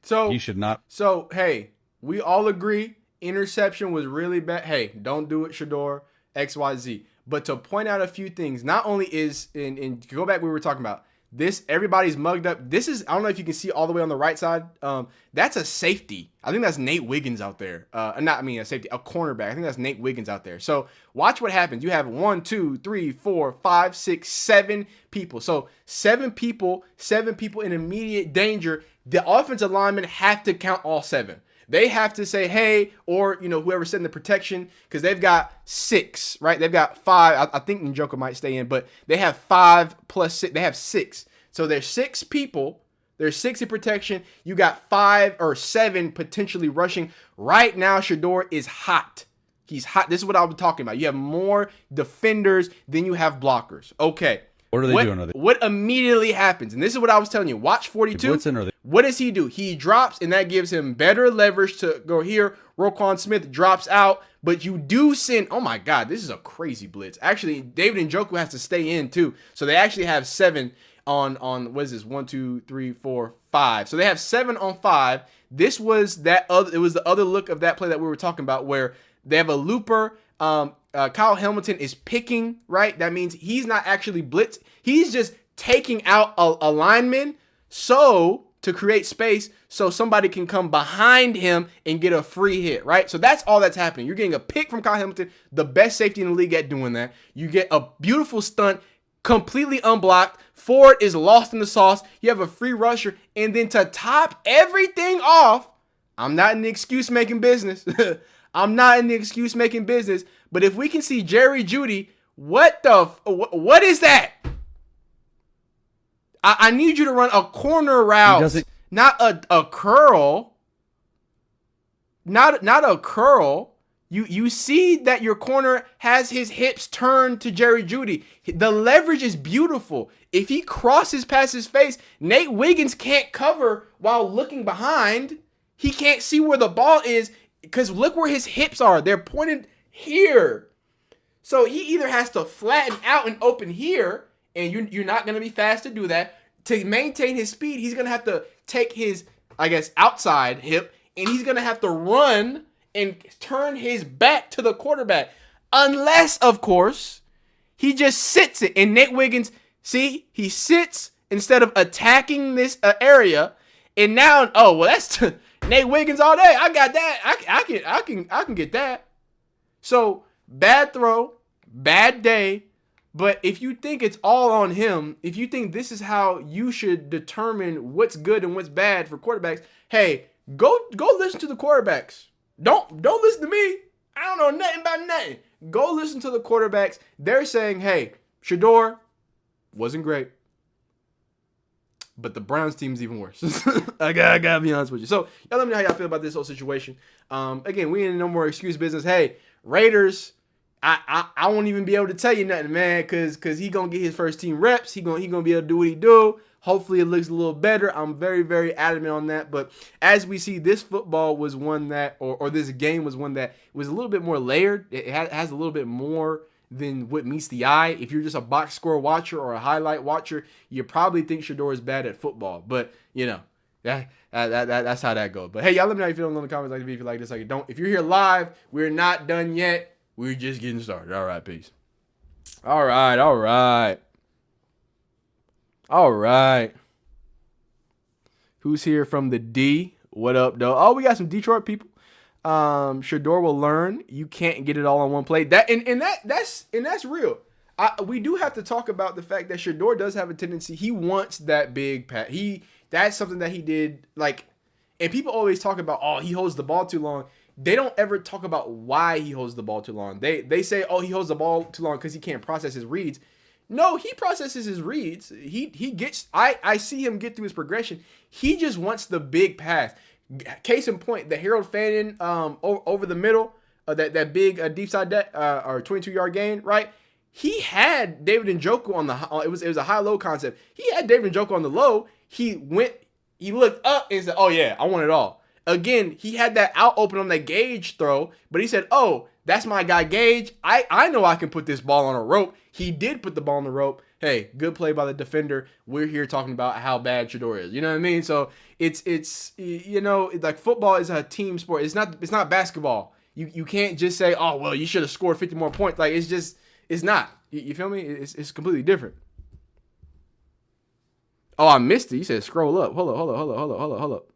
So he should not. So, hey, we all agree interception was really bad. Hey, don't do it, Shedeur, XYZ. But to point out a few things, not only is, and go back, we were talking about this, everybody's mugged up. This is, I don't know if you can see all the way on the right side. That's a safety. I think that's Nate Wiggins out there. A safety, a cornerback. I think that's Nate Wiggins out there. So watch what happens. You have 1, 2, 3, 4, 5, 6, 7 people. So 7 people in immediate danger. The offensive linemen have to count all 7. They have to say, hey, or, whoever's setting the protection, because they've got 6, right? They've got 5. I think Njoku might stay in, but they have 5 plus 6. They have 6. So there's 6 people. There's 6 in protection. You got 5 or 7 potentially rushing. Right now, Shedeur is hot. He's hot. This is what I was talking about. You have more defenders than you have blockers. Okay. What are they doing? What immediately happens? And this is what I was telling you. Watch 42. What does he do? He drops, and that gives him better leverage to go here. Roquan Smith drops out, but you do send. Oh my God, this is a crazy blitz. Actually, David Njoku has to stay in too. So they actually have 7 on what is this? 1, 2, 3, 4, 5. So they have 7 on 5. This was that other. It was the other look of that play that we were talking about, where they have a looper. Kyle Hamilton is picking, right? That means he's not actually blitz. He's just taking out a lineman so to create space so somebody can come behind him and get a free hit, right? So that's all that's happening. You're getting a pick from Kyle Hamilton, the best safety in the league at doing that. You get a beautiful stunt, completely unblocked. Ford is lost in the sauce. You have a free rusher. And then to top everything off, I'm not in the excuse-making business. I'm not in the excuse-making business. But if we can see Jerry Jeudy, what is that? I need you to run a corner route, not a curl. Not a curl. You see that your corner has his hips turned to Jerry Jeudy. The leverage is beautiful. If he crosses past his face, Nate Wiggins can't cover while looking behind. He can't see where the ball is because look where his hips are. They're pointed here. So he either has to flatten out and open here, and you're not going to be fast to do that. To maintain his speed, he's going to have to take his, I guess, outside hip, and he's going to have to run and turn his back to the quarterback. Unless, of course, he just sits it. And Nate Wiggins, see, he sits instead of attacking this area. And now, oh, well, that's Nate Wiggins all day. I got that. I can get that. So, bad throw, bad day. But if you think it's all on him, if you think this is how you should determine what's good and what's bad for quarterbacks, hey, go listen to the quarterbacks. Don't listen to me. I don't know nothing about nothing. Go listen to the quarterbacks. They're saying, hey, Shedeur wasn't great, but the Browns team's even worse. I gotta be honest with you. So y'all let me know how y'all feel about this whole situation. Again, we ain't no more excuse business. Hey, Raiders. I won't even be able to tell you nothing, man, because he gonna get his first team reps. He gonna be able to do what he do. Hopefully it looks a little better. I'm very, very adamant on that. But as we see, this football was one that, or this game was one that was a little bit more layered. It has a little bit more than what meets the eye. If you're just a box score watcher or a highlight watcher, you probably think Shedeur is bad at football. But, you know, that's how that goes. But, hey, y'all let me know how you feel in the comments. Like the video if you like this, like it don't. If you're here live, we're not done yet. We're just getting started. All right, peace. All right. Who's here from the D? What up, though? Oh, we got some Detroit people. Shedeur will learn. You can't get it all on one play. That's real. We do have to talk about the fact that Shedeur does have a tendency. He wants that big pass. That's something that he did. Like, and people always talk about, oh, he holds the ball too long. They don't ever talk about why he holds the ball too long. They say, oh, he holds the ball too long because he can't process his reads. No, he processes his reads. He gets. I see him get through his progression. He just wants the big pass. Case in point, the Harold Fannin over the middle, that big deep side or 22-yard gain, right? He had David Njoku on the. It was a high-low concept. He had David Njoku on the low. He looked up and said, "Oh yeah, I want it all." Again, he had that out open on that Gage throw, but he said, "Oh, that's my guy Gage. I know I can put this ball on a rope." He did put the ball on the rope. Hey, good play by the defender. We're here talking about how bad Shedeur is. You know what I mean? So it's you know, like football is a team sport. It's not basketball. You can't just say, "Oh, well, you should have scored 50 more points." Like it's not. You feel me? It's completely different. Oh, I missed it. You said scroll up. Hold up.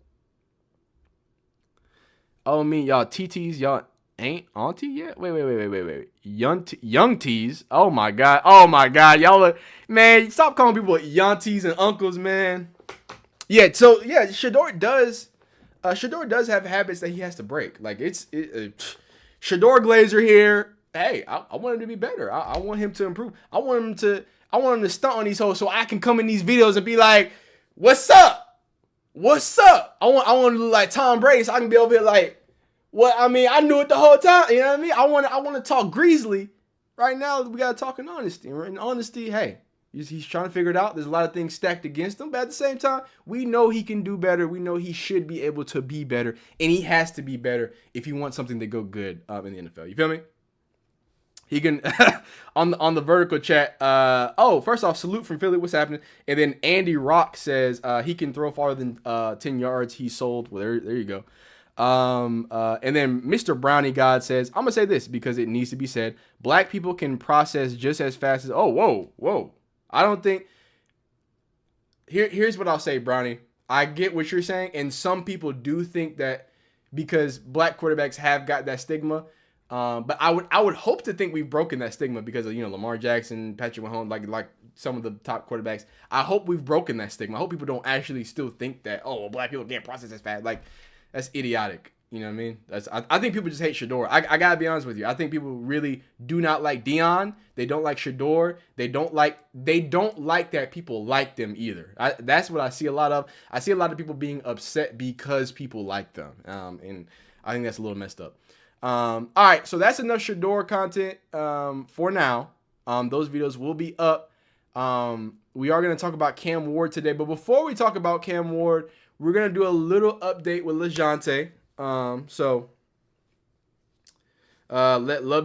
Oh, me, y'all TTs, y'all ain't auntie yet? Wait. Young tees. Oh my God. Y'all are, man, stop calling people younties and uncles, man. Yeah, so yeah, Shedeur does have habits that he has to break. Like Shedeur Glazer here. Hey, I want him to be better. I want him to improve. I want him to stunt on these hoes so I can come in these videos and be like, "What's up? What's up?" I want to look like Tom Brady so I can be over here like, what? I mean, I knew it the whole time. You know what I mean? I want to talk greasily. Right now, we got to talk in honesty. Right? In honesty, hey, he's trying to figure it out. There's a lot of things stacked against him. But at the same time, we know he can do better. We know he should be able to be better. And he has to be better if he wants something to go good in the NFL. You feel me? He can on the vertical chat. First off, salute from Philly. What's happening? And then Andy Rock says he can throw farther than 10 yards. He sold. Well, there you go. And then Mr. Brownie God says, I'm gonna say this because it needs to be said. Black people can process just as fast as. Oh, whoa. I don't think. Here's what I'll say, Brownie. I get what you're saying, and some people do think that because black quarterbacks have got that stigma. But I would hope to think we've broken that stigma because of, you know, Lamar Jackson, Patrick Mahomes, like some of the top quarterbacks. I hope we've broken that stigma. I hope people don't actually still think that, oh, well, black people can't process as fast. Like, that's idiotic. You know what I mean? I think people just hate Shedeur. I gotta be honest with you. I think people really do not like Dion. They don't like Shedeur. They don't like that people like them either. That's what I see a lot of. I see a lot of people being upset because people like them. And I think that's a little messed up. All right, so that's enough Shedeur content for now. Those videos will be up. We are going to talk about Cam Ward today, but before we talk about Cam Ward, we're going to do a little update with Lajohntay. Love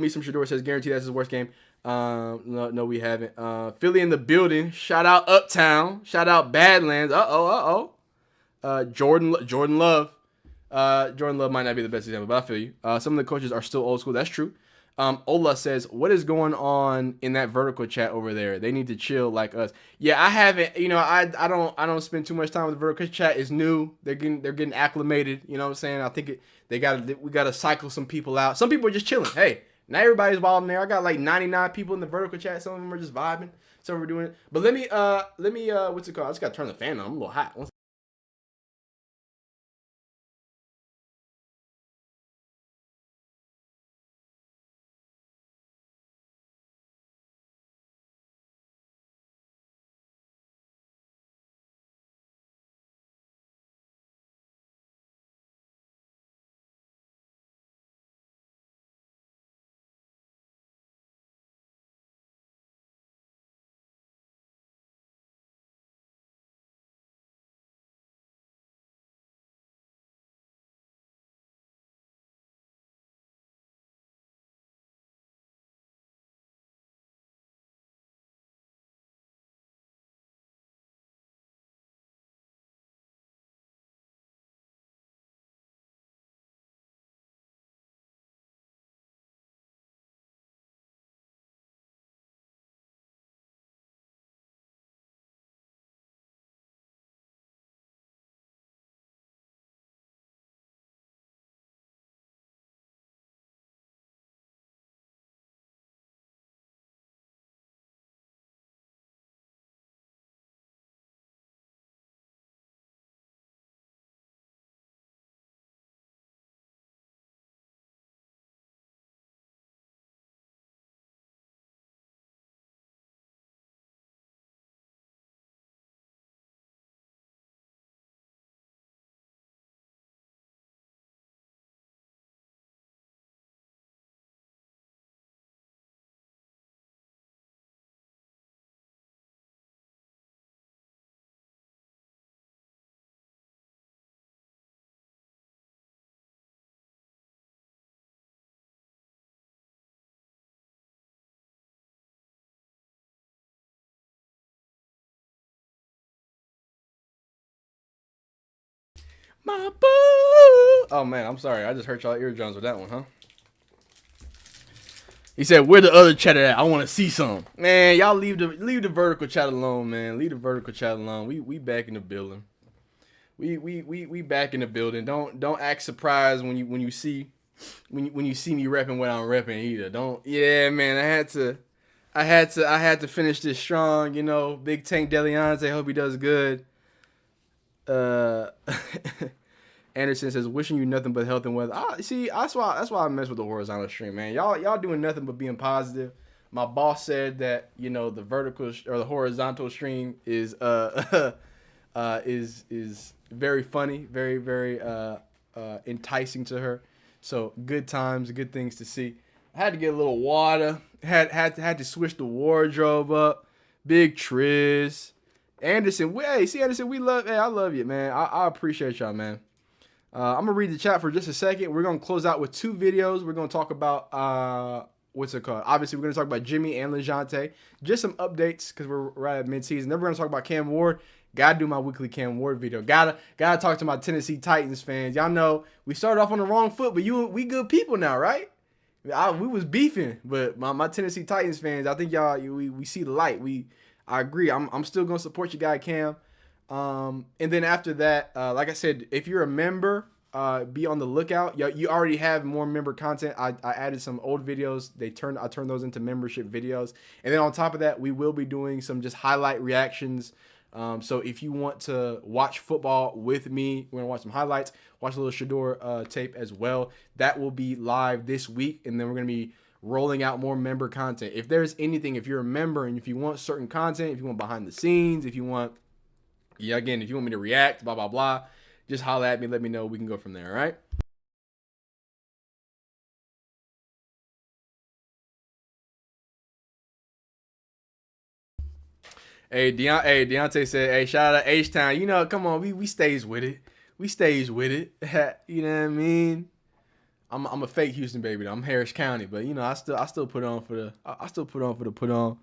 me some Shedeur says guarantee that's his worst game. No, we haven't. Philly in the building. Shout out Uptown. Shout out Badlands. Jordan Love. Jordan Love might not be the best example, but I feel you. Some of the coaches are still old school. That's true. Ola says, what is going on in that vertical chat over there? They need to chill like us. Yeah, I haven't, you know, I don't spend too much time with the vertical chat. It's new. They're getting acclimated. You know what I'm saying? I think we gotta cycle some people out. Some people are just chilling. Hey, not everybody's wild in there. I got like 99 people in the vertical chat. Some of them are just vibing. Some are doing it. But let me what's it called? I just gotta turn the fan on. I'm a little hot. My boo. Oh man, I'm sorry. I just hurt y'all eardrums with that one, huh? He said, "Where the other chatter at? I want to see some." Man, y'all leave the vertical chat alone, man. Leave the vertical chat alone. We back in the building. We back in the building. Don't act surprised when you see me repping what I'm repping either. Don't. Yeah, man. I had to finish this strong. You know, Big Tank Lejante. Hope he does good. Anderson says, wishing you nothing but health and weather. See, that's why I mess with the horizontal stream, man. Y'all doing nothing but being positive. My boss said that, you know, the vertical or the horizontal stream is very funny, very enticing to her. So good times, good things to see. I had to get a little water. Had to switch the wardrobe up. Big Triz. Anderson, Anderson, I love you, man. I appreciate y'all, man. I'm going to read the chat for just a second. We're going to close out with two videos. We're going to talk about, what's it called? Obviously, we're going to talk about Jimmy and Lejante. Just some updates because we're right at midseason. Then we're going to talk about Cam Ward. Got to do my weekly Cam Ward video. Got to talk to my Tennessee Titans fans. Y'all know we started off on the wrong foot, but we good people now, right? We was beefing, but my Tennessee Titans fans, I think y'all, we see the light. I agree. I'm still going to support your guy, Cam. And then after that, like I said, if you're a member, be on the lookout. You already have more member content. I added some old videos. I turned those into membership videos. And then on top of that, we will be doing some just highlight reactions. So if you want to watch football with me, we're gonna watch some highlights, watch a little Shedeur tape as well. That will be live this week, and then we're gonna be rolling out more member content. If there's anything, if you're a member and if you want certain content, if you want behind the scenes, if you want, if you want me to react, blah blah blah, just holler at me. Let me know. We can go from there. All right. Deontay said, hey, shout out to H-Town. You know, come on, we stays with it. We stays with it. You know what I mean? I'm a fake Houston baby though. I'm Harris County, but you know, I still put on for the put on.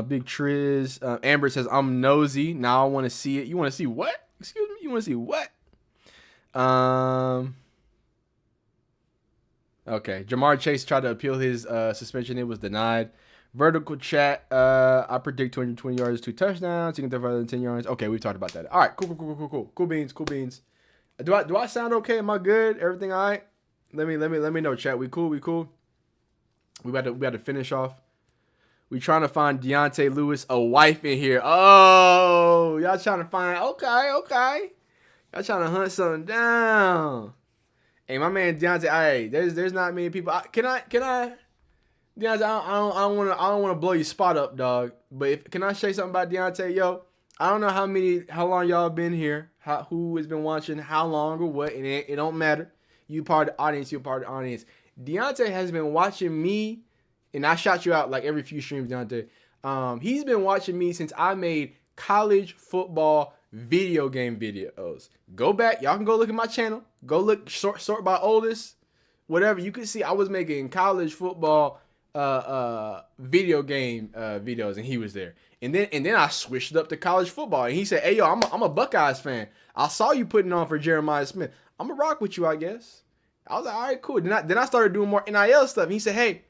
Big Triz. Amber says, I'm nosy. Now I want to see it. You want to see what? Excuse me? You want to see what? Okay. Jamar Chase tried to appeal his suspension. It was denied. Vertical chat. I predict 220 yards, 2 touchdowns. You can throw farther than 10 yards. Okay, we've talked about that. All right, cool. Cool beans. Do I sound okay? Am I good? Everything all right? Let me know, chat. We cool. We about to finish off. We trying to find Deontay Lewis a wife in here. Oh, y'all trying to find? Okay. Y'all trying to hunt something down. Hey, my man Deontay. Hey, there's not many people. Can I? Deontay, I don't want to blow your spot up, dog. But can I say something about Deontay? Yo, I don't know how long y'all been here, who has been watching, how long or what, and it don't matter. You part of the audience, you're part of the audience. Deontay has been watching me, and I shout you out like every few streams, Deontay. He's been watching me since I made college football video game videos. Go back, y'all can go look at my channel. Go look, sort by oldest, whatever. You can see I was making college football video game videos, and he was there. And then I switched it up to college football, and he said, "Hey yo, I'm a Buckeyes fan. I saw you putting on for Jeremiah Smith. I'm gonna rock with you, I guess." I was like, "All right, cool." Then I started doing more NIL stuff. And he said, "Hey,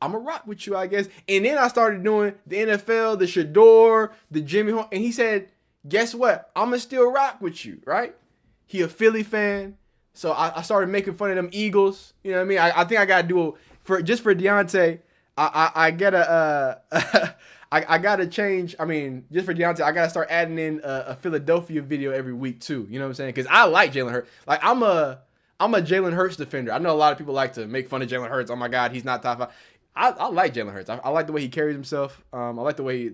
I'm gonna rock with you, I guess." And then I started doing the NFL, the Shedeur, the Jimmy, and he said, "Guess what? I'm gonna still rock with you, right?" He a Philly fan, so I started making fun of them Eagles. You know what I mean? I think I gotta do for Deontay. I gotta I gotta change. I mean, just for Deontay, I gotta start adding in a Philadelphia video every week too. You know what I'm saying? Because I like Jalen Hurts. Like I'm a Jalen Hurts defender. I know a lot of people like to make fun of Jalen Hurts. Oh my God, he's not top 5. I like Jalen Hurts. I like the way he carries himself. I like the way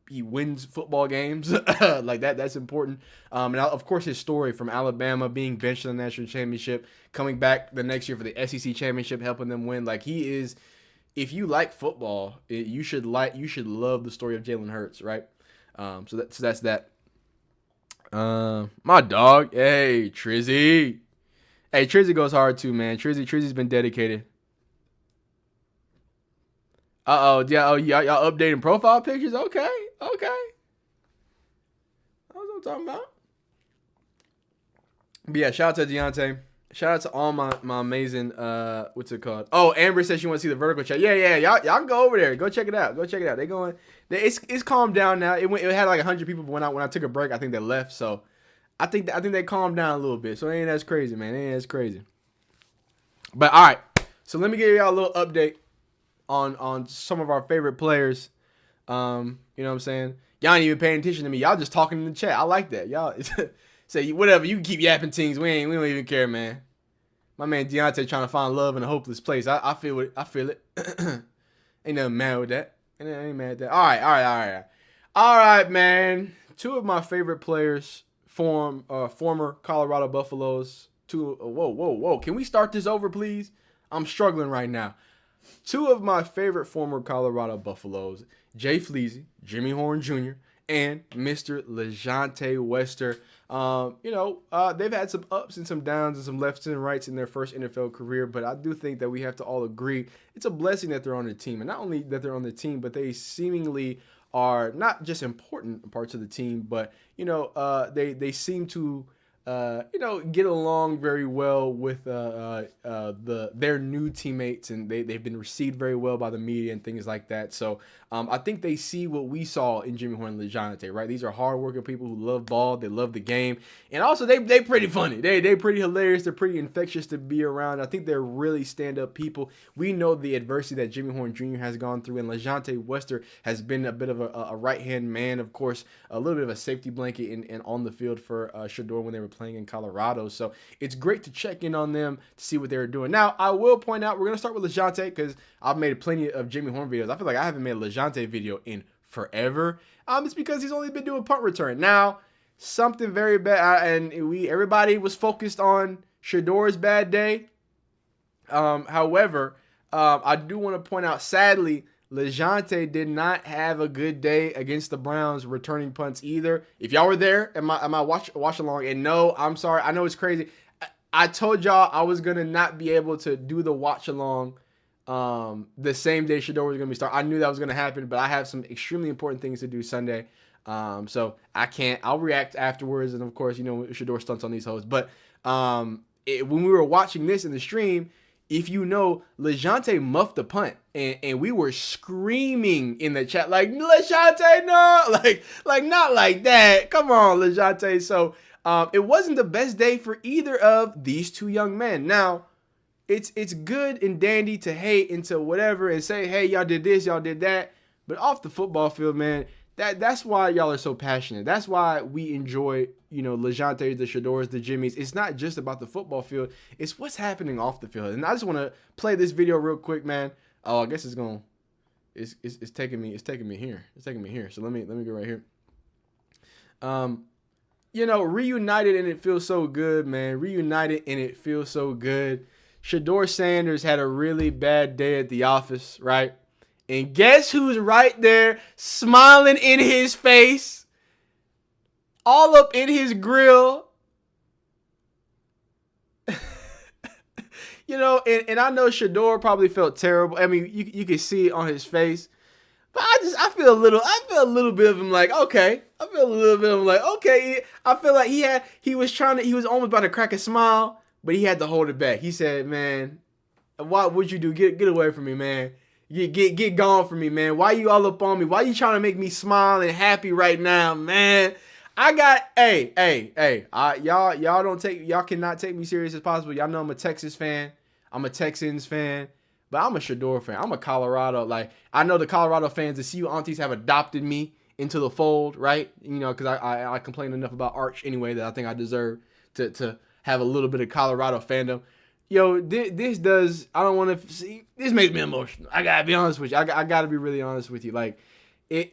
he wins football games. Like that's important. And of course his story from Alabama being benched in the national championship, coming back the next year for the SEC championship, helping them win. Like he is. If you like football, you should love the story of Jalen Hurts, right? So that's that. My dog, hey Trizzy, goes hard too, man. Trizzy's been dedicated. Y'all updating profile pictures? Okay. That's what I'm talking about. But yeah, shout out to Deontay. Shout out to all my amazing, what's it called? Oh, Amber says she wants to see the vertical chat. Yeah. Y'all can go over there. Go check it out. It's calmed down now. It had like 100 people, but when I took a break, I think they left. So I think they calmed down a little bit. So it ain't as crazy, man. It ain't as crazy. But all right. So let me give y'all a little update on some of our favorite players. You know what I'm saying? Y'all ain't even paying attention to me. Y'all just talking in the chat. I like that. Y'all say whatever. You can keep yapping things. We don't even care, man. My man Deontay trying to find love in a hopeless place. I feel it. Ain't nothing mad with that. Ain't mad at that. All right, man. Two of my favorite players, former Colorado Buffaloes. Whoa. Can we start this over, please? I'm struggling right now. Two of my favorite former Colorado Buffaloes, Jay Fleazy, Jimmy Horn Jr., and Mr. Lajohntay Wester. They've had some ups and some downs and some lefts and rights in their first NFL career, but I do think that we have to all agree it's a blessing that they're on the team. And not only that they're on the team, but they seemingly are not just important parts of the team, but, they seem to get along very well with their new teammates, and they've been received very well by the media and things like that. So I think they see what we saw in Jimmy Horn and Lajohntay, right? These are hardworking people who love ball, they love the game, and also they pretty funny. They pretty hilarious. They're pretty infectious to be around. I think they're really stand-up people. We know the adversity that Jimmy Horn Jr. has gone through, and Lajohntay Wester has been a bit of a right-hand man, of course, a little bit of a safety blanket and on the field for Shedeur when they were playing in Colorado. So it's great to check in on them to see what they're doing. Now, I will point out, we're going to start with Lajohntay because I've made plenty of Jimmy Horn videos. I feel like I haven't made a Lajohntay video in forever. It's because he's only been doing punt return. Now, something very bad, and everybody was focused on Shedeur's bad day. However, I do want to point out, sadly, Lajohntay did not have a good day against the Browns returning punts either. If y'all were there at my watch along, and no, I'm sorry, I know it's crazy. I told y'all I was gonna not be able to do the watch along the same day Shedeur was gonna be starting. I knew that was gonna happen, but I have some extremely important things to do Sunday, so I can't. I'll react afterwards, and of course, Shedeur stunts on these hoes. But when we were watching this in the stream, if you know, Lajohntay muffed the punt, and we were screaming in the chat like, Lajohntay, no, like not like that. Come on, Lajohntay. So it wasn't the best day for either of these two young men. Now, it's good and dandy to hate into whatever and say, hey, y'all did this, y'all did that. But off the football field, man, that's why y'all are so passionate. That's why we enjoy, Lajohntay, the Shedeurs, the Jimmys. It's not just about the football field. It's what's happening off the field. And I just want to play this video real quick, man. Oh, I guess it's taking me here. It's taking me here. So let me go right here. Reunited, and it feels so good, man. Reunited, and it feels so good. Shedeur Sanders had a really bad day at the office, right? And guess who's right there smiling in his face, all up in his grill? And I know Shedeur probably felt terrible. I mean, you can see it on his face. But I feel a little bit of him like, okay. I feel a little bit of him like, okay. I feel like he was almost about to crack a smile, but he had to hold it back. He said, man, what would you do? Get away from me, man. Get gone from me, man. Why you all up on me? Why you trying to make me smile and happy right now, man? Y'all cannot take me serious as possible. Y'all know I'm a Texas fan. I'm a Texans fan, but I'm a Shedeur fan. I'm a Colorado. Like, I know the Colorado fans, the CU aunties have adopted me into the fold, right? Because I complain enough about Arch anyway that I think I deserve to have a little bit of Colorado fandom. Yo, this makes me emotional. I gotta be honest with you. I gotta be really honest with you. Like,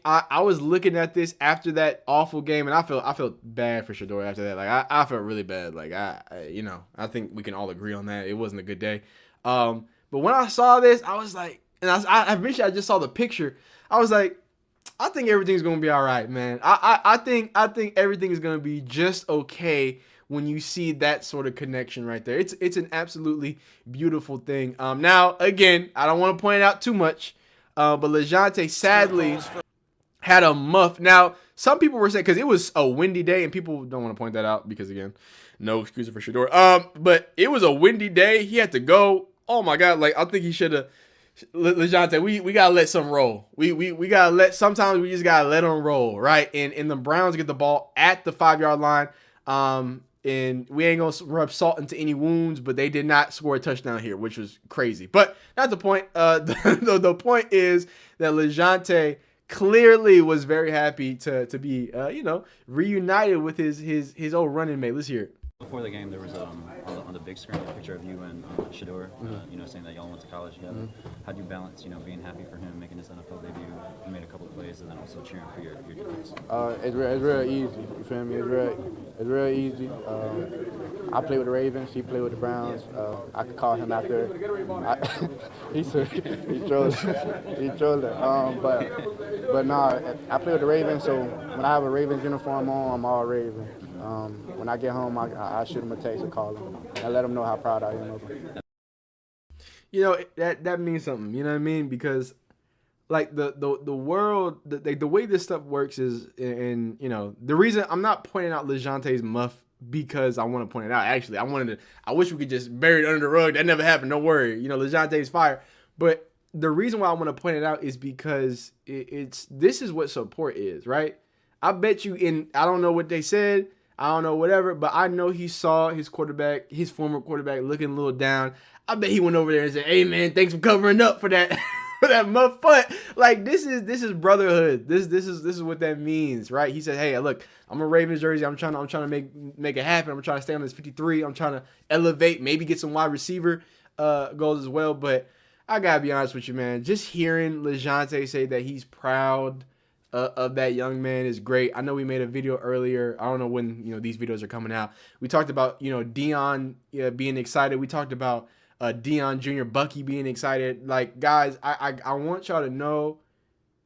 I was looking at this after that awful game, and I felt bad for Shedeur after that. Like, I felt really bad. Like, I think we can all agree on that. It wasn't a good day. But when I saw this, I was like, and I eventually I just saw the picture. I was like, I think everything's gonna be all right, man. I think everything is gonna be just okay when you see that sort of connection right there. It's an absolutely beautiful thing. Now, again, I don't want to point it out too much, but Lajohntay sadly had a muff. Now, some people were saying, because it was a windy day, and people don't want to point that out because, again, no excuse for Shedeur. But it was a windy day. He had to go. Oh, my God. Like, I think he should have. Lajohntay, we got to let some roll. We got to sometimes we just got to let them roll, right? And the Browns get the ball at the 5-yard line. And we ain't going to rub salt into any wounds, but they did not score a touchdown here, which was crazy. But that's the point. The point is that Lajohntay clearly was very happy to be, reunited with his old running mate. Let's hear it. Before the game, there was on the big screen a picture of you and Shedeur, saying that y'all went to college together. How'd you balance, being happy for him making his NFL debut? You made a couple of plays, and then also cheering for your defense. It's real easy. You feel me? It's real easy. I play with the Ravens. He played with the Browns. I could call him after. He trolling. But nah, I play with the Ravens. So when I have a Ravens uniform on, I'm all Raven. When I get home, I shoot him a text and call him. I let him know how proud I am of him. That means something. You know what I mean? Because like the world, the way this stuff works is, and the reason I'm not pointing out Lajohntay's muff because I want to point it out. Actually, I wish we could just bury it under the rug. That never happened. Don't worry. Lajontay's fire. But the reason why I want to point it out is because this is what support is, right? I bet you I don't know what they said. I don't know whatever, but I know he saw his former quarterback looking a little down. I bet he went over there and said, "Hey man, thanks for covering up for that for that muff punt." Like this is brotherhood. This is what that means, right? He said, "Hey, look, I'm a Ravens jersey. I'm trying to make it happen. I'm trying to stay on this 53. I'm trying to elevate, maybe get some wide receiver goals as well." But I gotta be honest with you, man. Just hearing Lajohntay say that he's proud of that young man is great. I know we made a video earlier. I don't know when these videos are coming out. We talked about Dion being excited. We talked about Dion Jr. Bucky being excited. Like guys, I want y'all to know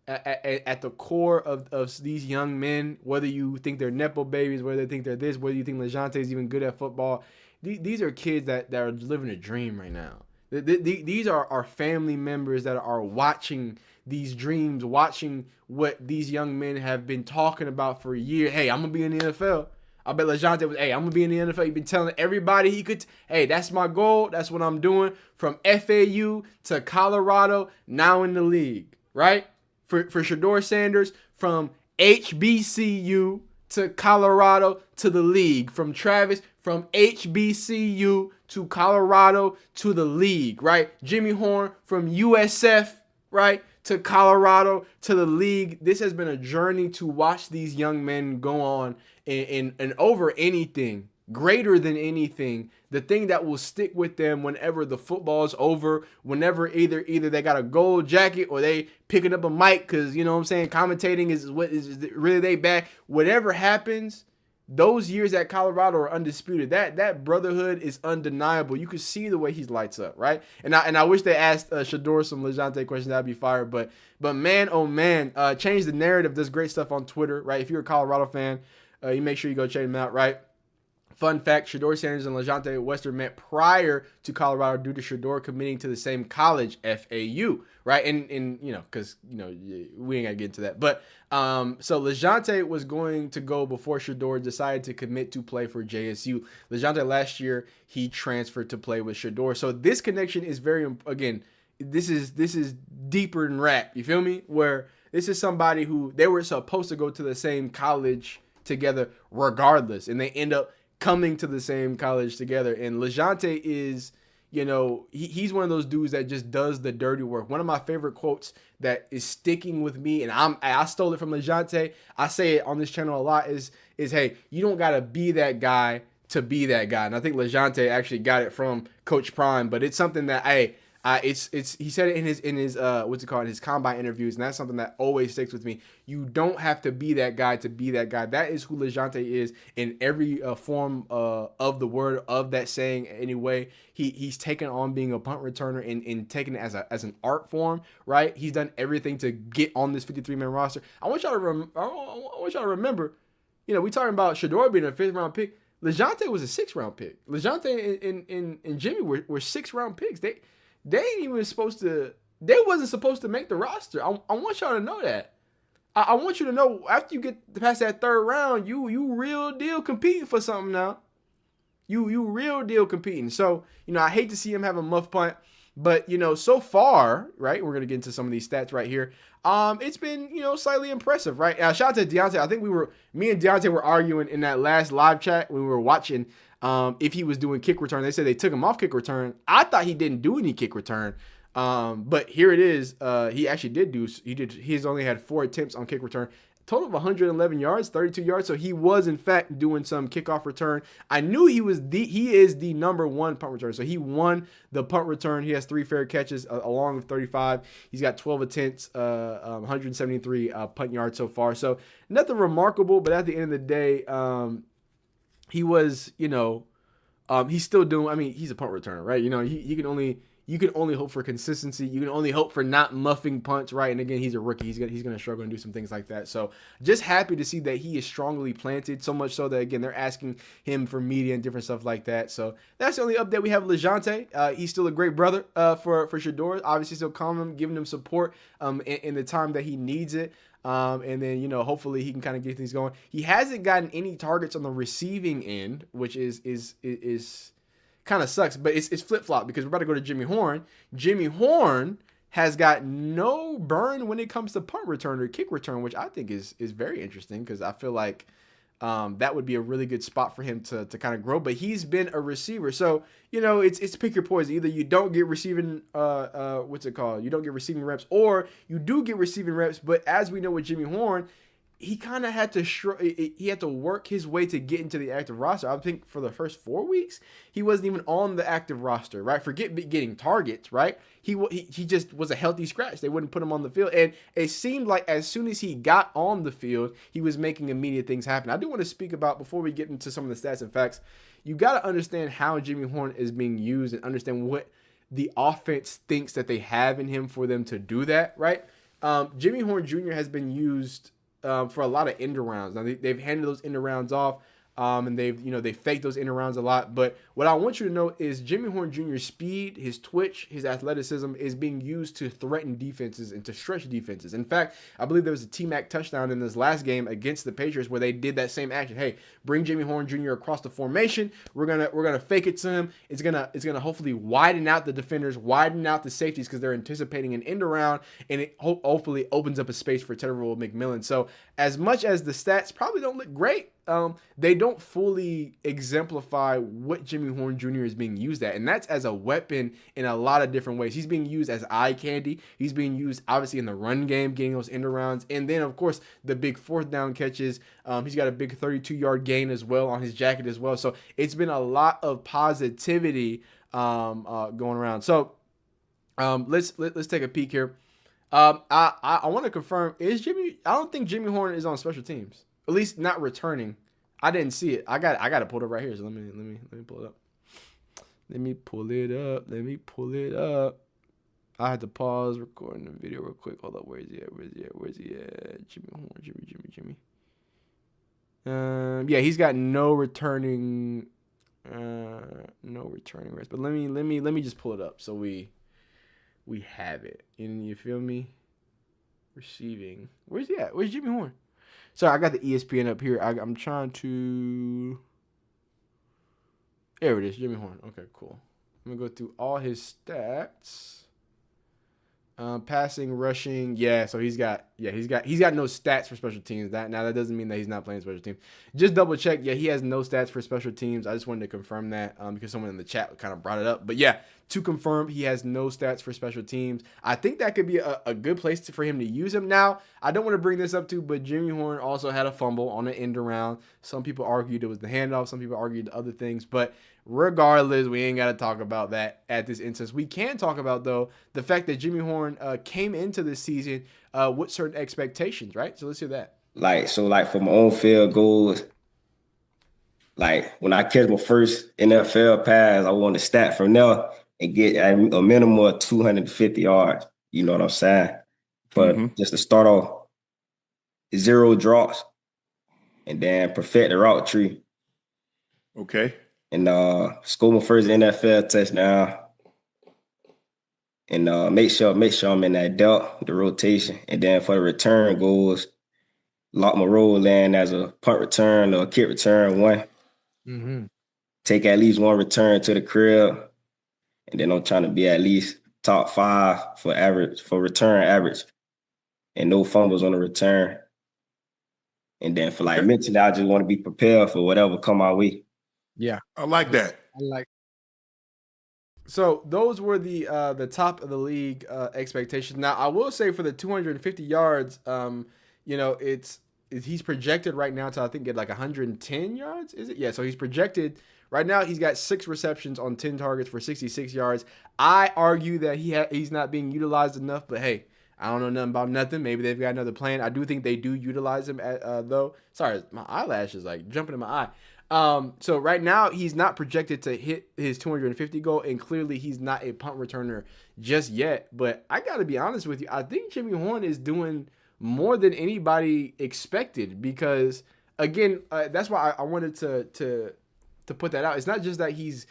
at the core of these young men, whether you think they're nepo babies, whether they think they're this, whether you think Lajohntay is even good at football, these are kids that are living a dream right now. These are our family members that are watching these dreams, watching what these young men have been talking about for a year. Hey, I'm going to be in the NFL. I bet Lajohntay was, hey, I'm going to be in the NFL. He's been telling everybody he could, hey, that's my goal. That's what I'm doing. From FAU to Colorado, now in the league, right? For Shedeur Sanders, from HBCU to Colorado to the league. From Travis, from HBCU to Colorado to the league, right? Jimmy Horn from USF, right, to Colorado to the league. This has been a journey to watch these young men go on and over anything, greater than anything, the thing that will stick with them whenever the football is over, whenever either they got a gold jacket or they picking up a mic because, commentating is what is really they back. Whatever happens, those years at Colorado are undisputed. That brotherhood is undeniable. You can see the way he lights up, right? And I wish they asked Shedeur some Lajohntay questions. That'd be fire. But man, oh man, change the narrative. Does great stuff on Twitter, right? If you're a Colorado fan, you make sure you go check him out, right? Fun fact, Shedeur Sanders and Lajohntay Western met prior to Colorado due to Shedeur committing to the same college, FAU, right? And because, we ain't got to get into that. But so Lajohntay was going to go before Shedeur decided to commit to play for JSU. Lajohntay last year, he transferred to play with Shedeur. So this connection is again, this is deeper than rap. You feel me? Where this is somebody who they were supposed to go to the same college together regardless. And they end up coming to the same college together. And Lajohntay is, he's one of those dudes that just does the dirty work. One of my favorite quotes that is sticking with me, and I stole it from Lajohntay. I say it on this channel a lot is hey, you don't gotta be that guy to be that guy. And I think Lajohntay actually got it from Coach Prime, but it's something that he said it in his his combine interviews, and that's something that always sticks with me. You don't have to be that guy to be that guy. That is who Lajohntay is in every form of the word of that saying. Anyway, he's taken on being a punt returner and taken it as an art form, right? He's done everything to get on this 53-man roster. I want y'all to remember, we talking about Shedeur being a 5th round pick. Lajohntay was a 6th round pick. Lajohntay and Jimmy were 6th round picks. They ain't even supposed to. They wasn't supposed to make the roster. I want y'all to know that. I want you to know after you get past that 3rd round, you real deal competing for something now. You real deal competing. So I hate to see him have a muff punt, but so far, right? We're gonna get into some of these stats right here. It's been slightly impressive, right? Shout out to Deontay. I think me and Deontay were arguing in that last live chat when we were watching. If he was doing kick return, they said they took him off kick return. I thought he didn't do any kick return. But here it is. He actually did. He's only had 4 attempts on kick return, total of 111 yards, 32 yards. So he was in fact doing some kickoff return. I knew he is the number 1 punt return. So he won the punt return. He has 3 fair catches along with 35. He's got 12 attempts, 173 punt yards so far. So nothing remarkable, but at the end of the day, he was, he's still doing. I mean, he's a punt returner, right? You can only hope for consistency. You can only hope for not muffing punts, right? And again, he's a rookie. He's going to struggle and do some things like that. So just happy to see that he is strongly planted, so much so that, again, they're asking him for media and different stuff like that. So that's the only update we have with Lajohntay. He's still a great brother for Shedeur. Obviously still calling him, giving him support in the time that he needs it. And then, hopefully he can kind of get things going. He hasn't gotten any targets on the receiving end, which is kind of sucks, but it's flip-flop because we're about to go to Jimmy Horn. Jimmy Horn has got no burn when it comes to punt return or kick return, which I think is very interesting because I feel like that would be a really good spot for him to kind of grow. But he's been a receiver. So, it's pick your poison. Either you don't get receiving, You don't get receiving reps, or you do get receiving reps. But as we know with Jimmy Horn, he kind of had to he had to work his way to get into the active roster. I think for the first 4 weeks, he wasn't even on the active roster, right? Forget getting targets, right? He just was a healthy scratch. They wouldn't put him on the field. And it seemed like as soon as he got on the field, he was making immediate things happen. I do want to speak about, before we get into some of the stats and facts, you got to understand how Jimmy Horn is being used and understand what the offense thinks that they have in him for them to do that, right? Jimmy Horn Jr. has been used for a lot of end arounds. Now they've handed those end arounds off, and they faked those end arounds a lot. But what I want you to know is Jimmy Horn Jr.'s speed, his twitch, his athleticism is being used to threaten defenses and to stretch defenses. In fact, I believe there was a T-Mac touchdown in this last game against the Patriots where they did that same action. Hey, bring Jimmy Horn Jr. across the formation. We're gonna fake it to him. It's gonna hopefully widen out the defenders, widen out the safeties because they're anticipating an end around, and it hopefully opens up a space for Tedderell McMillan. So as much as the stats probably don't look great, they don't fully exemplify what Jimmy Horn Jr. is being used at, and that's as a weapon in a lot of different ways. He's being used as eye candy. He's being used obviously in the run game, getting those end arounds, and then of course the big fourth down catches. He's got a big 32-yard gain as well on his jacket as well. So it's been a lot of positivity going around. So let's take a peek here. I want to confirm, I don't think Jimmy Horn is on special teams. At least not returning. I didn't see it. I got it pulled up right here. So let me pull it up. Let me pull it up. I had to pause recording the video real quick. Hold up. Where is he at? Jimmy Horn. Jimmy. Yeah, he's got no returning reps. But let me just pull it up so we have it. And you feel me? Receiving. Where's he at? Where's Jimmy Horn? Sorry, I got the ESPN up here. I'm trying to... There it is, Jimmy Horn. Okay, cool. I'm going to go through all his stats. Passing, rushing. Yeah, so he's got no stats for special teams. That doesn't mean that he's not playing special teams. Just double check. Yeah, he has no stats for special teams. I just wanted to confirm that because someone in the chat kind of brought it up. But yeah, to confirm, he has no stats for special teams. I think that could be a good place for him to use him. Now, I don't want to bring this up too, but Jimmy Horn also had a fumble on the end around. Some people argued it was the handoff. Some people argued other things. But regardless, we ain't got to talk about that at this instance. We can talk about, though, the fact that Jimmy Horn came into this season with certain expectations, right? So let's hear that. For my own field goals, when I catch my first NFL pass, I want to stat from there and get a minimum of 250 yards. You know what I'm saying? But just to start off, 0 drops, and then perfect the route tree. Okay. And score my first NFL touchdown. And make sure I'm in that depth, the rotation. And then for the return goals, lock my role in as a punt return or a kick return one. Mm-hmm. Take at least one return to the crib. And then I'm trying to be at least top 5 for return average. And no fumbles on the return. And then for mentally, I just want to be prepared for whatever come my way. Yeah. I like that. So those were the top of the league expectations. Now I will say for the 250 yards, he's projected right now to I think get 110 yards. Is it? Yeah. So he's projected right now. He's got 6 receptions on 10 targets for 66 yards. I argue that he's not being utilized enough. But hey, I don't know nothing about nothing. Maybe they've got another plan. I do think they do utilize him though. Sorry, my eyelash is jumping in my eye. So right now he's not projected to hit his 250 goal, and clearly he's not a punt returner just yet. But I got to be honest with you, I think Jimmy Horn is doing more than anybody expected because again, that's why I wanted to put that out. It's not just that he's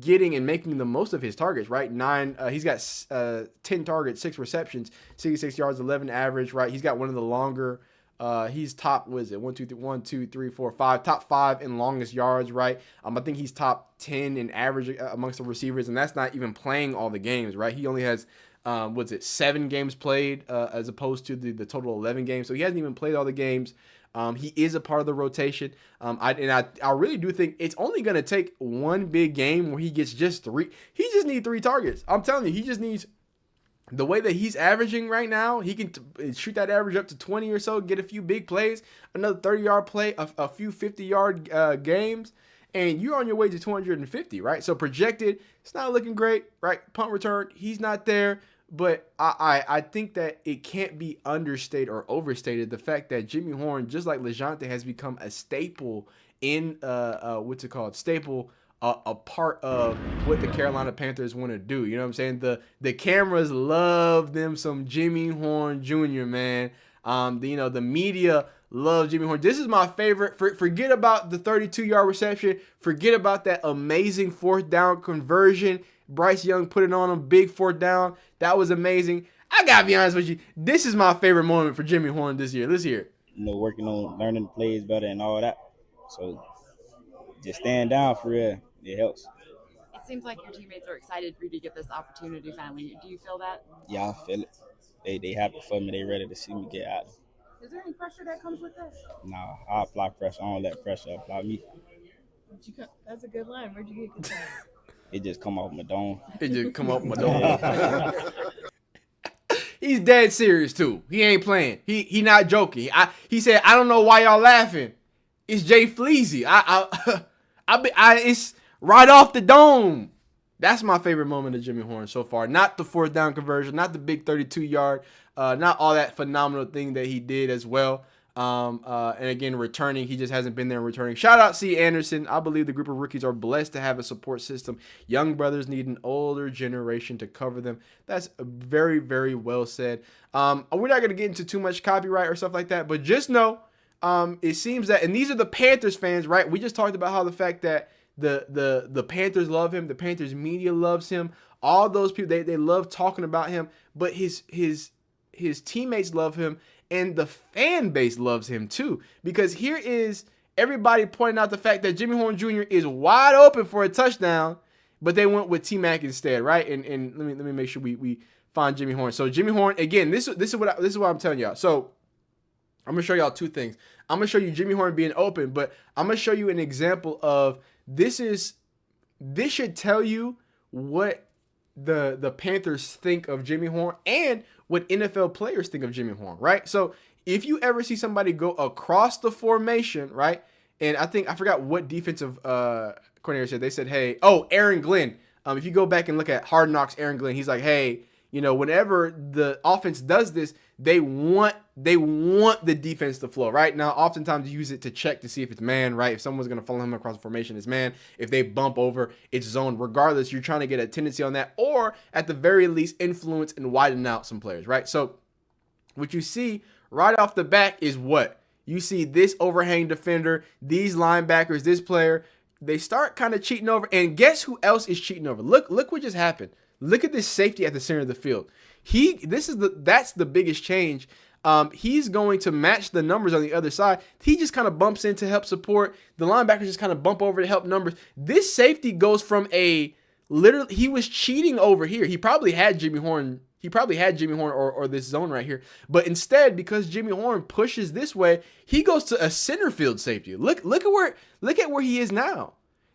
getting and making the most of his targets, right? He's got 10 targets, 6 receptions, 66 yards, 11 average, right? He's got one of the longer. He's top, what is it? 1, 2, 3, 4, 5. Top 5 in longest yards, right? I think he's top 10 in average amongst the receivers, and that's not even playing all the games, right? He only has 7 games played as opposed to the total 11 games. So he hasn't even played all the games. He is a part of the rotation. I really do think it's only going to take one big game where he gets just 3. He just needs 3 targets. I'm telling you, he just needs. The way that he's averaging right now, he can shoot that average up to 20 or so, get a few big plays, another 30-yard play, a few 50-yard games, and you're on your way to 250, right? So projected, it's not looking great, right? Punt return, he's not there, but I think that it can't be understated or overstated the fact that Jimmy Horn, just like Lajohntay, has become a staple in a part of what the Carolina Panthers want to do. You know what I'm saying? The cameras love them some Jimmy Horn Jr., man. The media love Jimmy Horn. This is my favorite. Forget about the 32-yard reception. Forget about that amazing 4th down conversion. Bryce Young put it on him, big 4th down. That was amazing. I got to be honest with you. This is my favorite moment for Jimmy Horn this year. Let's hear it. Working on learning the plays better and all that. So just stand down for real. It helps. It seems like your teammates are excited for you to get this opportunity finally. Do you feel that? Yeah, I feel it. They happy for me. They ready to see me get out. Is there any pressure that comes with that? Nah, I apply pressure. I don't let pressure apply me. That's a good line. Where'd you get that? It just come off my dome. It just come off my dome. He's dead serious too. He ain't playing. He not joking. He said, I don't know why y'all laughing. It's Jay Fleazy. It's right off the dome. That's my favorite moment of Jimmy Horn so far. Not the 4th down conversion, not the big 32-yard, not all that phenomenal thing that he did as well. And again, returning, he just hasn't been there returning. Shout out C. Anderson. I believe the group of rookies are blessed to have a support system. Young brothers need an older generation to cover them. That's very, very well said. We're not going to get into too much copyright or stuff like that, but just know, it seems that, and these are the Panthers fans, right? We just talked about how the fact that the Panthers love him, the Panthers media loves him, all those people, they love talking about him, but his teammates love him, and the fan base loves him too, because here is everybody pointing out the fact that Jimmy Horn Jr. is wide open for a touchdown, but they went with T-Mac instead, right? And let me make sure we find Jimmy Horn. So Jimmy Horn, again, this is what I'm telling y'all. So I'm gonna show y'all 2 things. I'm gonna show you Jimmy Horn being open, but I'm gonna show you an example of this should tell you what the Panthers think of Jimmy Horn and what NFL players think of Jimmy Horn, right? So if you ever see somebody go across the formation, right? And I forgot what defensive coordinator said. They said, hey, Aaron Glenn. If you go back and look at Hard Knocks, Aaron Glenn, he's like, hey, whenever the offense does this, they want the defense to flow, right? Now, oftentimes you use it to check to see if it's man, right? If someone's going to follow him across the formation, it's man. If they bump over, it's zone. Regardless, you're trying to get a tendency on that, or at the very least, influence and widen out some players, right? So what you see right off the bat is what? You see this overhang defender, these linebackers, this player, they start kind of cheating over. And guess who else is cheating over? Look what just happened. Look at this safety at the center of the field. That's the biggest change. He's going to match the numbers on the other side. He just kind of bumps in to help support. The linebackers just kind of bump over to help numbers. This safety goes from he was cheating over here. He probably had Jimmy Horn. Or this zone right here. But instead, because Jimmy Horn pushes this way, he goes to a center field safety. Look at where he is now.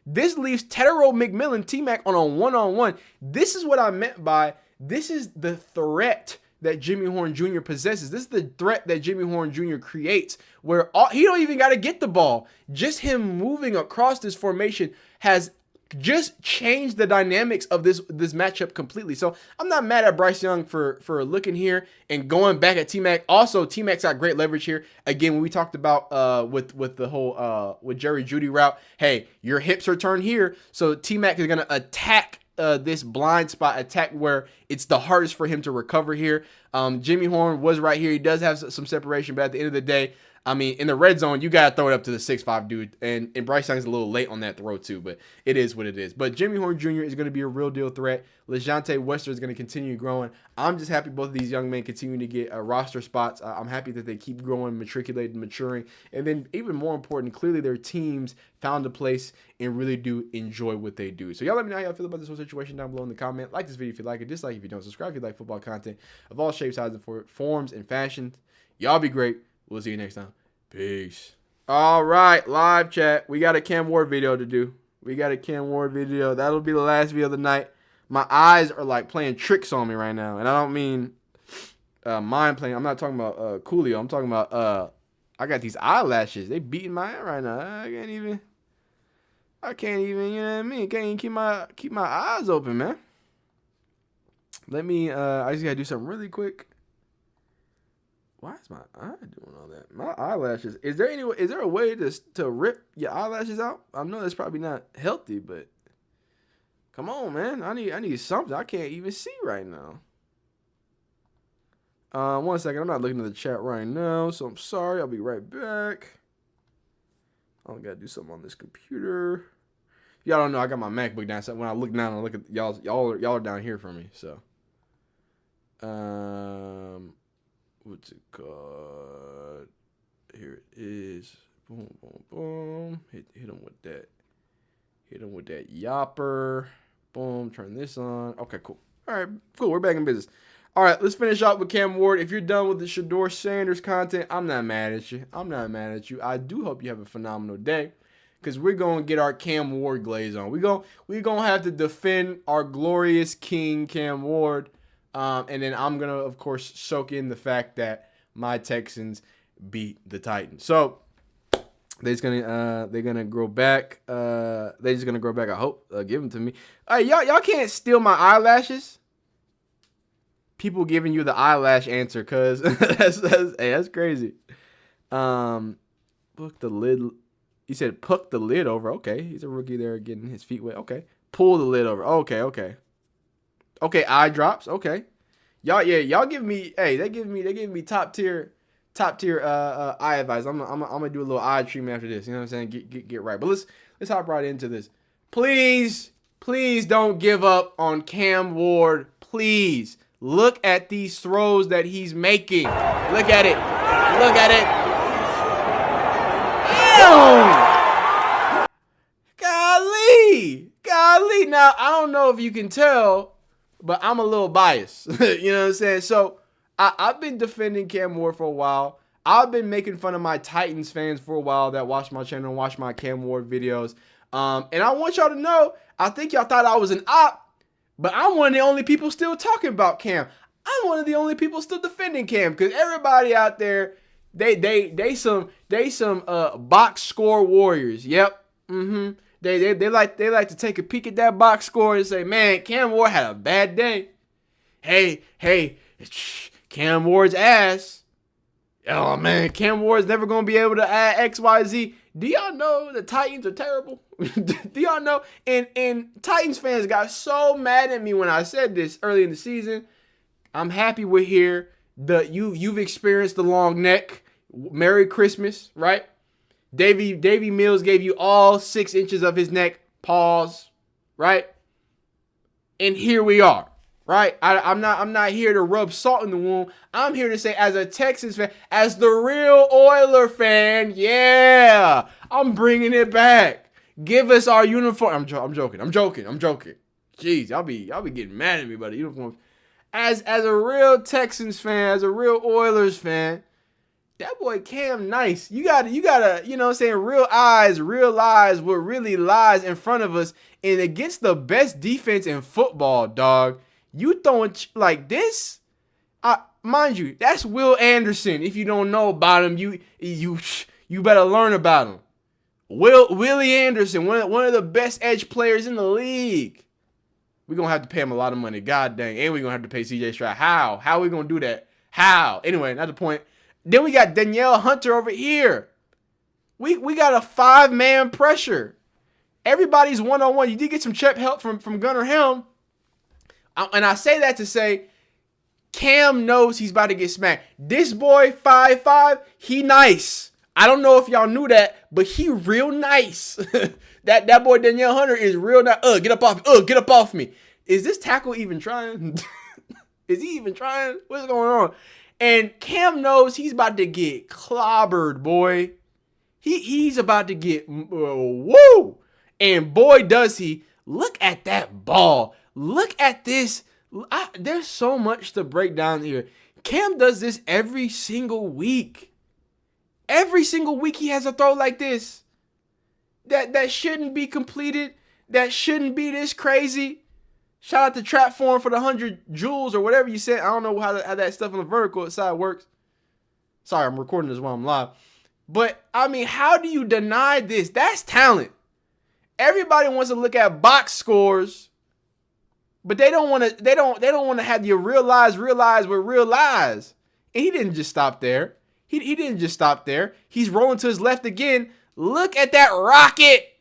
This leaves Tedero McMillan, T-Mac on a one-on-one. This is what I meant by this is the threat that Jimmy Horn Jr. possesses. This is the threat that Jimmy Horn Jr. creates, where he don't even got to get the ball. Just him moving across this formation has just changed the dynamics of this matchup completely. So I'm not mad at Bryce Young for looking here and going back at T-Mac. Also, T-Mac's got great leverage here. Again, when we talked about with the whole with Jerry Jeudy route, hey, your hips are turned here, so T-Mac is going to attack this blind spot attack where it's the hardest for him to recover here. Jimmy Horn was right here. He does have some separation, but at the end of the day, I mean, in the red zone, you got to throw it up to the 6'5" dude. And Bryce Young's a little late on that throw, too. But it is what it is. But Jimmy Horn Jr. is going to be a real deal threat. Lejante Wester is going to continue growing. I'm just happy both of these young men continue to get roster spots. I'm happy that they keep growing, matriculating, maturing. And then even more important, clearly their teams found a place and really do enjoy what they do. So y'all let me know how y'all feel about this whole situation down below in the comment. Like this video if you like it. Dislike if you don't. Subscribe if you like football content of all shapes, sizes, and forms, and fashions. Y'all be great. We'll see you next time. Peace. All right, live chat. We got a Cam Ward video to do. That'll be the last video of the night. My eyes are like playing tricks on me right now. And I don't mean mind playing. I'm not talking about Coolio. I'm talking about I got these eyelashes. They beating my eye right now. I can't even, you know what I mean? Can't even keep my eyes open, man. Let me I just gotta do something really quick. Why is my eye doing all that? My eyelashes. Is there a way to rip your eyelashes out? I know that's probably not healthy, but come on, man. I need something. I can't even see right now. 1 second. I'm not looking at the chat right now, so I'm sorry. I'll be right back. I gotta do something on this computer. Y'all don't know I got my MacBook down. So when I look down, I look at y'all are down here for me. So, what's it called? Here it is. Boom, boom, boom. Hit him with that. Hit him with that yopper. Boom. Turn this on. Okay, cool. All right, cool. We're back in business. All right, let's finish up with Cam Ward. If you're done with the Shedeur Sanders content, I'm not mad at you. I do hope you have a phenomenal day, because we're going to get our Cam Ward glaze on. We're going to have to defend our glorious king, Cam Ward. And then I'm going to, of course, soak in the fact that my Texans beat the Titans. So they're gonna grow back. They're just going to grow back, I hope. Give them to me. All right, y'all can't steal my eyelashes. People giving you the eyelash answer, cuz that's crazy. Book the lid. You said puck the lid over. Okay, he's a rookie there getting his feet wet. Okay, pull the lid over. Okay. Okay, eye drops. Okay, y'all give me. Hey, they give me top tier eye advice. I'm gonna do a little eye treatment after this. You know what I'm saying? Get right. But let's hop right into this. Please don't give up on Cam Ward. Please. Look at these throws that he's making. Look at it. Ew! Golly. Now, I don't know if you can tell, but I'm a little biased. You know what I'm saying? So, I've been defending Cam Ward for a while. I've been making fun of my Titans fans for a while that watch my channel and watch my Cam Ward videos. And I want y'all to know, I think y'all thought I was an op. But I'm one of the only people still talking about Cam. I'm one of the only people still defending Cam, because everybody out there, they some box score warriors. Yep. They like to take a peek at that box score and say, man, Cam Ward had a bad day. Hey, Cam Ward's ass. Oh man, Cam Ward's never gonna be able to add XYZ. Do y'all know the Titans are terrible? Do y'all know? And Titans fans got so mad at me when I said this early in the season. I'm happy we're here. You've experienced the long neck. Merry Christmas, right? Davy Mills gave you all 6 inches of his neck. Pause, right? And here we are. Right? I'm not here to rub salt in the wound. I'm here to say, as a Texans fan, as the real Oiler fan, yeah, I'm bringing it back. Give us our uniform. I'm joking. Jeez, y'all be getting mad at me about the uniforms. As a real Texans fan, as a real Oilers fan, that boy Cam nice. You gotta, you know what I'm saying, real eyes realize what really lies in front of us. And against the best defense in football, dog. You throwing like this? Mind you, that's Will Anderson. If you don't know about him, you better learn about him. Willie Anderson, one of the best edge players in the league. We're gonna have to pay him a lot of money. God dang. And we're gonna have to pay CJ Stroud. How are we gonna do that? How? Anyway, not the point. Then we got Danielle Hunter over here. We got a 5-man pressure. Everybody's one-on-one. You did get some check help from Gunnar Helm. And I say that to say, Cam knows he's about to get smacked. This boy, 5'5", he nice. I don't know if y'all knew that, but he real nice. that boy Danielle Hunter is real nice. Get up off me. Get up off me. Is this tackle even trying? Is he even trying? What's going on? And Cam knows he's about to get clobbered, boy. He's about to get woo. And boy, does he. Look at that ball. Look at this. There's so much to break down here. Cam does this every single week. Every single week he has a throw like this. That shouldn't be completed. That shouldn't be this crazy. Shout out to Trap Form for the 100 joules or whatever you said. I don't know how that stuff on the vertical side works. Sorry, I'm recording this while I'm live. But, I mean, how do you deny this? That's talent. Everybody wants to look at box scores, but they don't want to have you realize with real eyes. And he didn't just stop there. He didn't just stop there. He's rolling to his left again. Look at that rocket.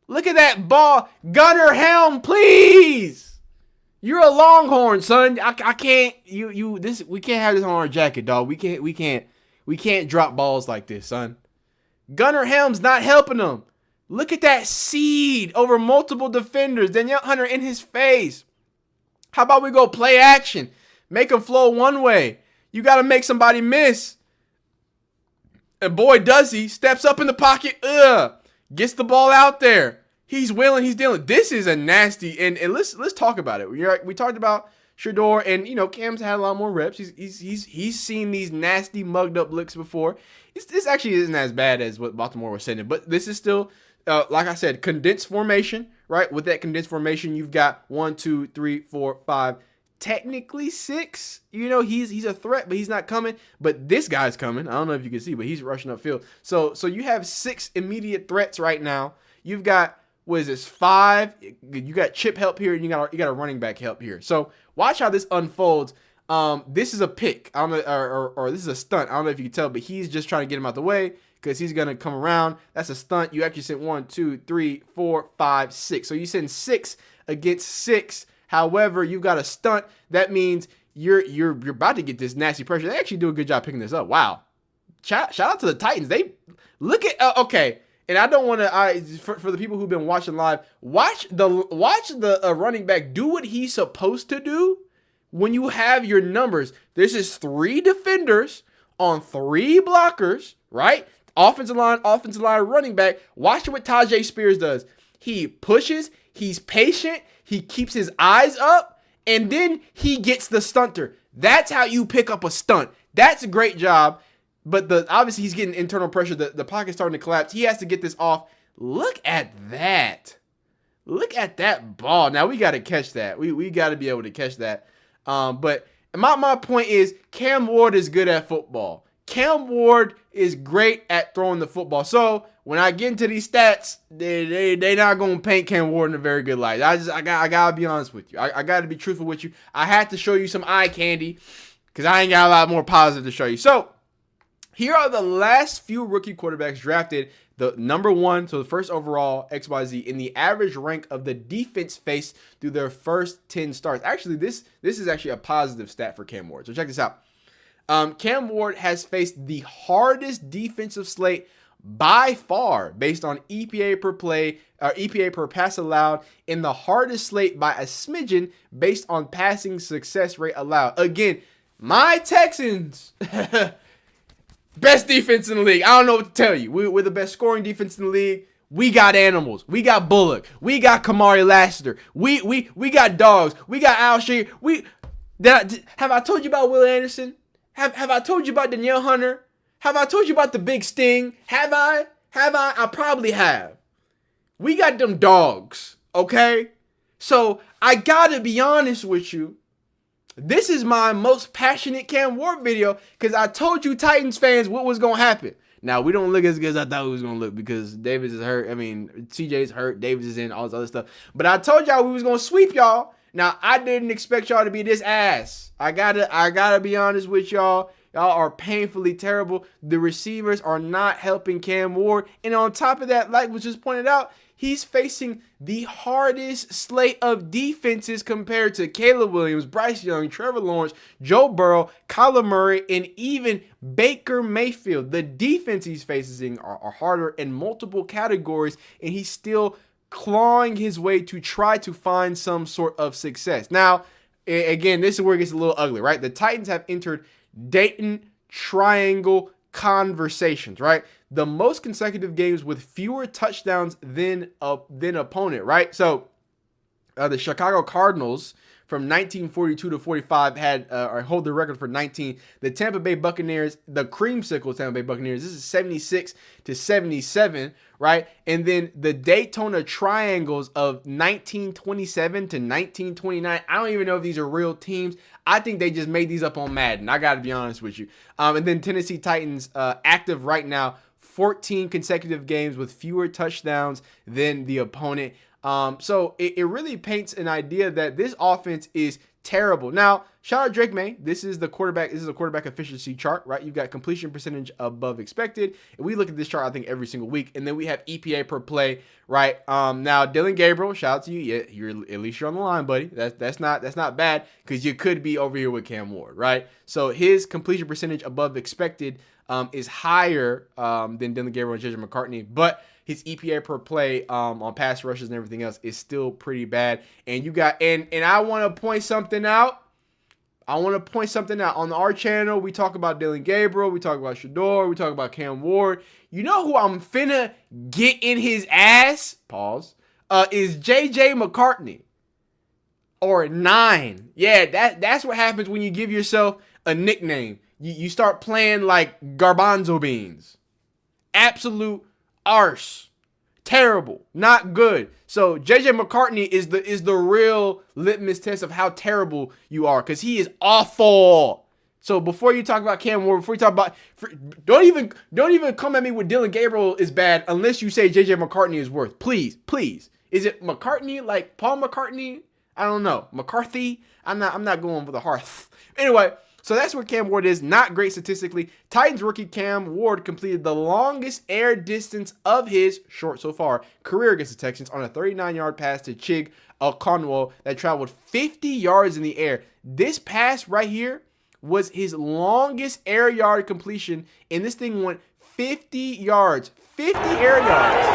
Look at that ball. Gunner Helm, please. You're a Longhorn, son. I can't. We can't have this on our jacket, dog. We can't drop balls like this, son. Gunner Helm's not helping him. Look at that seed over multiple defenders. Danielle Hunter in his face. How about we go play action? Make him flow one way. You got to make somebody miss. And boy, does he. Steps up in the pocket. Gets the ball out there. He's willing. He's dealing. This is a nasty. And let's talk about it. We talked about Shedeur, and Cam's had a lot more reps. He's seen these nasty mugged up looks before. This actually isn't as bad as what Baltimore was sending, but this is still, like I said, condensed formation. Right? With that condensed formation, you've got 1, 2, 3, 4, 5, technically 6. He's a threat, but he's not coming. But this guy's coming. I don't know if you can see, but he's rushing upfield. So you have 6 immediate threats right now. You've got, what is this, 5? You got chip help here, and you got a running back help here. So watch how this unfolds. This is a pick. I don't know, or this is a stunt. I don't know if you can tell, but he's just trying to get him out the way because he's gonna come around. That's a stunt. You actually sent 1, 2, 3, 4, 5, 6. So you send 6 against 6. However, you've got a stunt. That means you're about to get this nasty pressure. They actually do a good job picking this up. Wow. Shout out to the Titans. They look at okay. And I don't want to. For the people who've been watching live, watch the running back do what he's supposed to do. When you have your numbers, this is 3 defenders on 3 blockers, right? Offensive line, running back. Watch what Tajay Spears does. He pushes. He's patient. He keeps his eyes up, and then he gets the stunter. That's how you pick up a stunt. That's a great job. But obviously he's getting internal pressure. The pocket's starting to collapse. He has to get this off. Look at that. Look at that ball. Now we got to catch that. We got to be able to catch that. But my point is Cam Ward is good at football. Cam Ward is great at throwing the football. So when I get into these stats, they not gonna paint Cam Ward in a very good light. I gotta be honest with you. I gotta be truthful with you. I had to show you some eye candy because I ain't got a lot more positive to show you. So here are the last few rookie quarterbacks drafted, the number 1, so the first overall XYZ in the average rank of the defense faced through their first 10 starts. Actually, this is actually a positive stat for Cam Ward. So check this out. Cam Ward has faced the hardest defensive slate by far based on EPA per play, or EPA per pass allowed, in the hardest slate by a smidgen based on passing success rate allowed. Again, my Texans, best defense in the league. I don't know what to tell you. We're the best scoring defense in the league. We got animals. We got Bullock. We got Kamari Lassiter. We got dogs. We got Alshire. Have I told you about Will Anderson? Have I told you about Danielle Hunter? Have I told you about the big sting? Have I? I probably have. We got them dogs, okay? So I gotta be honest with you. This is my most passionate Cam Ward video because I told you Titans fans what was gonna happen. Now we don't look as good as I thought we was gonna look because Davis is hurt. I mean, CJ's hurt. Davis is in, all this other stuff. But I told y'all we was gonna sweep y'all. Now I didn't expect y'all to be this ass. I gotta be honest with y'all. Y'all are painfully terrible. The receivers are not helping Cam Ward. And on top of that, like was just pointed out, he's facing the hardest slate of defenses compared to Caleb Williams, Bryce Young, Trevor Lawrence, Joe Burrow, Kyler Murray, and even Baker Mayfield. The defense he's facing are harder in multiple categories, and he's still clawing his way to try to find some sort of success. Now, again, this is where it gets a little ugly, right? The Titans have entered Dayton Triangle conversations, right? The most consecutive games with fewer touchdowns than opponent, right? So the Chicago Cardinals from 1942 to 45 had or hold the record for 19. The Tampa Bay Buccaneers, the creamsicle Tampa Bay Buccaneers, this is 76 to 77, right? And then the Daytona Triangles of 1927 to 1929. I don't even know if these are real teams. I think they just made these up on Madden. I got to be honest with you. And then Tennessee Titans active right now, 14 consecutive games with fewer touchdowns than the opponent. So it really paints an idea that this offense is terrible. Now, shout out Drake May. This is a quarterback efficiency chart, right? You've got completion percentage above expected. And we look at this chart, I think, every single week. And then we have EPA per play, right? Now, Dylan Gabriel, shout out to you. Yeah, at least you're on the line, buddy. That's not bad, because you could be over here with Cam Ward, right? So his completion percentage above expected is higher than Dylan Gabriel and JJ McCartney, but his EPA per play on pass rushes and everything else is still pretty bad. And you got and I want to point something out. On our channel, we talk about Dylan Gabriel, we talk about Shedeur, we talk about Cam Ward. You know who I'm finna get in his ass? Pause. Is JJ McCartney. Or 9. Yeah, that's what happens when you give yourself a nickname. You start playing like garbanzo beans. Absolute arse. Terrible. Not good. So JJ McCartney is the real litmus test of how terrible you are, because he is awful. So before you talk about Cam Ward, before you talk about, don't even come at me with Dylan Gabriel is bad unless you say JJ McCartney is worse. Please. Is it McCartney like Paul McCartney? I don't know. McCarthy? I'm not going for the hearth. Anyway, so that's where Cam Ward is. Not great statistically. Titans rookie Cam Ward completed the longest air distance of his, short so far, career against the Texans on a 39-yard pass to Chig Okonkwo that traveled 50 yards in the air. This pass right here was his longest air yard completion, and this thing went 50 yards. 50 air yards.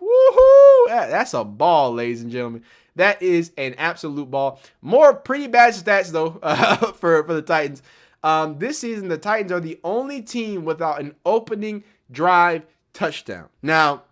Woo-hoo! That's a ball, ladies and gentlemen. That is an absolute ball. More pretty bad stats, though, for the Titans. This season, the Titans are the only team without an opening drive touchdown. Now,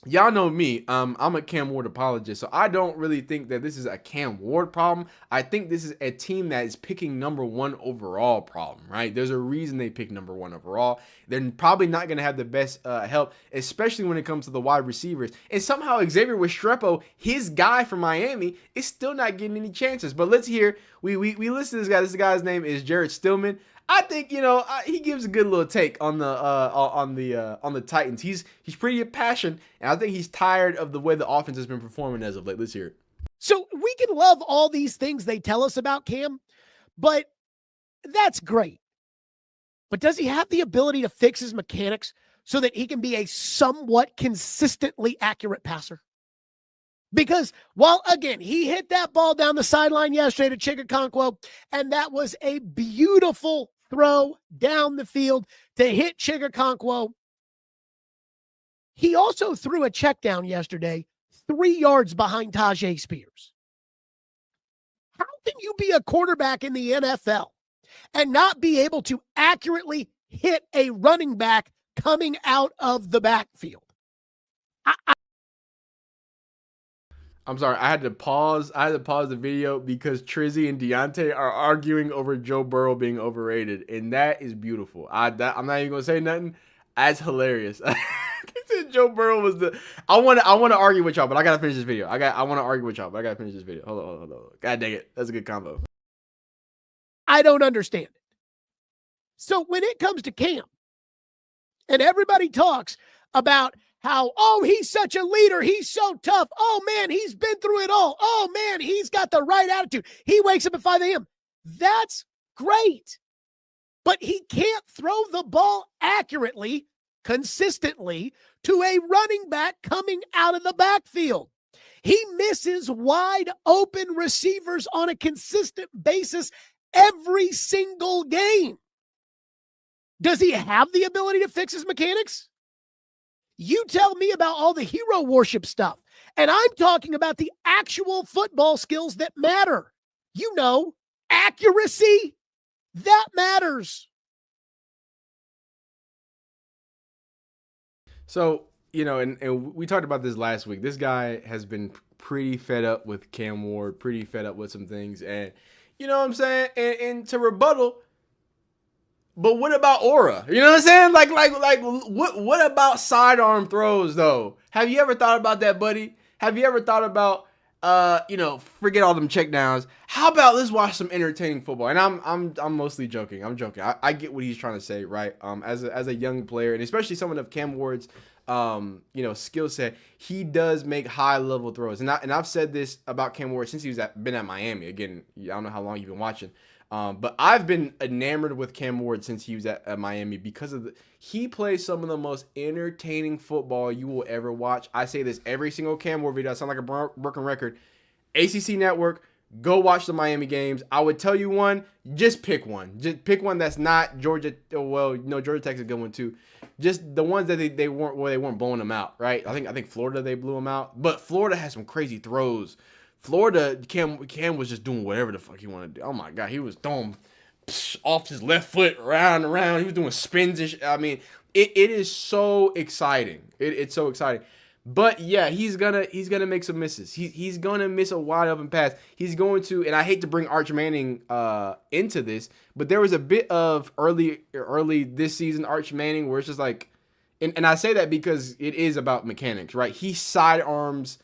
y'all know me. I'm a Cam Ward apologist, so I don't really think that this is a Cam Ward problem. I think this is a team that is picking number 1 overall problem, right? There's a reason they pick number 1 overall. They're probably not going to have the best help, especially when it comes to the wide receivers. And somehow Xavier Restrepo, his guy from Miami, is still not getting any chances. But let's hear, we listen to this guy. This guy's name is Jared Stillman. I think, he gives a good little take on the Titans. He's pretty impassioned, and I think he's tired of the way the offense has been performing as of late. Let's hear it. So we can love all these things they tell us about Cam, but that's great. But does he have the ability to fix his mechanics so that he can be a somewhat consistently accurate passer? Because while, again, he hit that ball down the sideline yesterday to Chig Okonkwo, and that was a beautiful throw down the field to hit Chig Okonkwo, he also threw a check down yesterday 3 yards behind Tajay Spears. How can you be a quarterback in the NFL and not be able to accurately hit a running back coming out of the backfield? I'm sorry, I had to pause the video because Trizzy and Deontay are arguing over Joe Burrow being overrated, and that is beautiful. I'm not even gonna say nothing. That's hilarious. They said Joe Burrow was the. I want to argue with y'all, but I gotta finish this video. I want to argue with y'all, but I gotta finish this video. Hold on. God dang it, that's a good combo. I don't understand it. So when it comes to Cam, and everybody talks about how, oh, he's such a leader. He's so tough. Oh, man, he's been through it all. Oh, man, he's got the right attitude. He wakes up at 5 a.m. That's great. But he can't throw the ball accurately consistently to a running back coming out of the backfield. He misses wide open receivers on a consistent basis every single game. Does he have the ability to fix his mechanics? You tell me about all the hero worship stuff. And I'm talking about the actual football skills that matter. You know, accuracy, that matters. So, and we talked about this last week. This guy has been pretty fed up with Cam Ward, pretty fed up with some things. And you know what I'm saying? And to rebuttal, but what about aura? You know what I'm saying? Like what about sidearm throws though? Have you ever thought about that, buddy? Have you ever thought about forget all them checkdowns. How about let's watch some entertaining football? And I'm mostly joking. I'm joking. I get what he's trying to say, right? As a young player, and especially someone of Cam Ward's skill set, he does make high level throws. And I've said this about Cam Ward since he's been at Miami. Again, I don't know how long you've been watching. But I've been enamored with Cam Ward since he was at Miami because he plays some of the most entertaining football you will ever watch. I say this every single Cam Ward video. I sound like a broken record. ACC Network, go watch the Miami games. I would tell you one, just pick one. Just pick one that's not Georgia. Well, Georgia Tech's a good one too. Just the ones that they weren't blowing them out, right? I think Florida, they blew them out. But Florida has some crazy throws. Florida, Cam was just doing whatever the fuck he wanted to do. Oh my God, he was throwing off his left foot around and around. He was doing spins and I mean, it is so exciting. It's so exciting. But yeah, he's gonna make some misses. He's gonna miss a wide open pass. He's going to, and I hate to bring Arch Manning into this, but there was a bit of early this season Arch Manning where it's just like, and I say that because it is about mechanics, right? He sidearms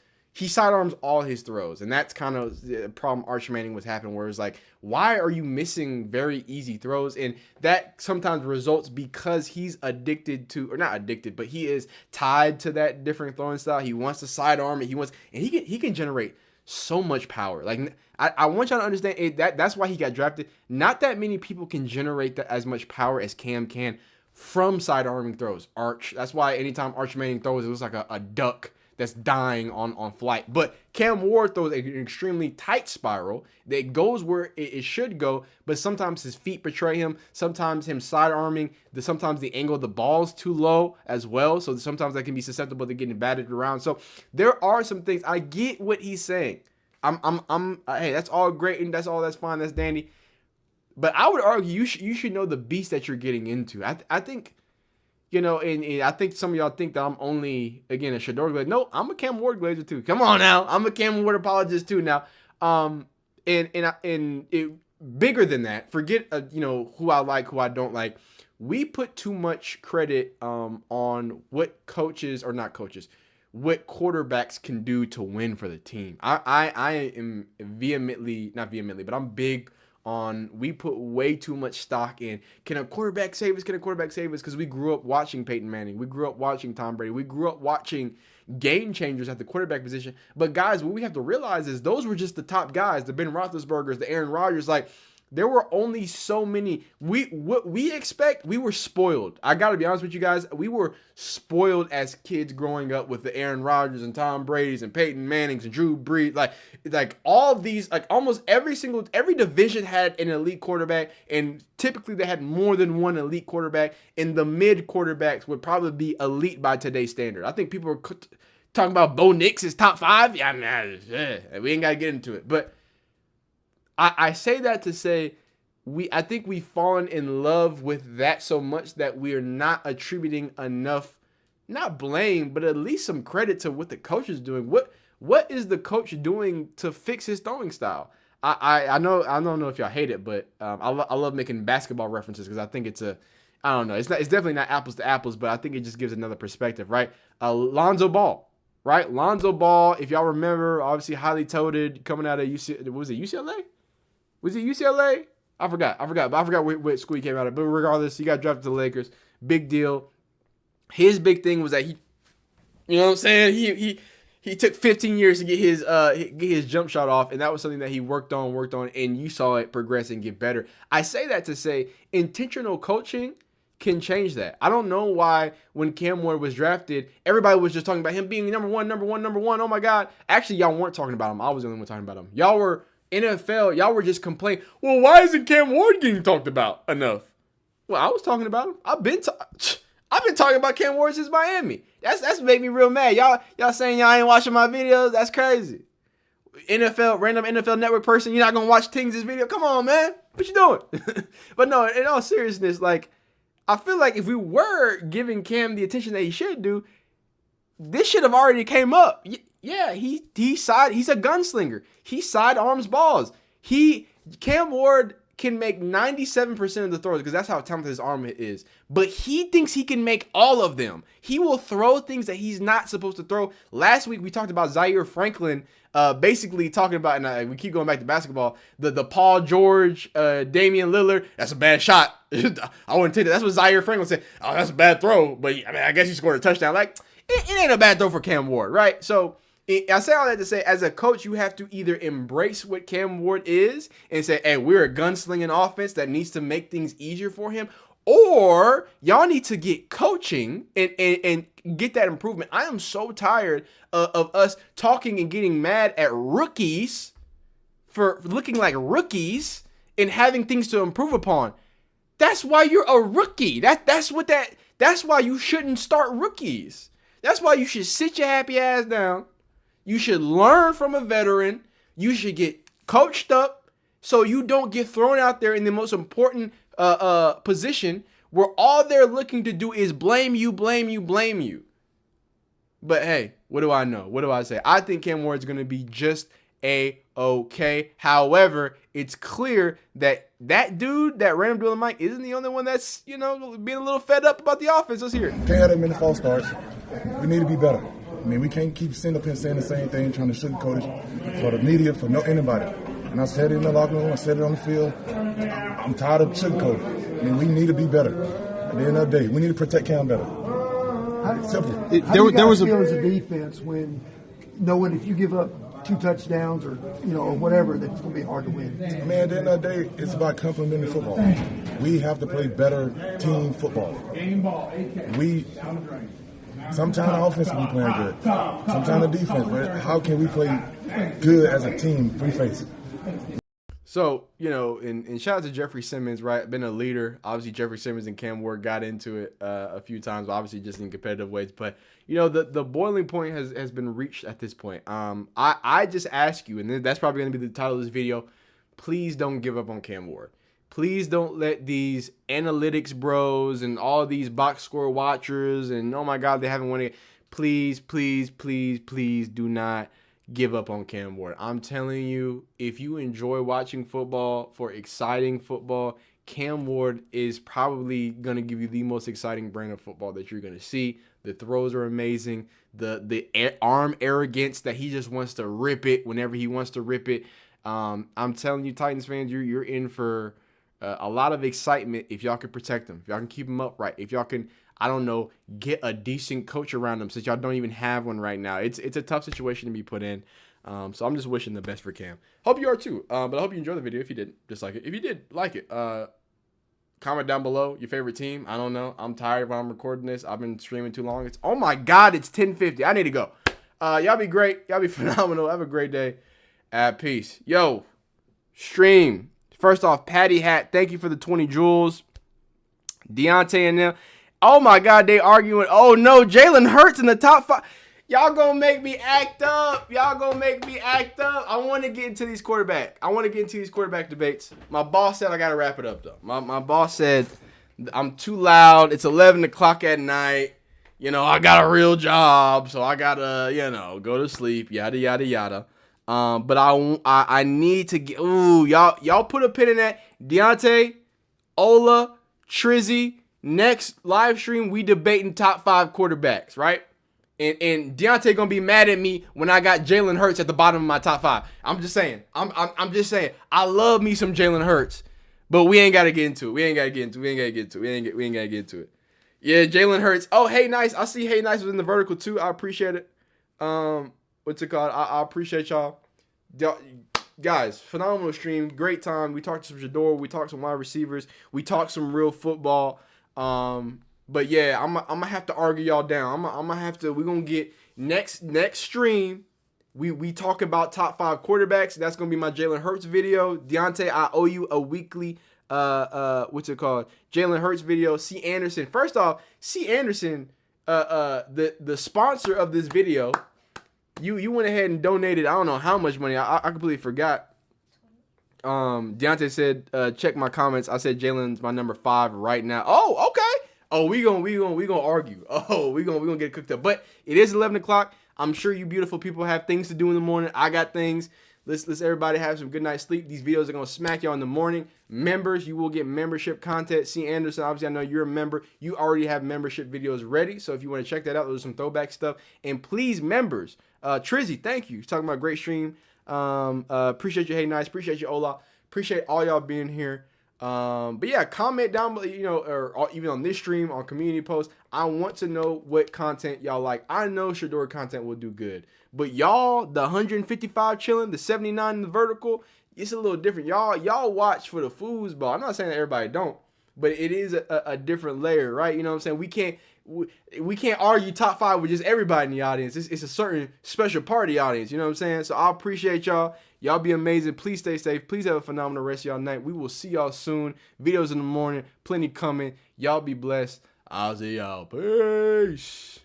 all his throws, and that's kind of the problem Arch Manning was happening, where it's like, why are you missing very easy throws? And that sometimes results because he's addicted to, or not addicted, but he is tied to that different throwing style. He wants to sidearm it. He can generate so much power. Like I want y'all to understand it, that's why he got drafted. Not that many people can generate as much power as Cam can from sidearming throws. That's why anytime Arch Manning throws, it looks like a duck that's dying on flight. But Cam Ward throws an extremely tight spiral that goes where it should go, but sometimes his feet betray him, sometimes him sidearming, sometimes the angle of the ball's too low as well, so sometimes that can be susceptible to getting batted around. So there are some things. I get what he's saying. Hey, that's all great and that's fine, that's dandy. But I would argue you should know the beast that you're getting into. I think, and I think some of y'all think that I'm only, again, a Shedeur Glazer. No, I'm a Cam Ward Glazer too. Come on now. I'm a Cam Ward apologist too now. Bigger than that, forget, who I like, who I don't like. We put too much credit on what what quarterbacks can do to win for the team. I am not vehemently, but I'm big on, we put way too much stock in, can a quarterback save us? Because we grew up watching Peyton Manning. We grew up watching Tom Brady. We grew up watching game changers at the quarterback position. But guys, what we have to realize is those were just the top guys, the Ben Roethlisbergers, the Aaron Rodgers. Like, there were only so many. What we expect, we were spoiled. I got to be honest with you guys. We were spoiled as kids growing up with the Aaron Rodgers and Tom Brady's and Peyton Manning's and Drew Brees. Like all of these, like almost every division had an elite quarterback, and typically they had more than one elite quarterback, and the mid quarterbacks would probably be elite by today's standard. I think people are talking about Bo Nix is top 5. Yeah, we ain't got to get into it. But I say that to say I think we've fallen in love with that so much that we are not attributing enough, not blame, but at least some credit to what the coach is doing. What is the coach doing to fix his throwing style? I don't know if y'all hate it, but I love making basketball references because I think it's definitely not apples to apples, but I think it just gives another perspective, right? Lonzo Ball. Right? Lonzo Ball, if y'all remember, obviously highly touted coming out of UCLA? Was it UCLA? I forgot. But I forgot what school he came out of. But regardless, he got drafted to the Lakers. Big deal. His big thing was that he, you know what I'm saying? He took 15 years to get his jump shot off, and that was something that he worked on, and you saw it progress and get better. I say that to say intentional coaching can change that. I don't know why when Cam Ward was drafted, everybody was just talking about him being number one. Oh my God. Actually, y'all weren't talking about him. I was the only one talking about him. Y'all were NFL. Y'all were just complaining. Well, why isn't Cam Ward getting talked about enough? Well, I was talking about him. I've been talking about Cam Ward since Miami. That's made me real mad. Y'all saying y'all ain't watching my videos? That's crazy. Random NFL Network person, you're not gonna watch Tings' video? Come on, man. What you doing? But no, in all seriousness, like, I feel like if we were giving Cam the attention that he should do, this should have already came up. Yeah, he's a gunslinger. He sidearms balls. Cam Ward can make 97% of the throws because that's how talented his arm is. But he thinks he can make all of them. He will throw things that he's not supposed to throw. Last week we talked about Zaire Franklin, basically talking about, and we keep going back to basketball, the Paul George, Damian Lillard. That's a bad shot. I wouldn't take that. That's what Zaire Franklin said. Oh, that's a bad throw. But I mean, I guess he scored a touchdown. Like, it ain't a bad throw for Cam Ward, right? So I say all that to say, as a coach, you have to either embrace what Cam Ward is and say, hey, we're a gunslinging offense that needs to make things easier for him, or y'all need to get coaching and get that improvement. I am so tired of us talking and getting mad at rookies for looking like rookies and having things to improve upon. That's why you're a rookie. That's why you shouldn't start rookies. That's why you should sit your happy ass down. You should learn from a veteran. You should get coached up so you don't get thrown out there in the most important position where all they're looking to do is blame you. But hey, what do I know? What do I say? I think Cam Ward's going to be just okay. However, it's clear that dude, that random dueling Mike, isn't the only one that's, being a little fed up about the offense. Let's hear it. Can't have that many false starts. We need to be better. I mean, we can't keep sitting up here saying the same thing, trying to sugarcoat it for the media, for anybody. And I said it in the locker room, I said it on the field. I'm tired of sugarcoating. I mean, we need to be better. At the end of the day, we need to protect Cam better. Simple. How do you guys feel as a defense when knowing if you give up 2 touchdowns or whatever, that it's going to be hard to win? Man, at the end of the day, it's about complementary football. We have to play better team football. Sometimes the offense will be playing good. Sometimes the defense. But how can we play good as a team, three-faced? So, and shout out to Jeffrey Simmons, right? Been a leader. Obviously, Jeffrey Simmons and Cam Ward got into it a few times, obviously just in competitive ways. But, the boiling point has been reached at this point. I just ask you, and that's probably going to be the title of this video, please don't give up on Cam Ward. Please don't let these analytics bros and all these box score watchers and, oh my God, they haven't won it. Please do not give up on Cam Ward. I'm telling you, if you enjoy watching football for exciting football, Cam Ward is probably going to give you the most exciting brand of football that you're going to see. The throws are amazing. The arm arrogance that he just wants to rip it whenever he wants to rip it. I'm telling you, Titans fans, you're in for a lot of excitement if y'all can protect him, if y'all can keep him upright, if y'all can, I don't know, get a decent coach around him since y'all don't even have one right now. It's a tough situation to be put in. So I'm just wishing the best for Cam. Hope you are too. But I hope you enjoyed the video. If you didn't, just like it. If you did, like it. Comment down below your favorite team. I don't know. I'm tired while I'm recording this. I've been streaming too long. Oh my God, it's 10:50. I need to go. Y'all be great. Y'all be phenomenal. Have a great day. Peace. Yo, stream. First off, Patty Hat, thank you for the 20 jewels. Deontay and them. Oh my God, they arguing. Oh no, Jalen Hurts in the top 5. Y'all gonna make me act up. I want to get into these quarterback. Debates. My boss said I gotta wrap it up though. My boss said I'm too loud. It's 11 o'clock at night. I got a real job, so I gotta, go to sleep. Yada yada yada. But I need to get. Ooh, y'all put a pin in that. Deontay, Ola, Trizzy. Next live stream, we debating top 5 quarterbacks, right? And Deontay gonna be mad at me when I got Jalen Hurts at the bottom of my top 5. I'm just saying. I'm just saying. I love me some Jalen Hurts, but we ain't gotta get into it. We ain't gotta get into it. Yeah, Jalen Hurts. Oh, Hey Nice. I see Hey Nice was in the vertical too. I appreciate it. What's it called? I appreciate y'all. Guys, phenomenal stream. Great time. We talked some Shedeur. We talked some wide receivers. We talked some real football. But yeah, I'm gonna have to argue y'all down. I'm gonna have to. We're gonna get next stream. We talk about top 5 quarterbacks. That's gonna be my Jalen Hurts video. Deontay, I owe you a weekly what's it called? Jalen Hurts video. C. Anderson. First off, C. Anderson, the sponsor of this video. You went ahead and donated. I don't know how much money. I completely forgot. Deontay said, check my comments. I said Jalen's my number 5 right now. Oh, okay. Oh, we gonna argue. Oh, we gonna get cooked up. But it is 11 o'clock. I'm sure you beautiful people have things to do in the morning. I got things. Let's everybody have some good night's sleep. These videos are gonna smack y'all in the morning. Members, you will get membership content. C. Anderson, obviously, I know you're a member. You already have membership videos ready. So if you want to check that out, there's some throwback stuff. And please, members, Trizzy, thank you. He's talking about a great stream. Appreciate you. Hey, nice. Appreciate you, Ola. Appreciate all y'all being here. But yeah, comment down below, or even on this stream, on community posts. I want to know what content y'all like. I know Shedeur content will do good, but y'all, the 155 chilling, the 79 in the vertical, it's a little different. Y'all watch for the foosball. I'm not saying that everybody don't, but it is a different layer, right? You know what I'm saying? We can't argue top 5 with just everybody in the audience. It's a certain special party audience. You know what I'm saying? So I appreciate y'all. Y'all be amazing. Please stay safe. Please have a phenomenal rest of y'all night. We will see y'all soon. Videos in the morning. Plenty coming. Y'all be blessed. I'll see y'all. Peace.